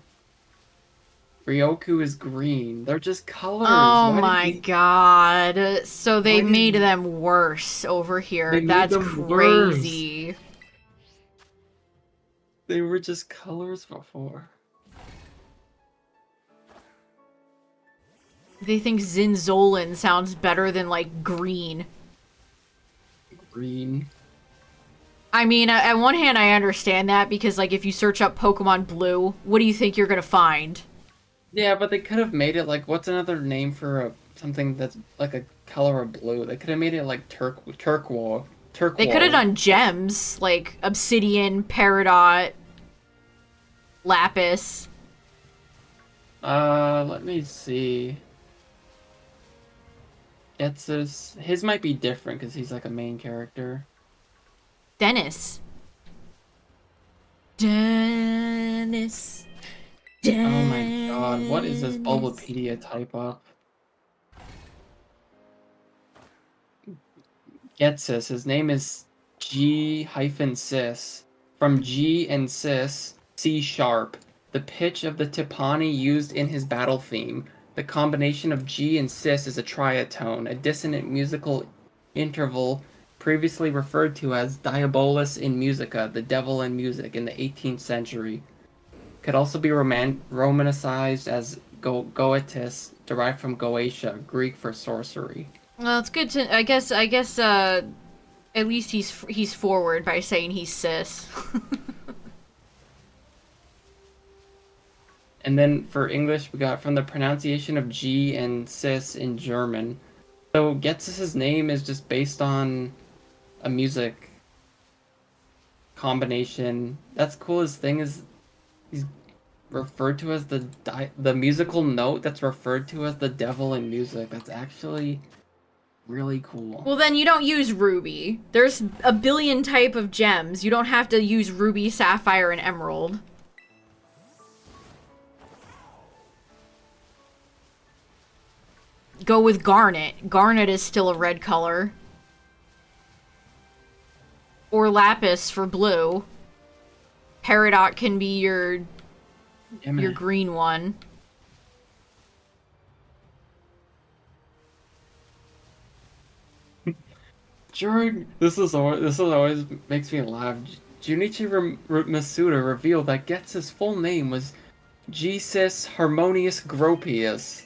Ryoku is green. They're just colors. Oh Why did my they- god. So they Why did- made them worse over here. They made That's them worse. crazy. They were just colors before. They think Zinzolin sounds better than, like, green. Green. I mean, at one hand, I understand that because, like, if you search up Pokemon Blue, what do you think you're gonna find? Yeah, but they could have made it like, what's another name for something that's like a color of blue? They could have made it like turquoise. They could have done gems, like Obsidian, Peridot, Lapis. Let me see. His might be different because he's like a main character. Dennis. Dennis. Oh my god, what is this Bulbapedia type up? Getsus, his name is G-Sis. From G and Sis, C sharp. The pitch of the Tipani used in his battle theme. The combination of G and cis is a triatone, a dissonant musical interval previously referred to as diabolus in musica, the devil in music, in the 18th century. Could also be romanicized as Goetis, derived from Goetia, Greek for sorcery. Well, it's good to. I guess. At least he's forward by saying he's cis. And then for English, we got from the pronunciation of G and cis in German. So Getz's name is just based on a music combination. That's cool. His thing is he's referred to as the musical note that's referred to as the devil in music. That's actually really cool. Well, then you don't use ruby. There's a billion type of gems. You don't have to use ruby, sapphire, and emerald. Go with garnet. Garnet is still a red color. Or lapis for blue. Peridot can be your green one. During this is always makes me laugh. Junichi Masuda revealed that Getz's full name was Jesus Harmonious Gropius.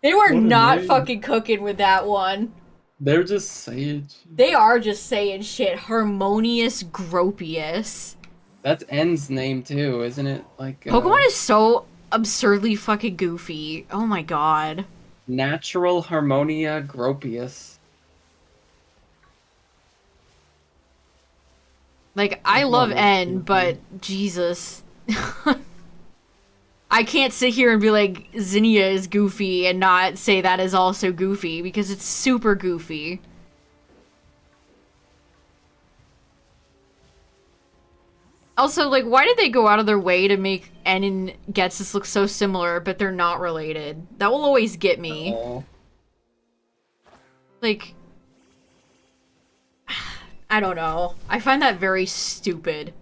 They were not fucking cooking with that one. They're just saying shit. They are just saying shit. Harmonious Gropius. That's N's name too, isn't it? Like Pokemon is so absurdly fucking goofy. Oh my god. Natural Harmonia Gropius. Like, I love N, but Jesus. I can't sit here and be like, Zinnia is goofy and not say that is also goofy, because it's super goofy. Also, like, why did they go out of their way to make N and Ghetsis look so similar, but they're not related? That will always get me. Oh. Like, I don't know. I find that very stupid.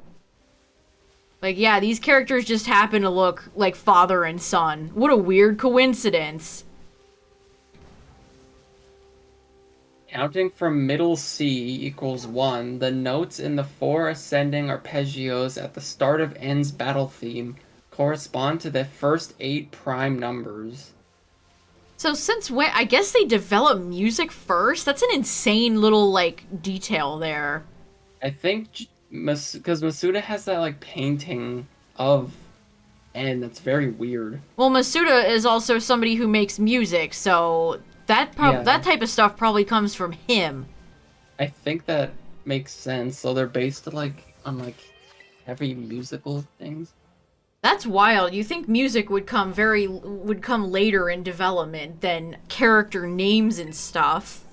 Like, yeah, these characters just happen to look like father and son. What a weird coincidence. Counting from middle C equals 1, the notes in the 4 ascending arpeggios at the start of N's battle theme correspond to the first 8 prime numbers. So since when? I guess they developed music first? That's an insane little, like, detail there. I think because Masuda has that, like, painting of N that's very weird. Well, Masuda is also somebody who makes music, so that type of stuff probably comes from him. I think that makes sense. So they're based, like, on, like, heavy musical things. That's wild. You think music would come later in development than character names and stuff.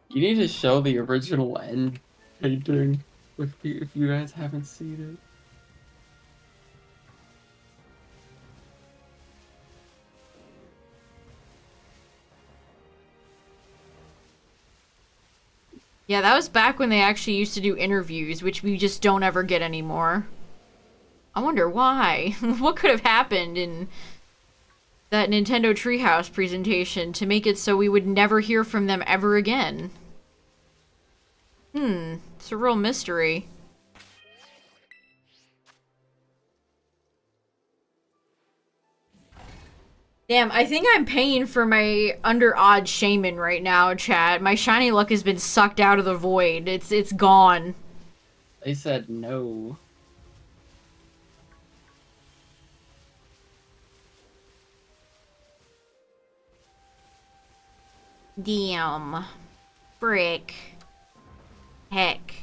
You need to show the original N painting if you guys haven't seen it. Yeah, that was back when they actually used to do interviews, which we just don't ever get anymore. I wonder why. What could have happened in that Nintendo Treehouse presentation to make it so we would never hear from them ever again? It's a real mystery. Damn, I think I'm paying for my under-odd shaman right now, chat. My shiny luck has been sucked out of the void. It's gone. They said no. Damn. Frick. Heck.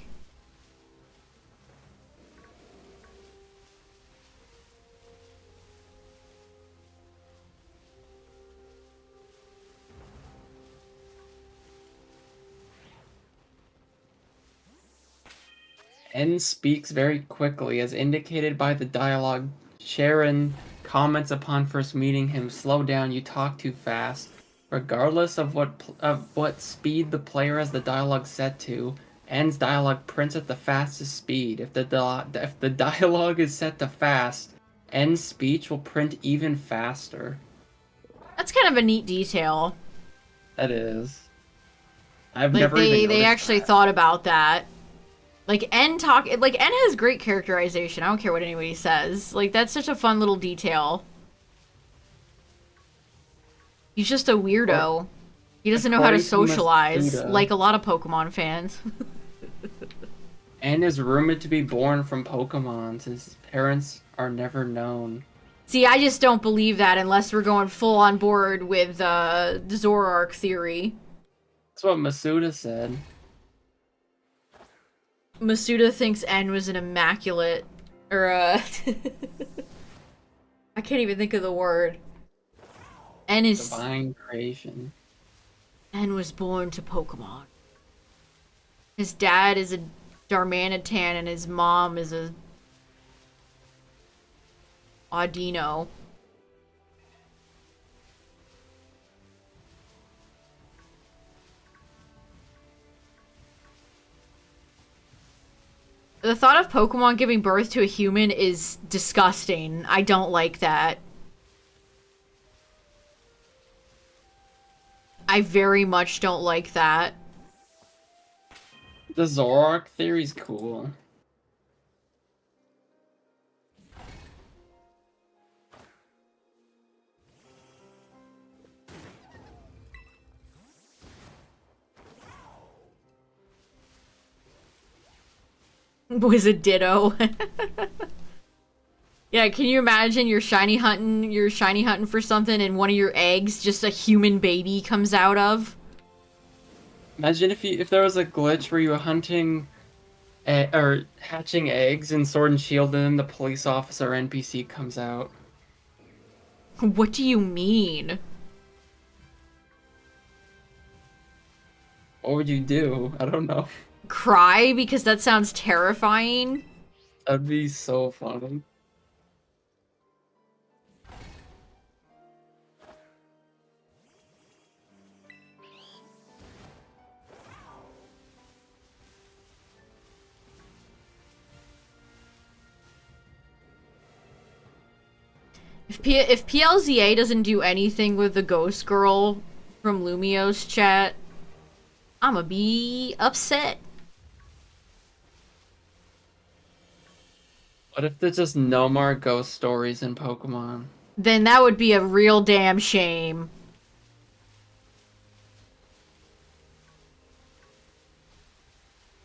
N speaks very quickly, as indicated by the dialogue. Sharon comments upon first meeting him, "Slow down, you talk too fast." Regardless of what speed the player has the dialogue set to, N's dialogue prints at the fastest speed. If the dialogue is set to fast, End speech will print even faster. That's kind of a neat detail. That is. I've Like never even they noticed actually that. thought about that. Like N has great characterization. I don't care what anybody says. Like that's such a fun little detail. He's just a Or, weirdo. He doesn't know how to according to socialize, Masuda, like a lot of Pokemon fans. N is rumored to be born from Pokemon since his parents are never known. See, I just don't believe that unless we're going full on board with the Zoroark theory. That's what Masuda said. Masuda thinks N was an immaculate, or I can't even think of the word. N is Divine creation. N was born to Pokemon. His dad is a Darmanitan and his mom is a Audino. The thought of Pokemon giving birth to a human is disgusting. I don't like that. I very much don't like that. The Zoroark theory's cool. Was a ditto. Yeah, can you imagine you're shiny hunting for something and one of your eggs just a human baby comes out of? Imagine if there was a glitch where you were hunting or hatching eggs in Sword and Shield, and then the police officer NPC comes out. What do you mean? What would you do? I don't know. Cry because that sounds terrifying? That'd be so funny. If PLZA doesn't do anything with the ghost girl from Lumio's chat, I'ma be upset. What if there's just no more ghost stories in Pokemon? Then that would be a real damn shame.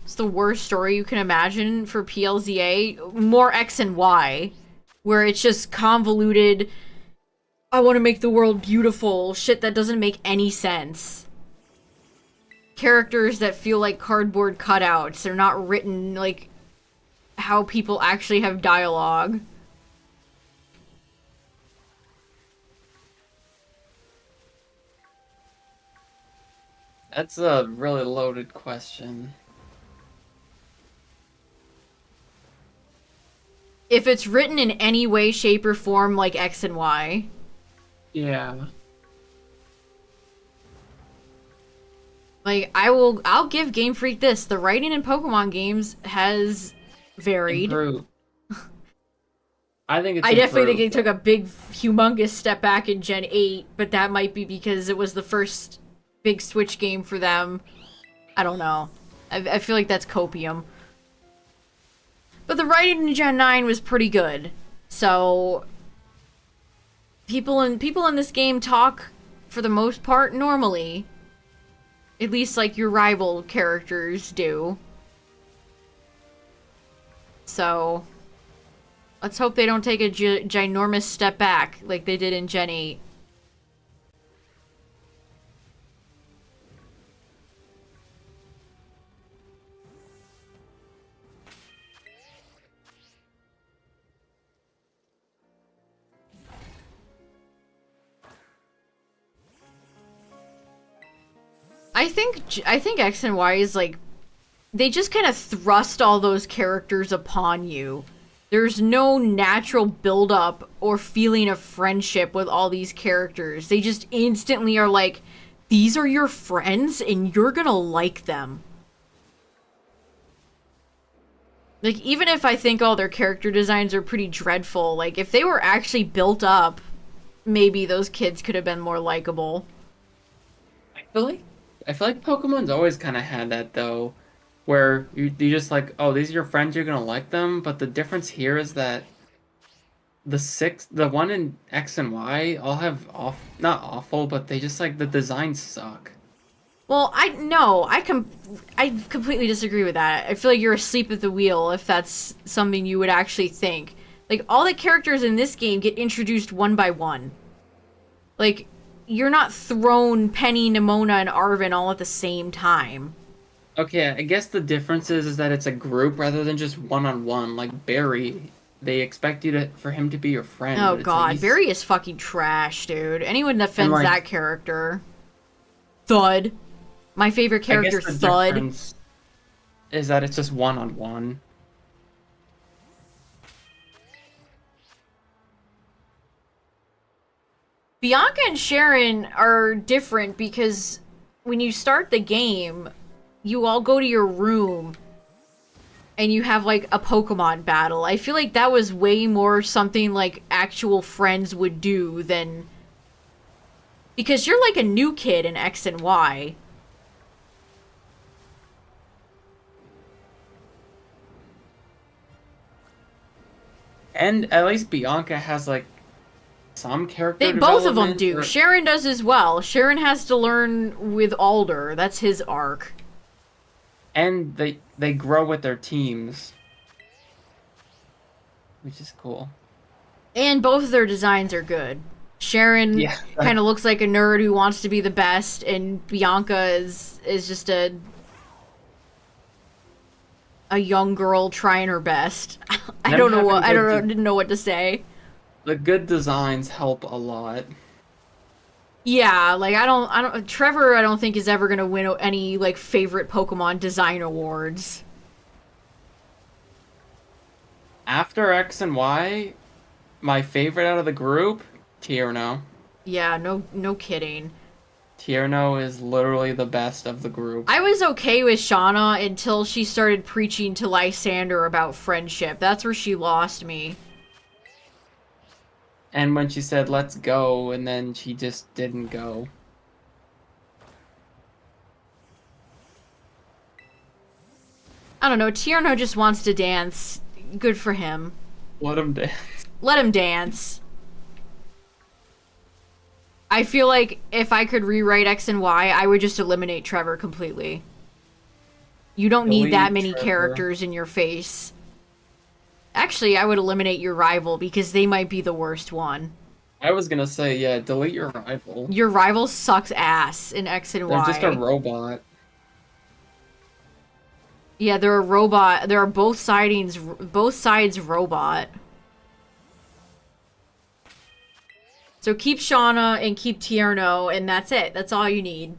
It's the worst story you can imagine for PLZA. More X and Y, where it's just convoluted. I want to make the world beautiful. Shit that doesn't make any sense. Characters that feel like cardboard cutouts. They're not written like how people actually have dialogue. That's a really loaded question. If it's written in any way, shape, or form like X and Y. Yeah. Like, I'll give Game Freak this. The writing in Pokemon games has varied. Improved. I think it's I definitely think improved. they took a big, humongous step back in Gen 8, but that might be because it was the first big Switch game for them. I don't know. I feel like that's copium. But the writing in Gen 9 was pretty good. So, people in this game talk, for the most part, normally. At least, like, your rival characters do. So, let's hope they don't take a ginormous step back like they did in Gen 8. I think X and Y is like they just kind of thrust all those characters upon you. There's no natural build-up or feeling of friendship with all these characters. They just instantly are like, these are your friends and you're gonna like them. Like, even if I think all their character designs are pretty dreadful, like, if they were actually built up, maybe those kids could have been more likable. I feel like I feel like Pokemon's always kind of had that though, where you just like, oh, these are your friends, you're gonna like them, but the difference here is that the one in X and Y all have not awful, but they just like the designs suck. Well, I completely disagree with that. I feel like you're asleep at the wheel if that's something you would actually think. Like, all the characters in this game get introduced one by one. Like, you're not thrown Penny, Nimona, and Arven all at the same time. Okay, I guess the difference is that it's a group rather than just one-on-one. Like Barry, they expect for him to be your friend, Oh but it's like god, Barry is fucking trash, dude. Anyone that and defends like that character. Thud. My favorite I guess character, the Thud. difference is that it's just one-on-one. Bianca and Sharon are different because when you start the game, you all go to your room and you have like a Pokemon battle. I feel like that was way more something like actual friends would do than, because you're like a new kid in X and Y. And at least Bianca has like some character Both of them development. do. Sharon does as well. Sharon has to learn with Alder. That's his arc. And they grow with their teams, which is cool. And both of their designs are good. Sharon Yeah. kind of looks like a nerd who wants to be the best, and Bianca is just a young girl trying her best. Didn't know what to say. The good designs help a lot. Yeah, like Trevor I don't think is ever going to win any like favorite Pokemon design awards. After X and Y, my favorite out of the group, Tierno. Yeah, no kidding. Tierno is literally the best of the group. I was okay with Shauna until she started preaching to Lysander about friendship. That's where she lost me. And when she said, let's go, and then she just didn't go. I don't know, Tierno just wants to dance. Good for him. Let him dance. Let him dance. I feel like if I could rewrite X and Y, I would just eliminate Trevor completely. You don't need that many characters in your face. Actually, I would eliminate your rival because they might be the worst one. I was gonna say, yeah, delete your rival. Your rival sucks ass in X and Y. They're just a robot. Yeah, they're a robot. They're both sides robot. So keep Shauna and keep Tierno, and that's it. That's all you need.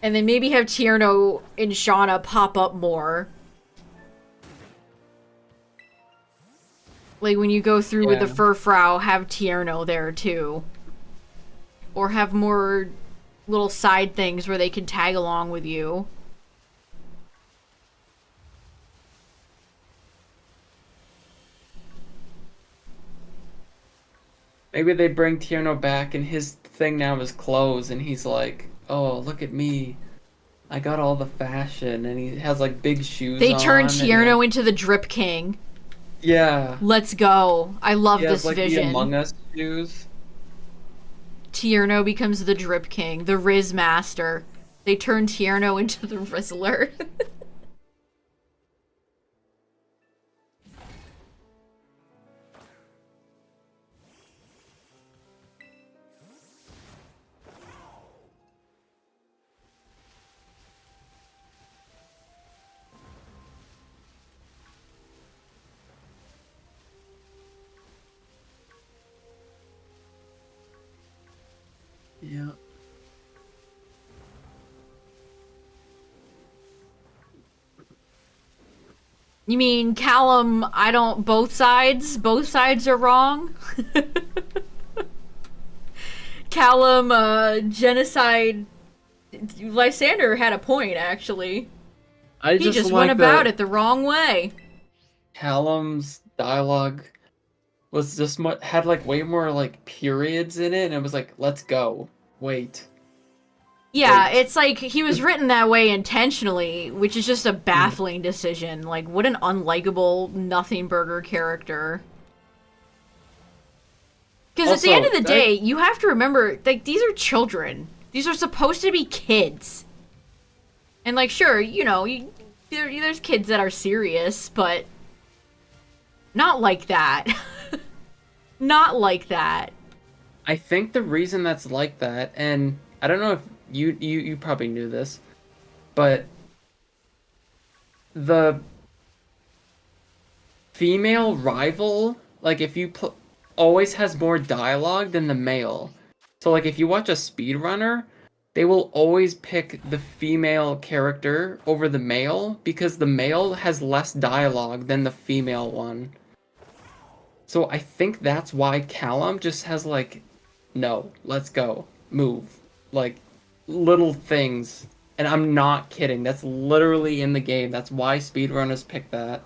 And then maybe have Tierno and Shauna pop up more. Like when you go through with the Furfrou, have Tierno there too. Or have more little side things where they can tag along with you. Maybe they bring Tierno back and his thing now is clothes and he's like, oh, look at me. I got all the fashion and he has like big shoes They on. turn Tierno into the Drip King. Yeah. Let's go. I love this like vision. The Among Us shoes. Tierno becomes the Drip King, the Riz Master. They turn Tierno into the Rizzler. Yeah. You mean Callum, both sides are wrong? Callum, genocide, Lysander had a point, actually. He just went about it the wrong way. Callum's dialogue was just had like way more like periods in it, and it was like, let's go. Wait, Yeah, wait. it's like he was written that way intentionally, which is just a baffling decision. Like, what an unlikable nothing burger character. Because at the end of Also, the day, you have to remember, like, these are children. These are supposed to be kids. And, like, sure, there's kids that are serious, but not like that. Not like that. I think the reason that's like that, and I don't know if you probably knew this, but the female rival, like if you always has more dialogue than the male. So like if you watch a speedrunner, they will always pick the female character over the male because the male has less dialogue than the female one. So I think that's why Callum just has like, no, let's go, move, like little things. And I'm not kidding. That's literally in the game. That's why speedrunners pick that.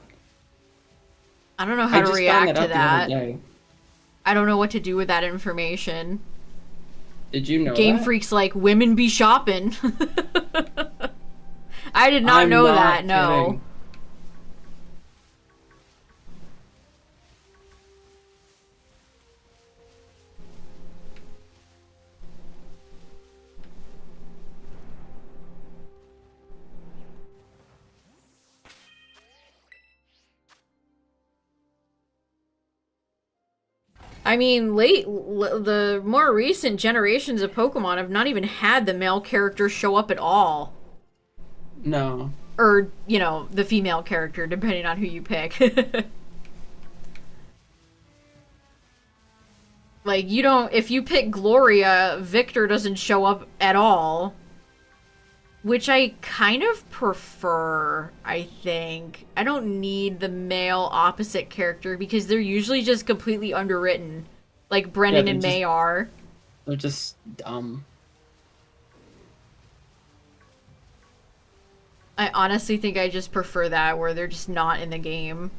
I don't know how I to just found react that to out the other that. day. I don't know what to do with that information. Did you know Game that? Freak's like, women be shopping. I did not I'm know not that, no. kidding. I mean, the more recent generations of Pokemon have not even had the male character show up at all. No. Or, the female character, depending on who you pick. Like, if you pick Gloria, Victor doesn't show up at all. Which I kind of prefer, I think. I don't need the male opposite character because they're usually just completely underwritten. Like Yeah, Brennan and May are. they're just dumb. I honestly think I just prefer that where they're just not in the game.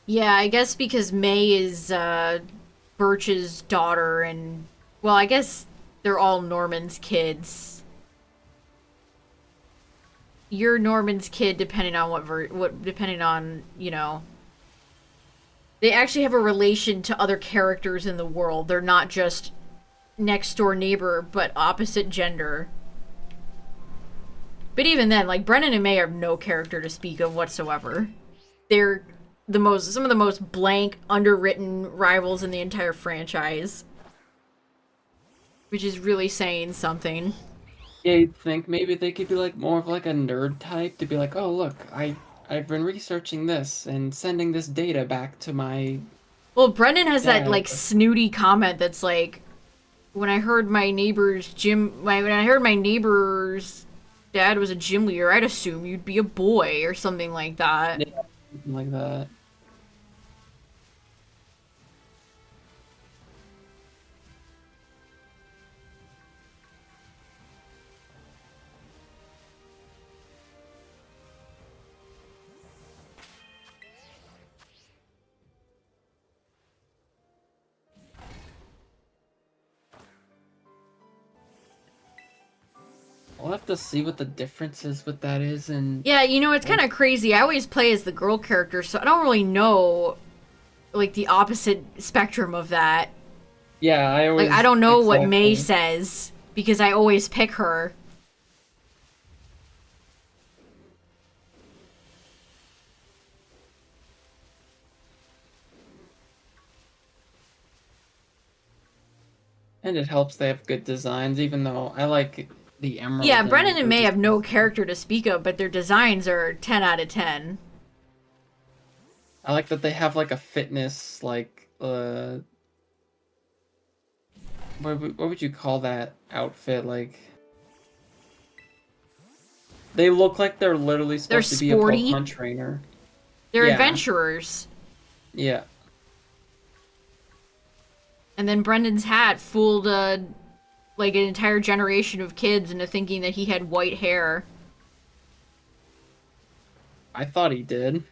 Yeah, I guess because May is Birch's daughter and well, I guess they're all Norman's kids. You're Norman's kid depending on what depending on, they actually have a relation to other characters in the world. They're not just next door neighbor, but opposite gender. But even then, like Brennan and May have no character to speak of whatsoever. They're some of the most blank, underwritten rivals in the entire franchise. Which is really saying something. Yeah, you'd think maybe they could be like more of like a nerd type to be like, oh look, I've been researching this and sending this data back to my Well, Brendan has that dad. like snooty comment that's like, when I heard my neighbor's dad was a gym leader, I'd assume you'd be a boy or something like that. Yeah, something like that. I'll have to see what the differences with that is and Yeah, it's kind of crazy. I always play as the girl character, so I don't really know like the opposite spectrum of that. yeah, I Like I always don't know what May exactly. says because I always pick her. And it helps they have good designs, even though I like the Yeah, emerald, Brennan and and they're May just have no character to speak of, but their designs are 10 out of 10. I like that they have like a fitness like what would you call that outfit? Like they look like they're literally They're supposed to be a sporty. Pokemon trainer. They're Yeah, adventurers. yeah. And then Brendan's hat fooled like an entire generation of kids into thinking that he had white hair. I thought he did.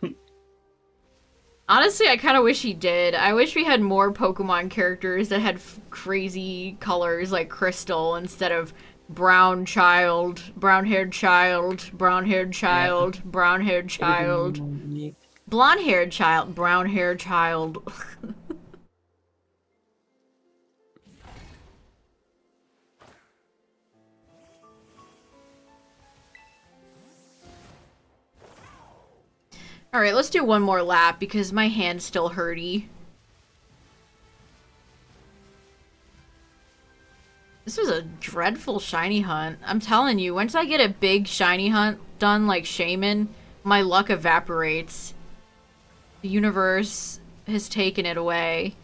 Honestly, I kind of wish he did. I wish we had more Pokemon characters that had crazy colors like Crystal instead of brown child, brown-haired child, brown-haired Yeah, child, brown-haired would have been way child, more unique. blonde-haired child, brown-haired child. Alright, let's do one more lap because my hand's still hurty. This was a dreadful shiny hunt. I'm telling you, once I get a big shiny hunt done like Shaman, my luck evaporates. The universe has taken it away.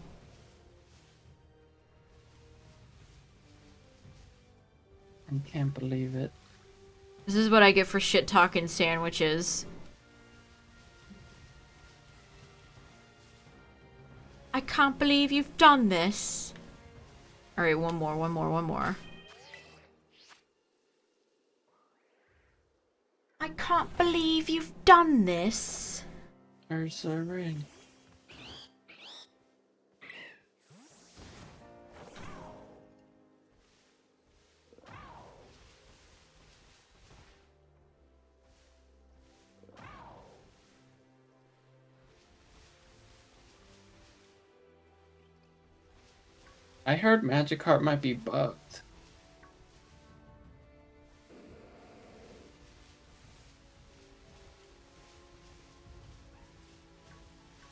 I can't believe it. This is what I get for shit talking sandwiches. I can't believe you've done this. Alright, one more. I can't believe you've done this. Where's the ring? I heard Magikarp might be bugged.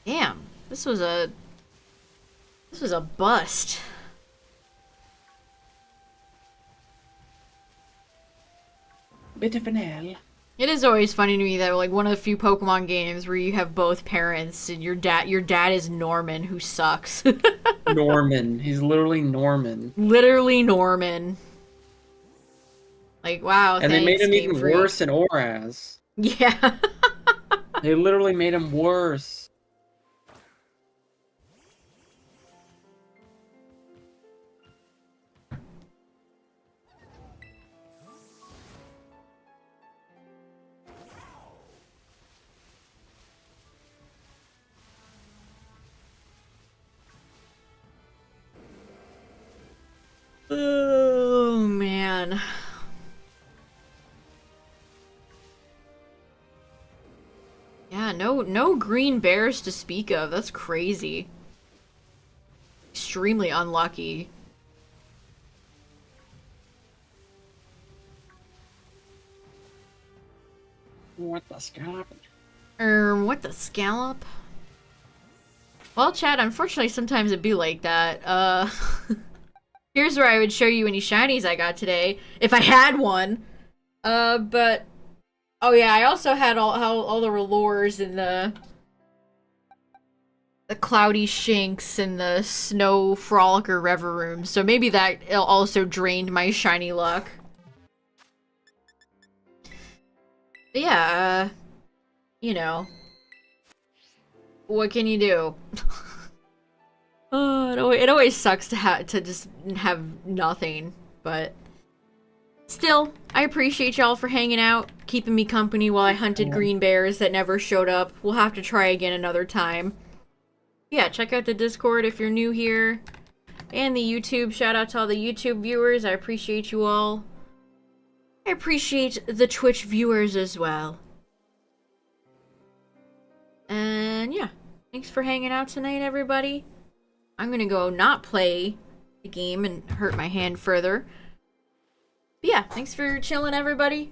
Damn, this was a bust. Bit of an L. It is always funny to me that like one of the few Pokemon games where you have both parents and your dad is Norman who sucks. Norman. He's literally Norman. Literally Norman. Like wow, And they made thanks, him Game even Freak. worse in Oraz. Yeah. They literally made him worse. Oh man. Yeah, no green bears to speak of. That's crazy. Extremely unlucky. What the scallop? What the scallop? Well, Chad, unfortunately sometimes it'd be like that. Here's where I would show you any shinies I got today. If I had one. But oh yeah, I also had all the Relores and the Cloudy Shinx and the Snow Frolicker Reveroom. So maybe that also drained my shiny luck. But yeah, you know. What can you do? Oh, it always sucks to just have nothing, but still, I appreciate y'all for hanging out, keeping me company while I hunted green bears that never showed up. We'll have to try again another time. Yeah, check out the Discord if you're new here, and the YouTube. Shout out to all the YouTube viewers. I appreciate you all. I appreciate the Twitch viewers as well. And yeah, thanks for hanging out tonight, everybody. I'm gonna go not play the game and hurt my hand further. But yeah, thanks for chilling, everybody.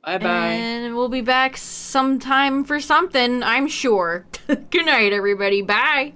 Bye-bye. And we'll be back sometime for something, I'm sure. Good night, everybody. Bye.